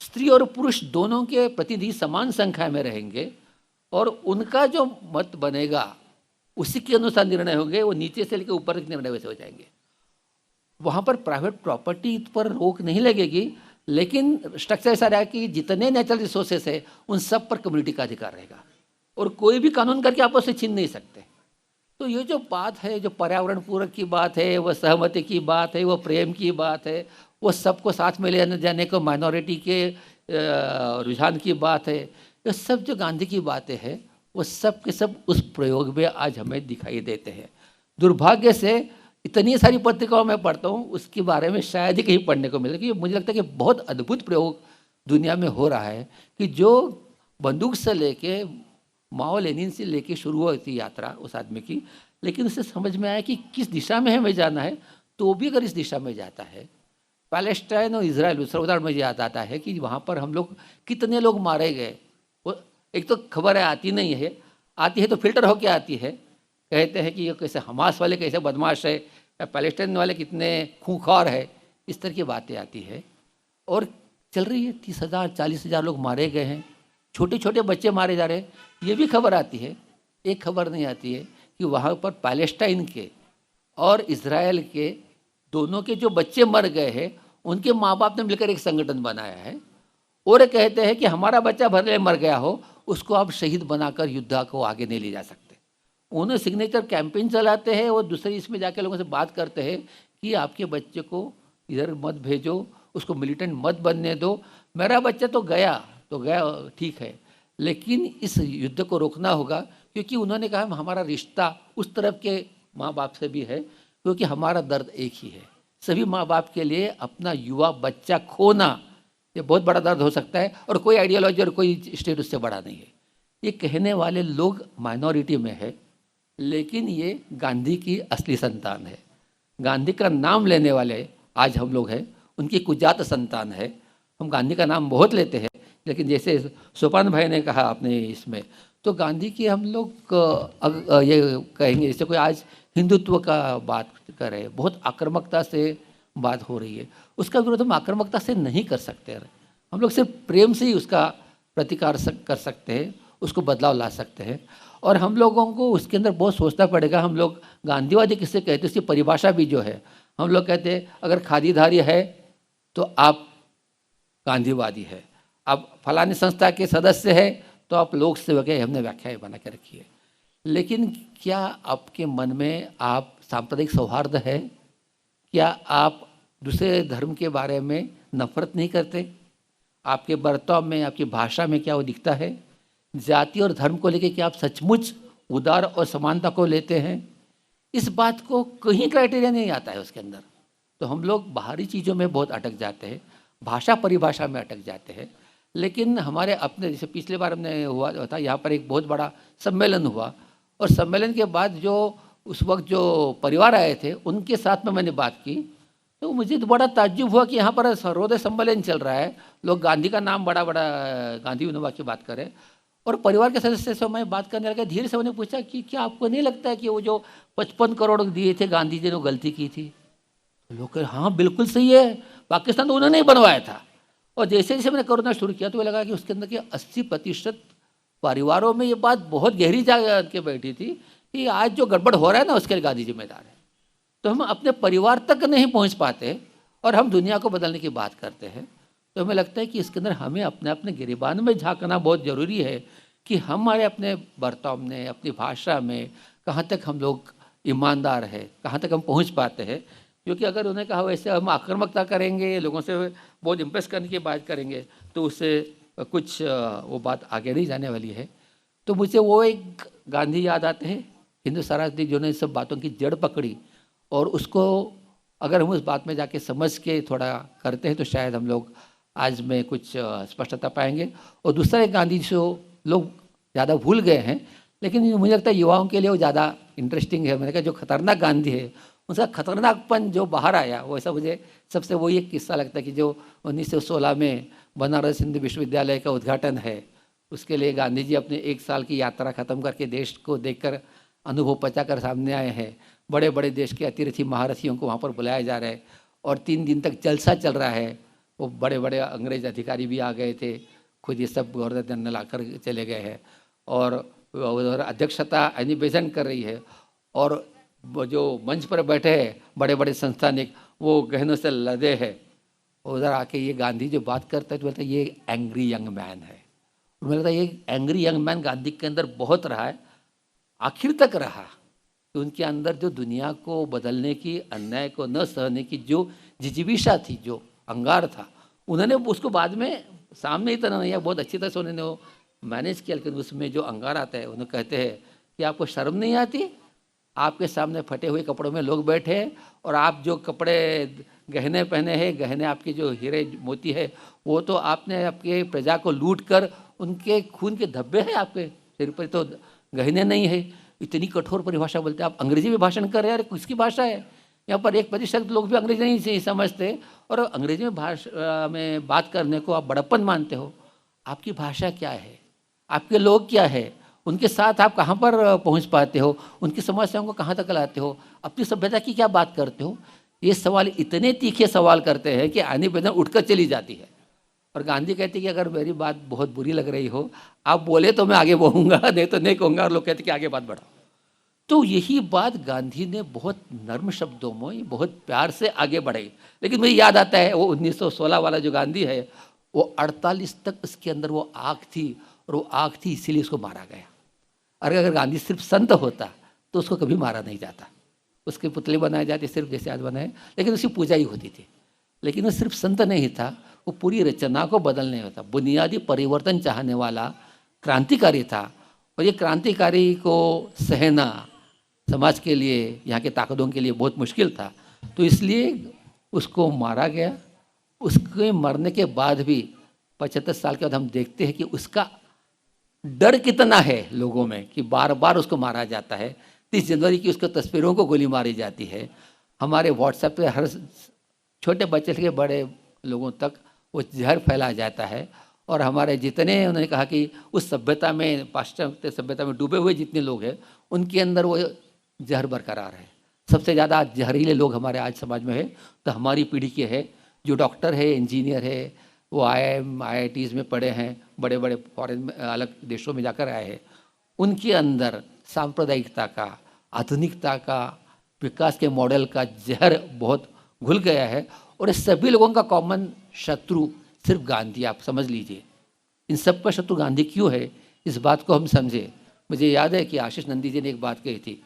स्त्री और पुरुष दोनों के प्रतिनिधि समान संख्या में रहेंगे, और उनका जो मत बनेगा उसी के अनुसार निर्णय होंगे। वो नीचे से लेकर ऊपर तक निर्णय वैसे हो जाएंगे। वहाँ पर प्राइवेट प्रॉपर्टी पर रोक नहीं लगेगी, लेकिन स्ट्रक्चर ऐसा रहेगा कि जितने नेचुरल रिसोर्सेस है उन सब पर कम्युनिटी का अधिकार रहेगा, और कोई भी कानून करके आपस से छीन नहीं सकते। तो ये जो बात है, जो पर्यावरण पूरक की बात है, वो सहमति की बात है, वो प्रेम की बात है, वो सबको साथ में ले जाने को माइनॉरिटी के रुझान की बात है, ये सब जो गांधी की बातें हैं वो सब के सब उस प्रयोग में आज हमें दिखाई देते हैं। दुर्भाग्य से इतनी सारी पत्रिकाओं में पढ़ता हूँ, उसके बारे में शायद ही कहीं पढ़ने को मिले। कि मुझे लगता है कि बहुत अद्भुत प्रयोग दुनिया में हो रहा है कि जो बंदूक से लेके, माओ लेनिन से लेके शुरू हुई थी यात्रा उस आदमी की, लेकिन उसे समझ में आया कि किस दिशा में हमें जाना है, तो भी अगर इस दिशा में जाता है। पैलेस्टाइन और इजराइल, दूसरा उदाहरण मुझे याद आता है कि वहाँ पर हम लोग कितने लोग मारे गए। वो एक तो खबर है, आती नहीं है, आती है तो फिल्टर होके आती है। कहते हैं कि ये कैसे हमास वाले कैसे बदमाश है, या पैलेस्टाइन वाले कितने खूंखार है, इस तरह की बातें आती है। और चल रही है, 30,000 40,000 लोग मारे गए हैं, छोटे छोटे बच्चे मारे जा रहे हैं, ये भी खबर आती है। एक खबर नहीं आती है कि वहाँ पर पैलेस्टाइन के और इज़राइल के दोनों के जो बच्चे मर गए हैं, उनके माँ बाप ने मिलकर एक संगठन बनाया है और कहते हैं कि हमारा बच्चा भले मर गया हो, उसको आप शहीद बनाकर युद्ध को आगे नहीं ले जा सकते। उन्हें सिग्नेचर कैंपेन चलाते हैं और दूसरे इसमें जाके लोगों से बात करते हैं कि आपके बच्चे को इधर मत भेजो, उसको मिलिटेंट मत बनने दो। मेरा बच्चा तो गया ठीक है, लेकिन इस युद्ध को रोकना होगा, क्योंकि उन्होंने कहा हमारा रिश्ता उस तरफ के माँ बाप से भी है, क्योंकि हमारा दर्द एक ही है। सभी माँ बाप के लिए अपना युवा बच्चा खोना ये बहुत बड़ा दर्द हो सकता है, और कोई आइडियोलॉजी और कोई स्टेट उससे बड़ा नहीं है। ये कहने वाले लोग माइनॉरिटी में है, लेकिन ये गांधी की असली संतान है। गांधी का नाम लेने वाले आज हम लोग हैं, उनकी कुजात संतान है। हम गांधी का नाम बहुत लेते हैं, लेकिन जैसे सोपान भाई ने कहा अपने इसमें, तो गांधी की हम लोग ये कहेंगे, जैसे कोई आज हिंदुत्व का बात करे, बहुत आक्रामकता से बात हो रही है, उसका विरोध हम आक्रामकता से नहीं कर सकते। हम लोग सिर्फ प्रेम से ही उसका प्रतिकार कर सकते हैं, उसको बदलाव ला सकते हैं। और हम लोगों को उसके अंदर बहुत सोचना पड़ेगा। हम लोग गांधीवादी किससे कहते हैं, उसकी परिभाषा भी जो है, हम लोग कहते हैं अगर खादीधारी है तो आप गांधीवादी है, आप फलानी संस्था के सदस्य है तो आप लोक सेवक है, हमने व्याख्याएं बना के रखी है। लेकिन क्या आपके मन में आप सांप्रदायिक सौहार्द है? क्या आप दूसरे धर्म के बारे में नफरत नहीं करते? आपके बर्ताव में, आपकी भाषा में क्या वो दिखता है? जाति और धर्म को लेकर क्या आप सचमुच उदार और समानता को लेते हैं? इस बात को कहीं क्राइटेरिया नहीं आता है उसके अंदर। तो हम लोग बाहरी चीज़ों में बहुत अटक जाते हैं, भाषा परिभाषा में अटक जाते हैं। लेकिन हमारे अपने, जैसे पिछले बार हमने हुआ था, यहाँ पर एक बहुत बड़ा सम्मेलन हुआ, और सम्मेलन के बाद जो उस वक्त जो परिवार आए थे उनके साथ में मैंने बात की, तो मुझे तो बड़ा ताज्जुब हुआ कि यहाँ पर सर्वोदय सम्मेलन चल रहा है, लोग गांधी का नाम बड़ा बड़ा गांधी विनोबा की बात करें, और परिवार के सदस्य से मैं बात करने लगा। धीरे से उन्हें पूछा कि क्या आपको नहीं लगता है कि वो जो 55 करोड़ दिए थे गांधी जी ने गलती की थी? लोग कहे हाँ बिल्कुल सही है, पाकिस्तान तो उन्होंने ही बनवाया था। और जैसे जैसे मैंने करना शुरू किया तो मुझे लगा कि उसके अंदर के 80% परिवारों में ये बात बहुत गहरी जा के बैठी थी कि आज जो गड़बड़ हो रहा है ना, उसके लिए गांधी जिम्मेदार है। तो हम अपने परिवार तक नहीं पहुंच पाते और हम दुनिया को बदलने की बात करते हैं। तो हमें लगता है कि इसके अंदर हमें अपने अपने गिरेबान में झांकना बहुत ज़रूरी है कि हमारे अपने बर्ताव में, अपनी भाषा में कहाँ तक हम लोग ईमानदार है, कहाँ तक हम पहुँच पाते हैं। क्योंकि अगर उन्हें कहा वैसे हम आक्रामकता करेंगे, लोगों से बहुत इम्प्रेस करने की बात करेंगे, तो उससे कुछ वो बात आगे नहीं जाने वाली है। तो मुझे वो एक गांधी याद आते हैं, हिंदू स्वराज जी, जिन्होंने सब बातों की जड़ पकड़ी, और उसको अगर हम उस बात में जाके समझ के थोड़ा करते हैं तो शायद हम लोग आज में कुछ स्पष्टता पाएंगे। और दूसरा एक गांधी जो लोग ज़्यादा भूल गए हैं, लेकिन मुझे लगता है युवाओं के लिए वो ज़्यादा इंटरेस्टिंग है। मैंने कहा जो खतरनाक गांधी है, उसका खतरनाकपन जो बाहर आया, वो ऐसा मुझे सबसे वही एक किस्सा लगता है कि जो 1916 में बनारस हिंदू विश्वविद्यालय का उद्घाटन है, उसके लिए गांधी जी अपने 1 साल की यात्रा ख़त्म करके देश को देखकर अनुभव पचाकर सामने आए हैं। बड़े बड़े देश के अतिरथी महारथियों को वहाँ पर बुलाया जा रहा है और 3 दिन तक जलसा चल रहा है। वो बड़े बड़े अंग्रेज अधिकारी भी आ गए थे, खुद ये सब गवर्नर जनरल आकर चले गए हैं, और अध्यक्षता एनी बेसेंट कर रही है, और जो मंच पर बैठे हैं बड़े बड़े संस्थानिक वो गहनों से लदे हैं। उधर आके ये गांधी जो बात करता है तो बोलता है ये एंग्री यंग मैन है। मुझे लगता है ये एंग्री यंग मैन गांधी के अंदर बहुत रहा है, आखिर तक रहा। तो उनके अंदर जो दुनिया को बदलने की, अन्याय को न सहने की जो जिजीविषा थी, जो अंगार था, उन्होंने उसको बाद में सामने ही तरह नहीं, बहुत अच्छी तरह से उन्होंने वो मैनेज किया। लेकिन उसमें जो अंगार आता है, उन्हें कहते हैं कि आपको शर्म नहीं आती? आपके सामने फटे हुए कपड़ों में लोग बैठे हैं, और आप जो कपड़े गहने पहने हैं, गहने आपके जो हीरे मोती है, वो तो आपने आपके प्रजा को लूट कर उनके खून के धब्बे हैं आपके सिर पर, तो गहने नहीं है। इतनी कठोर परिभाषा बोलते हैं। आप अंग्रेजी में भाषण कर रहे हैं, अरे किसकी भाषा है? यहाँ पर 1% लोग भी अंग्रेजी नहीं समझते, और अंग्रेजी में भाषा में बात करने को आप बड़प्पन मानते हो। आपकी भाषा क्या है? आपके लोग क्या है? उनके साथ आप कहाँ पर पहुँच पाते हो? उनकी समस्याओं को कहाँ तक लाते हो? अपनी सभ्यता की क्या बात करते हो? ये सवाल इतने तीखे सवाल करते हैं कि आनी बेदन उठकर चली जाती है। और गांधी कहते हैं कि अगर मेरी बात बहुत बुरी लग रही हो, आप बोले तो मैं आगे बढ़ूंगा, नहीं तो नहीं कहूँगा। और लोग कहते कि आगे बात बढ़ाओ। तो यही बात गांधी ने बहुत नर्म शब्दों में बहुत प्यार से आगे बढ़ाई। लेकिन मुझे याद आता है वो 1916 वाला जो गांधी है, वो 48 तक उसके अंदर वो आग थी, और वो आग थी इसीलिए उसको मारा गया। अगर गांधी सिर्फ संत होता तो उसको कभी मारा नहीं जाता। उसके पुतले बनाए जाते सिर्फ जैसे आज बनाए, लेकिन उसकी पूजा ही होती थी। लेकिन वो सिर्फ संत नहीं था, वो पूरी रचना को बदलने वाला, बुनियादी परिवर्तन चाहने वाला क्रांतिकारी था। और ये क्रांतिकारी को सहना समाज के लिए, यहाँ के ताकतों के लिए बहुत मुश्किल था। तो इसलिए उसको मारा गया। उसके मरने के बाद भी 75 साल के बाद हम देखते हैं कि उसका डर कितना है लोगों में, कि बार बार उसको मारा जाता है। 30 जनवरी की उसको तस्वीरों को गोली मारी जाती है। हमारे व्हाट्सएप पे हर छोटे बच्चे से बड़े लोगों तक वो जहर फैलाया जाता है। और हमारे जितने, उन्होंने कहा कि उस सभ्यता में, पाश्चात्य सभ्यता में डूबे हुए जितने लोग हैं, उनके अंदर वो जहर बरकरार है। सबसे ज़्यादा जहरीले लोग हमारे आज समाज में है तो हमारी पीढ़ी के है, जो डॉक्टर है, इंजीनियर है, वो IITs में पढ़े हैं, बड़े बड़े फॉरेन में, अलग देशों में जाकर आए हैं। उनके अंदर सांप्रदायिकता का, आधुनिकता का, विकास के मॉडल का जहर बहुत घुल गया है। और इस सभी लोगों का कॉमन शत्रु सिर्फ गांधी, आप समझ लीजिए। इन सब का शत्रु गांधी क्यों है, इस बात को हम समझे। मुझे याद है कि आशीष नंदी जी ने एक बात कही थी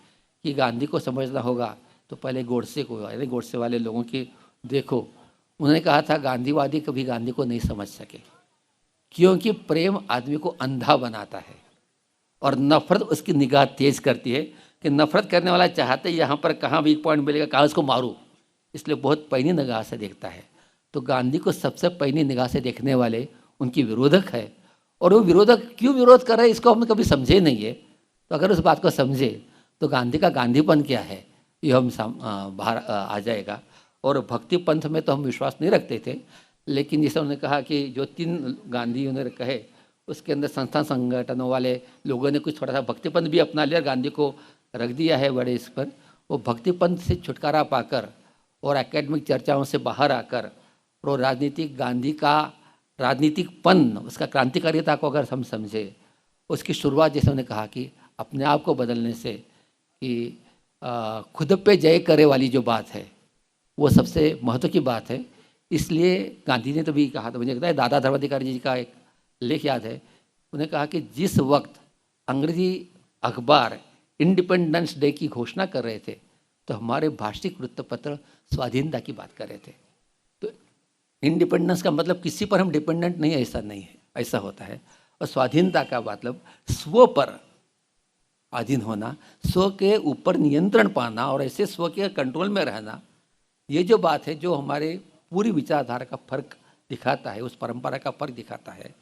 कि गांधी को समझना होगा तो पहले गोडसे को, यानी गोडसे वाले लोगों की देखो। उन्होंने कहा था गांधीवादी कभी गांधी को नहीं समझ सके, क्योंकि प्रेम आदमी को अंधा बनाता है और नफरत उसकी निगाह तेज करती है, कि नफरत करने वाला चाहते यहाँ पर कहाँ वीक पॉइंट मिलेगा, कहाँ उसको मारूं, इसलिए बहुत पैनी निगाह से देखता है। तो गांधी को सबसे पैनी निगाह से देखने वाले उनकी विरोधक है। और वो विरोधक क्यों विरोध कर रहे हैं इसको हम कभी समझे नहीं है। तो अगर उस बात को समझे तो गांधी का गांधीपन क्या है ये हम बाहर आ जाएगा। और भक्ति पंथ में तो हम विश्वास नहीं रखते थे, लेकिन जैसे उन्होंने कहा कि जो 3 गांधी उन्होंने कहे, उसके अंदर संस्था संगठनों वाले लोगों ने कुछ थोड़ा सा भक्ति पंथ भी अपना लिया, गांधी को रख दिया है बड़े इस पर। वो भक्ति पंथ से छुटकारा पाकर और एकेडमिक चर्चाओं से बाहर आकर और राजनीतिक, गांधी का राजनीतिकपन, उसका क्रांतिकारिता को अगर हम समझे, उसकी शुरुआत जैसे उन्होंने कहा कि अपने आप को बदलने से, कि खुद पे जय करे वाली जो बात है वो सबसे महत्व की बात है। इसलिए गांधी ने तो भी कहा था, मुझे लगता है दादा धर्माधिकारी जी का एक लेख याद है, उन्हें कहा कि जिस वक्त अंग्रेजी अखबार इंडिपेंडेंस डे की घोषणा कर रहे थे तो हमारे भाषिक वृत्तपत्र स्वाधीनता की बात कर रहे थे। तो इंडिपेंडेंस का मतलब किसी पर हम डिपेंडेंट नहीं है, ऐसा नहीं है, ऐसा होता है। और स्वाधीनता का मतलब स्व पर अधीन होना, स्व के ऊपर नियंत्रण पाना और ऐसे स्व के कंट्रोल में रहना। ये जो बात है, जो हमारे पूरी विचारधारा का फर्क दिखाता है, उस परंपरा का फर्क दिखाता है।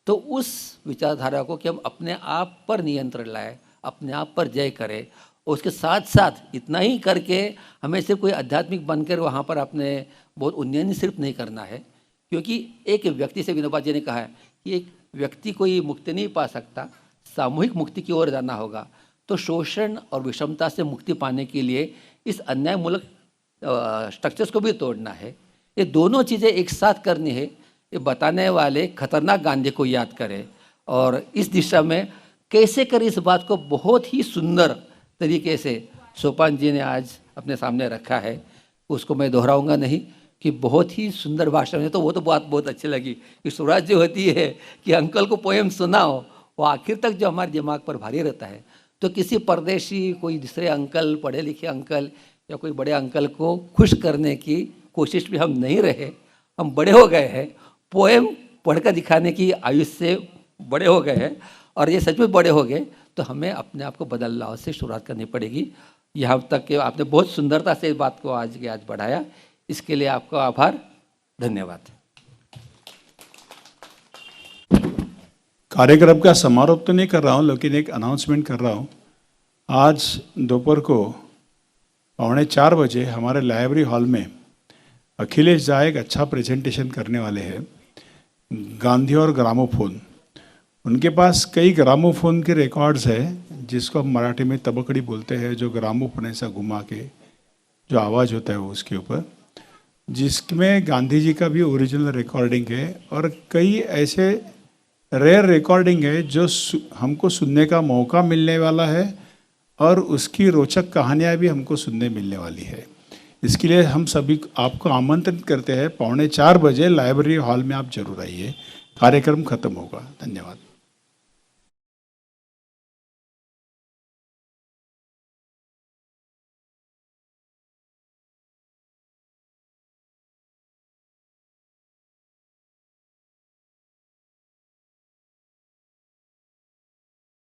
तो उस विचारधारा को कि हम अपने आप पर नियंत्रण लाए, अपने आप पर जय करें, और उसके साथ साथ इतना ही करके हमें सिर्फ कोई आध्यात्मिक बनकर वहाँ पर अपने बहुत उन्नयन सिर्फ नहीं करना है। क्योंकि एक व्यक्ति से, विनोबा जी ने कहा है कि एक व्यक्ति कोई मुक्ति नहीं पा सकता, सामूहिक मुक्ति की ओर जाना होगा। तो शोषण और विषमता से मुक्ति पाने के लिए इस अन्यायमूलक स्ट्रक्चर्स को भी तोड़ना है। ये दोनों चीज़ें एक साथ करनी है, ये बताने वाले खतरनाक गांधी को याद करें। और इस दिशा में कैसे करें, इस बात को बहुत ही सुंदर तरीके से सोपान जी ने आज अपने सामने रखा है। उसको मैं दोहराऊंगा नहीं, कि बहुत ही सुंदर भाषा में, तो वो तो बात बहुत अच्छी लगी कि शुरुआत जो होती है कि अंकल को पोएम सुनाओ, वो आखिर तक जो हमारे दिमाग पर भारी रहता है। तो किसी परदेशी, कोई दूसरे अंकल, पढ़े लिखे अंकल या कोई बड़े अंकल को खुश करने की कोशिश भी हम नहीं रहे। हम बड़े हो गए हैं, पोएम पढ़कर दिखाने की आयु से बड़े हो गए हैं, और ये सच में बड़े हो गए तो हमें अपने आप को बदलाव से शुरुआत करनी पड़ेगी। यहाँ तक कि आपने बहुत सुंदरता से इस बात को आज बढ़ाया, इसके लिए आपका आभार, धन्यवाद। कार्यक्रम का समारोह तो नहीं कर रहा हूँ, लेकिन एक अनाउंसमेंट कर रहा हूँ। आज दोपहर को 3:45 बजे हमारे लाइब्रेरी हॉल में अखिलेश झा एक अच्छा प्रेजेंटेशन करने वाले हैं, गांधी और ग्रामोफोन। उनके पास कई ग्रामोफोन के रिकॉर्ड्स हैं, जिसको हम मराठी में तबकड़ी बोलते हैं, जो ग्रामोफोन ऐसा घुमा के जो आवाज़ होता है वो उसके ऊपर, जिसमें गांधी जी का भी ओरिजिनल रिकॉर्डिंग है और कई ऐसे रेयर रिकॉर्डिंग है जो हमको सुनने का मौका मिलने वाला है और उसकी रोचक कहानियाँ भी हमको सुनने मिलने वाली है। इसके लिए हम सभी आपको आमंत्रित करते हैं, 3:45 बजे लाइब्रेरी हॉल में आप जरूर आइए। कार्यक्रम खत्म होगा। धन्यवाद।